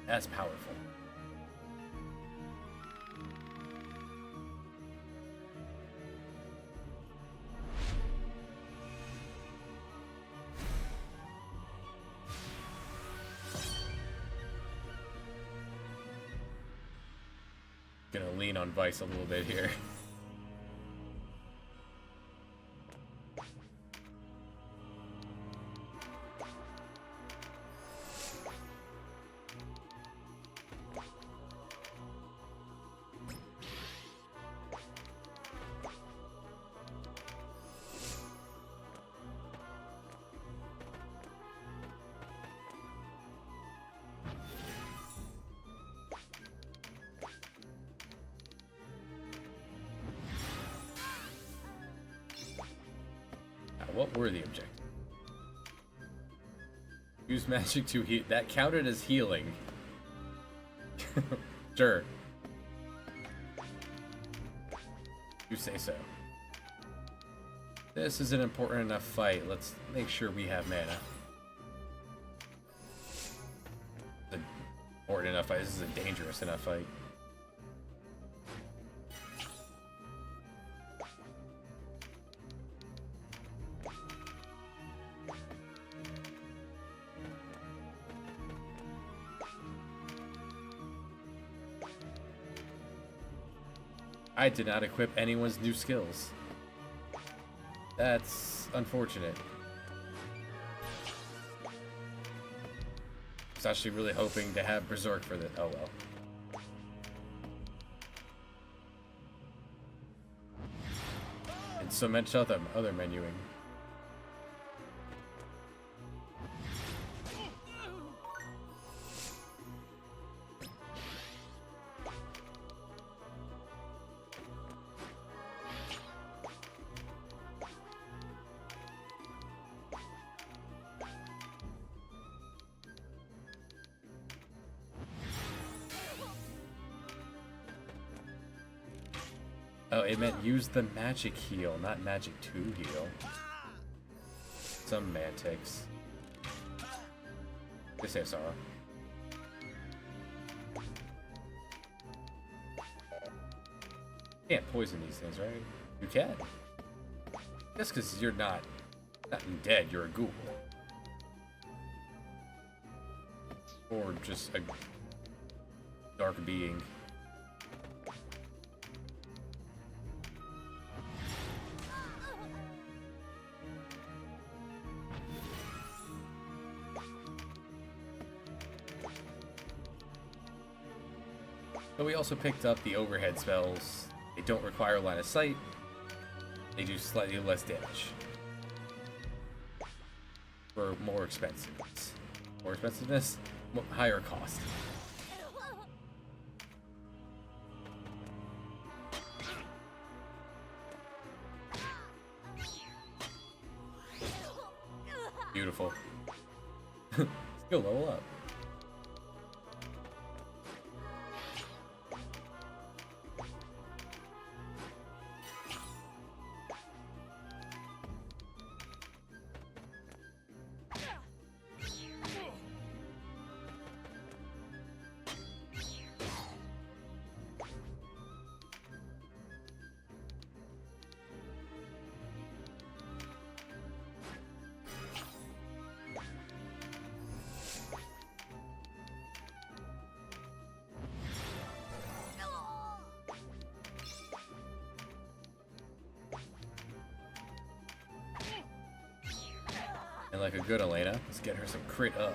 That's powerful. Gonna lean on Vice a little bit here. What were the objectives? Use magic to heal. That counted as healing. Sure. You say so. This is an important enough fight. Let's make sure we have mana. It's an important enough fight. This is a dangerous enough fight. I did not equip anyone's new skills. That's unfortunate. I was actually really hoping to have Berserk for this. Oh well. And so much other menuing. Oh, it meant use the magic heal, not magic to heal. Some mantics. They say sorrow. Can't poison these things, right? You can. That's because you're not dead, you're a ghoul. Or just a dark being. But we also picked up the overhead spells. They don't require line of sight. They do slightly less damage. For more expensiveness. More expensiveness? Higher cost. Beautiful. Skill level up. And like a good Elena, let's get her some crit up.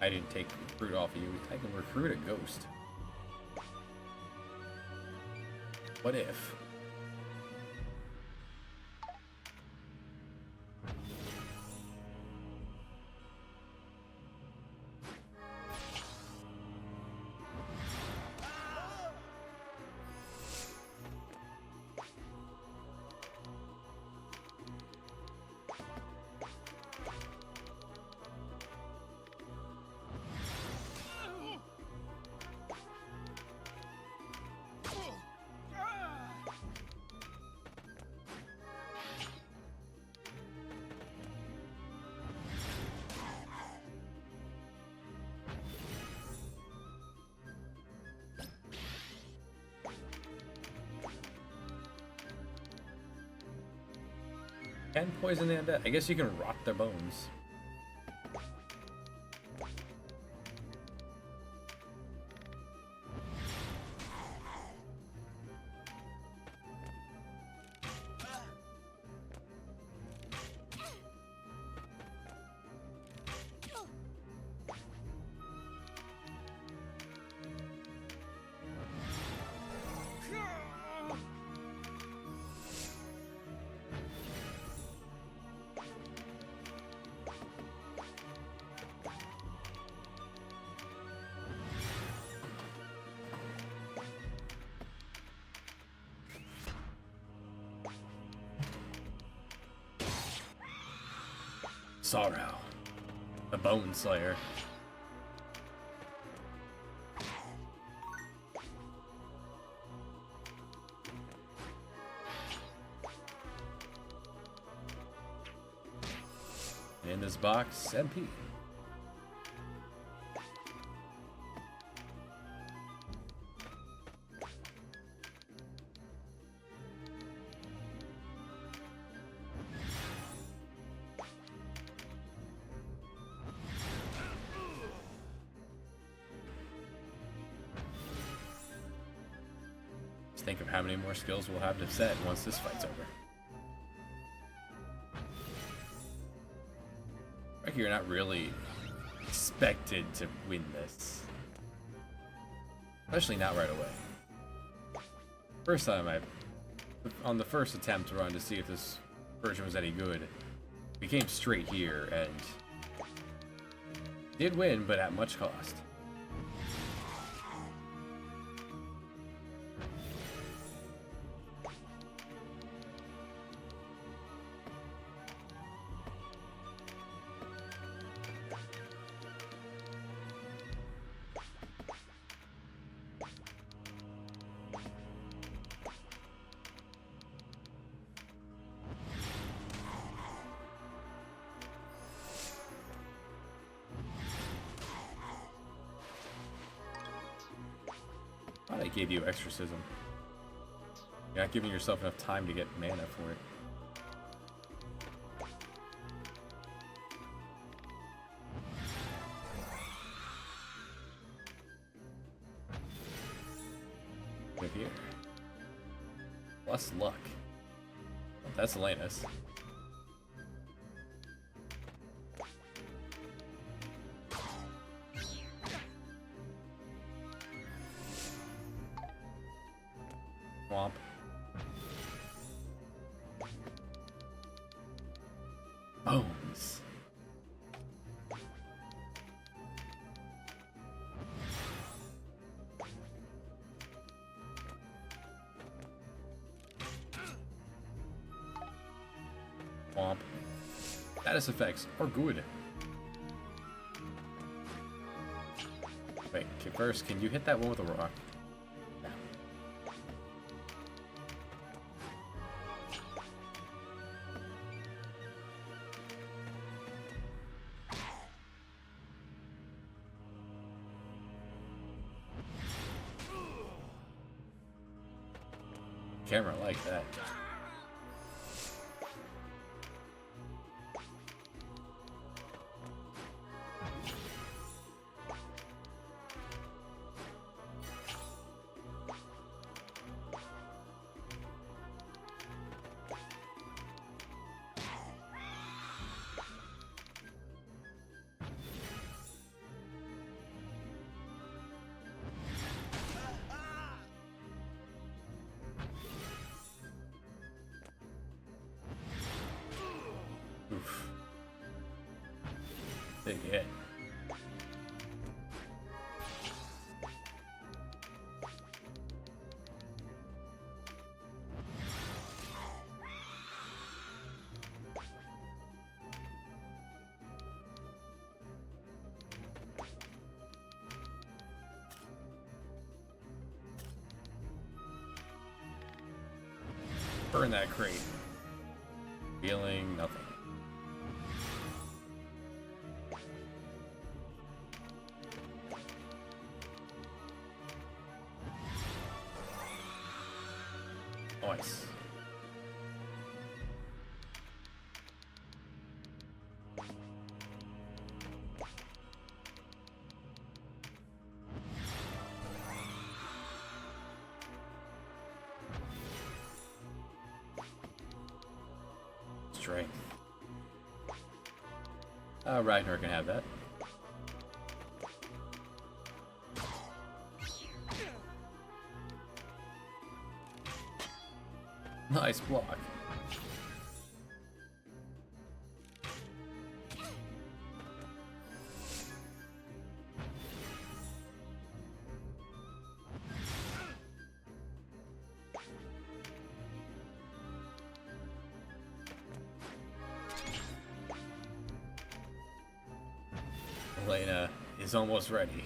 I didn't take recruit off of you. I can recruit a ghost. What if? Can poison the undead? I guess you can rot their bones. Sorrow, the Bone Slayer. In this box, MP. Think of how many more skills we'll have to set once this fight's over. Like you're not really expected to win this. Especially not right away. First time on the first attempt run to see if this version was any good, we came straight here and did win, but at much cost. thought I gave you exorcism. You're not giving yourself enough time to get mana for it. With you. Plus luck. Oh, that's Elena's. Swamp. Bones. Swamp. Status effects are good. Wait, okay, first, can you hit that one with a rock? Camera like that. Oof. Big hit. Burn that crate. Feeling nothing. Nice. Strength. Ragnar can have that. Nice block. Elena is almost ready.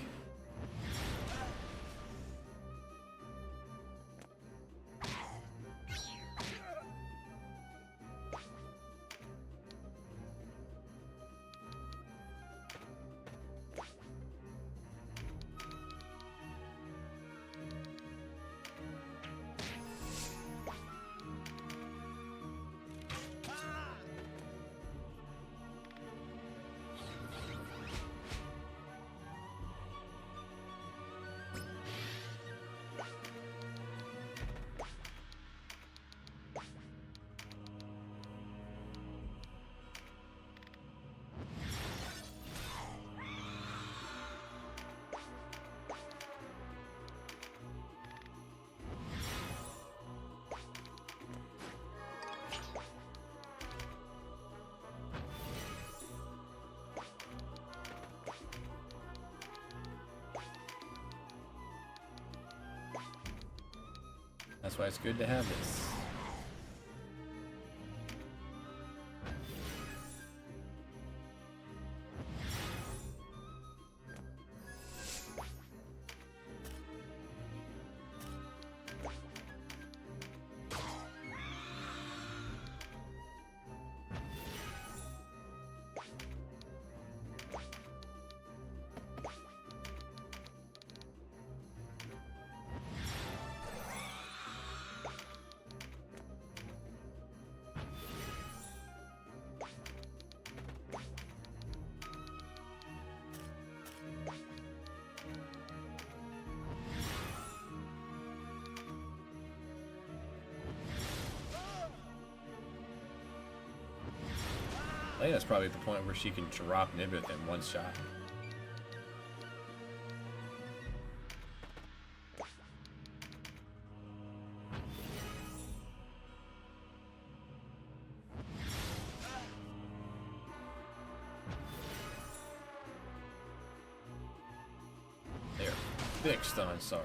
That's why it's good to have this. Lena's probably at the point where she can drop Nybeth in one shot. There, fixed on Sara.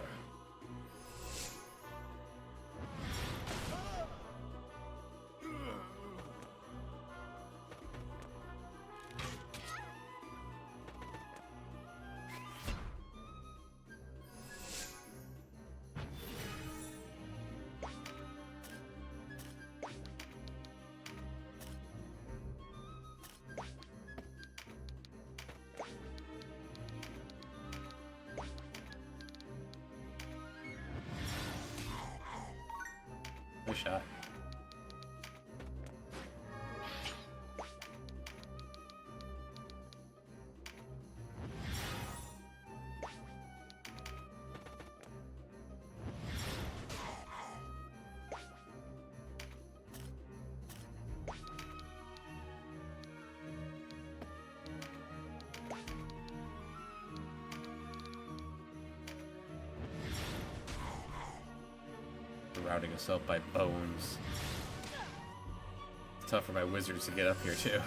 Good shot. Surrounding himself by bones. It's tough for my wizards to get up here too.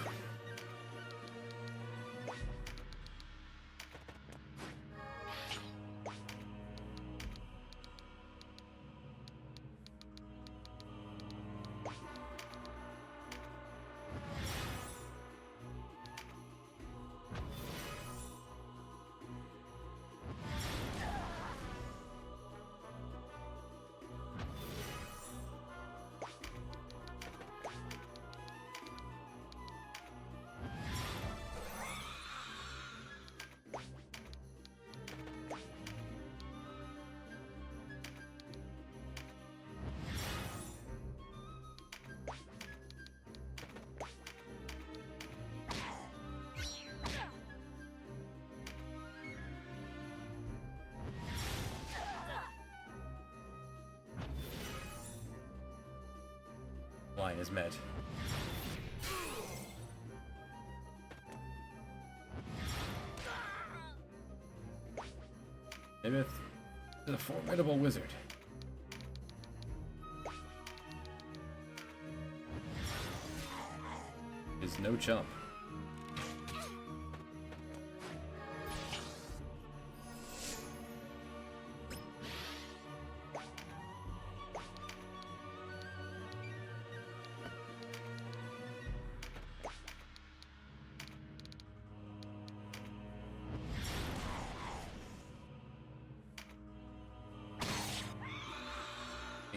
Line is met. Nybeth is a formidable wizard. Is no chump.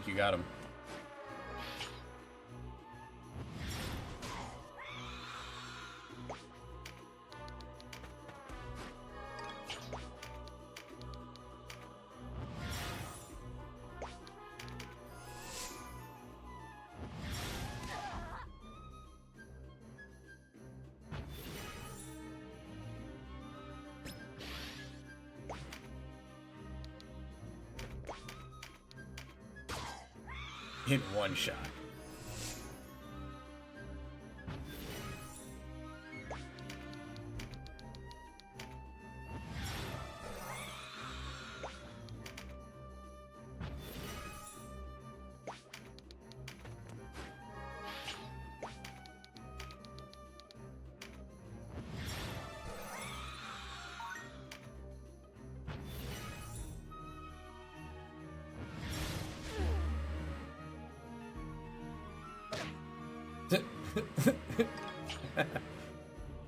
You got him. In one shot.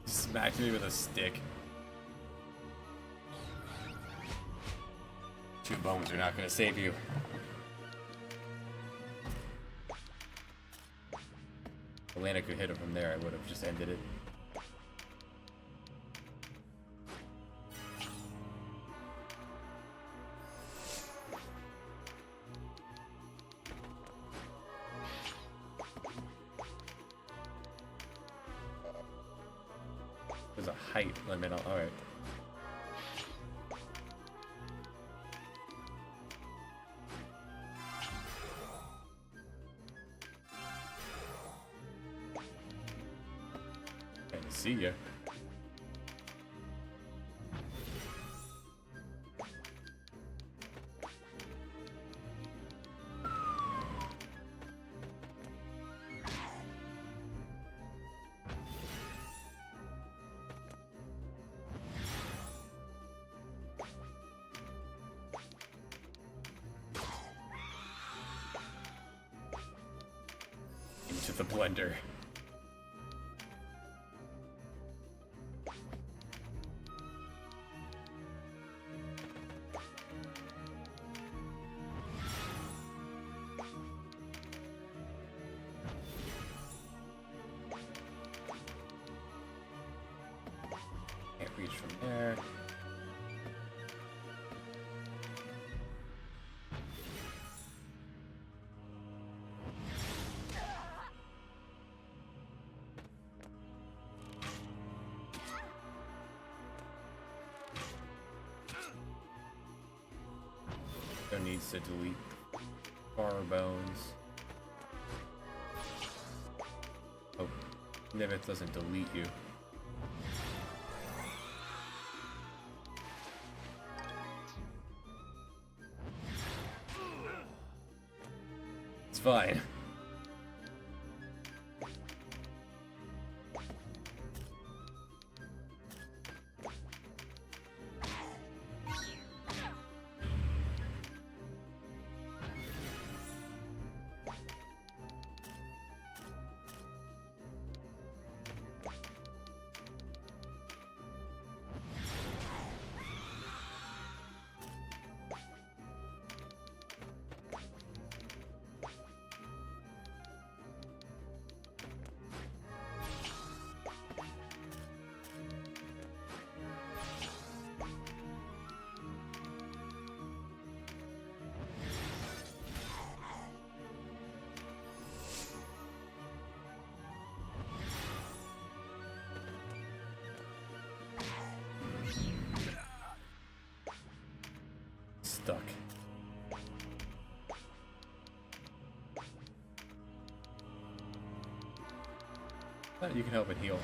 Smacked me with a stick. Two bones are not going to save you. If Elena could hit him from there, I would have just ended it. There's a height limit on. Alright. see ya. Into the blender. Can't reach from there. There needs to delete bar bones. Oh, Nybeth doesn't delete you. It's fine. Stuck. You can help it heal.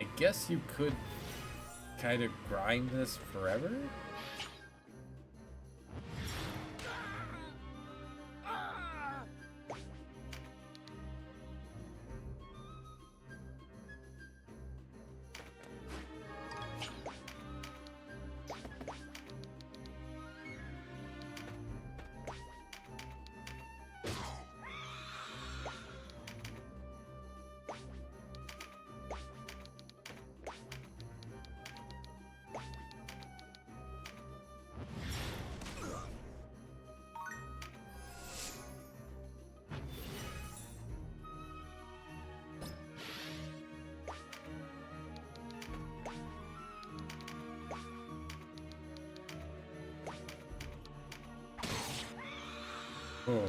I guess you could kind of grind this forever? Oh.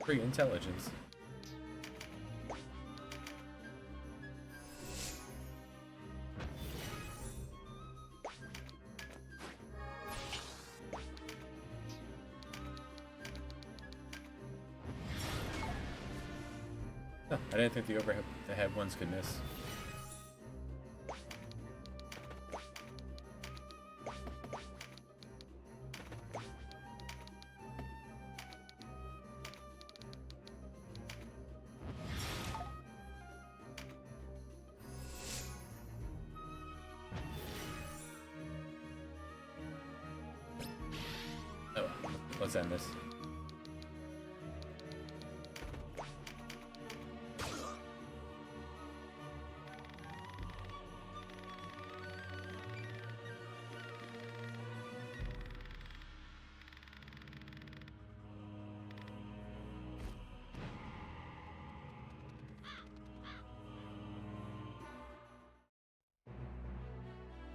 Free intelligence. Huh, I didn't think the overhead ones could miss. Oh, let's end this.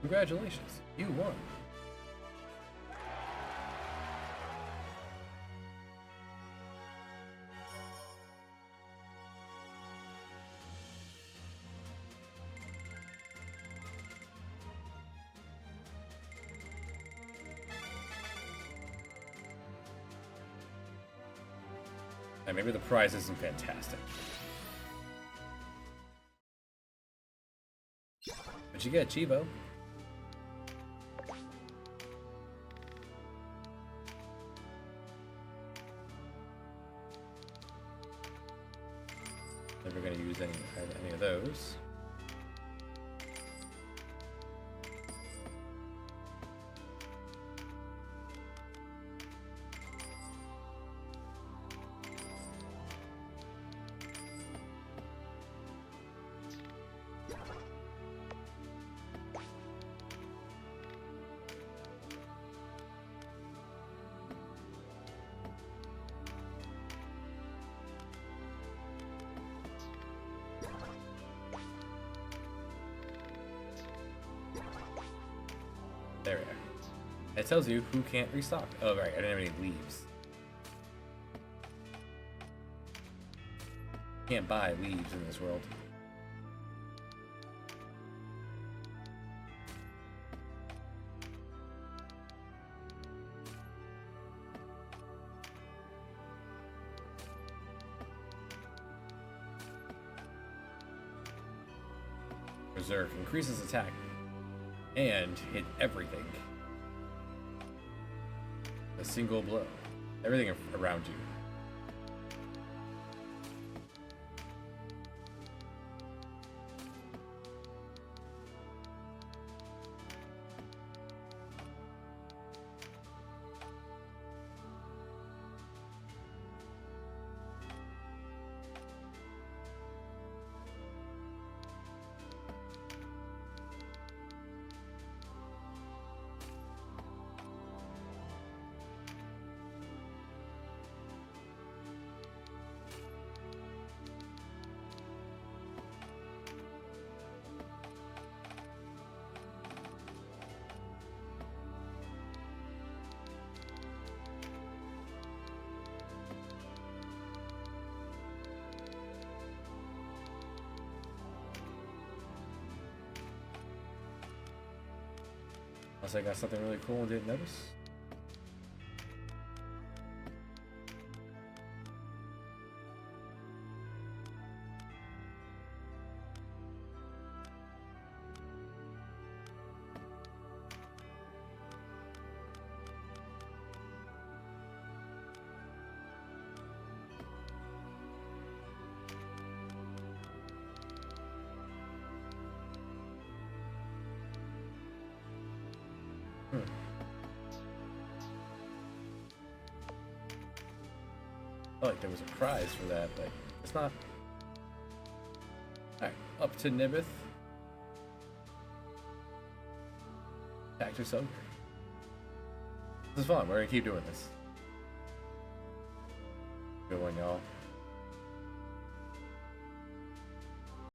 Congratulations, you won. And maybe the prize isn't fantastic. But you get Chivo. Never going to use any of those. There we are. It tells you who can't restock. Oh, right, I didn't have any leaves. Can't buy leaves in this world. Berserk increases attack and hit everything. A single blow. Everything around you. Unless I got something really cool and didn't notice. I felt like there was a prize for that, but it's not. Alright, up to Nybeth. Tactics Ogre. This is fun, we're gonna keep doing this. Good one, y'all.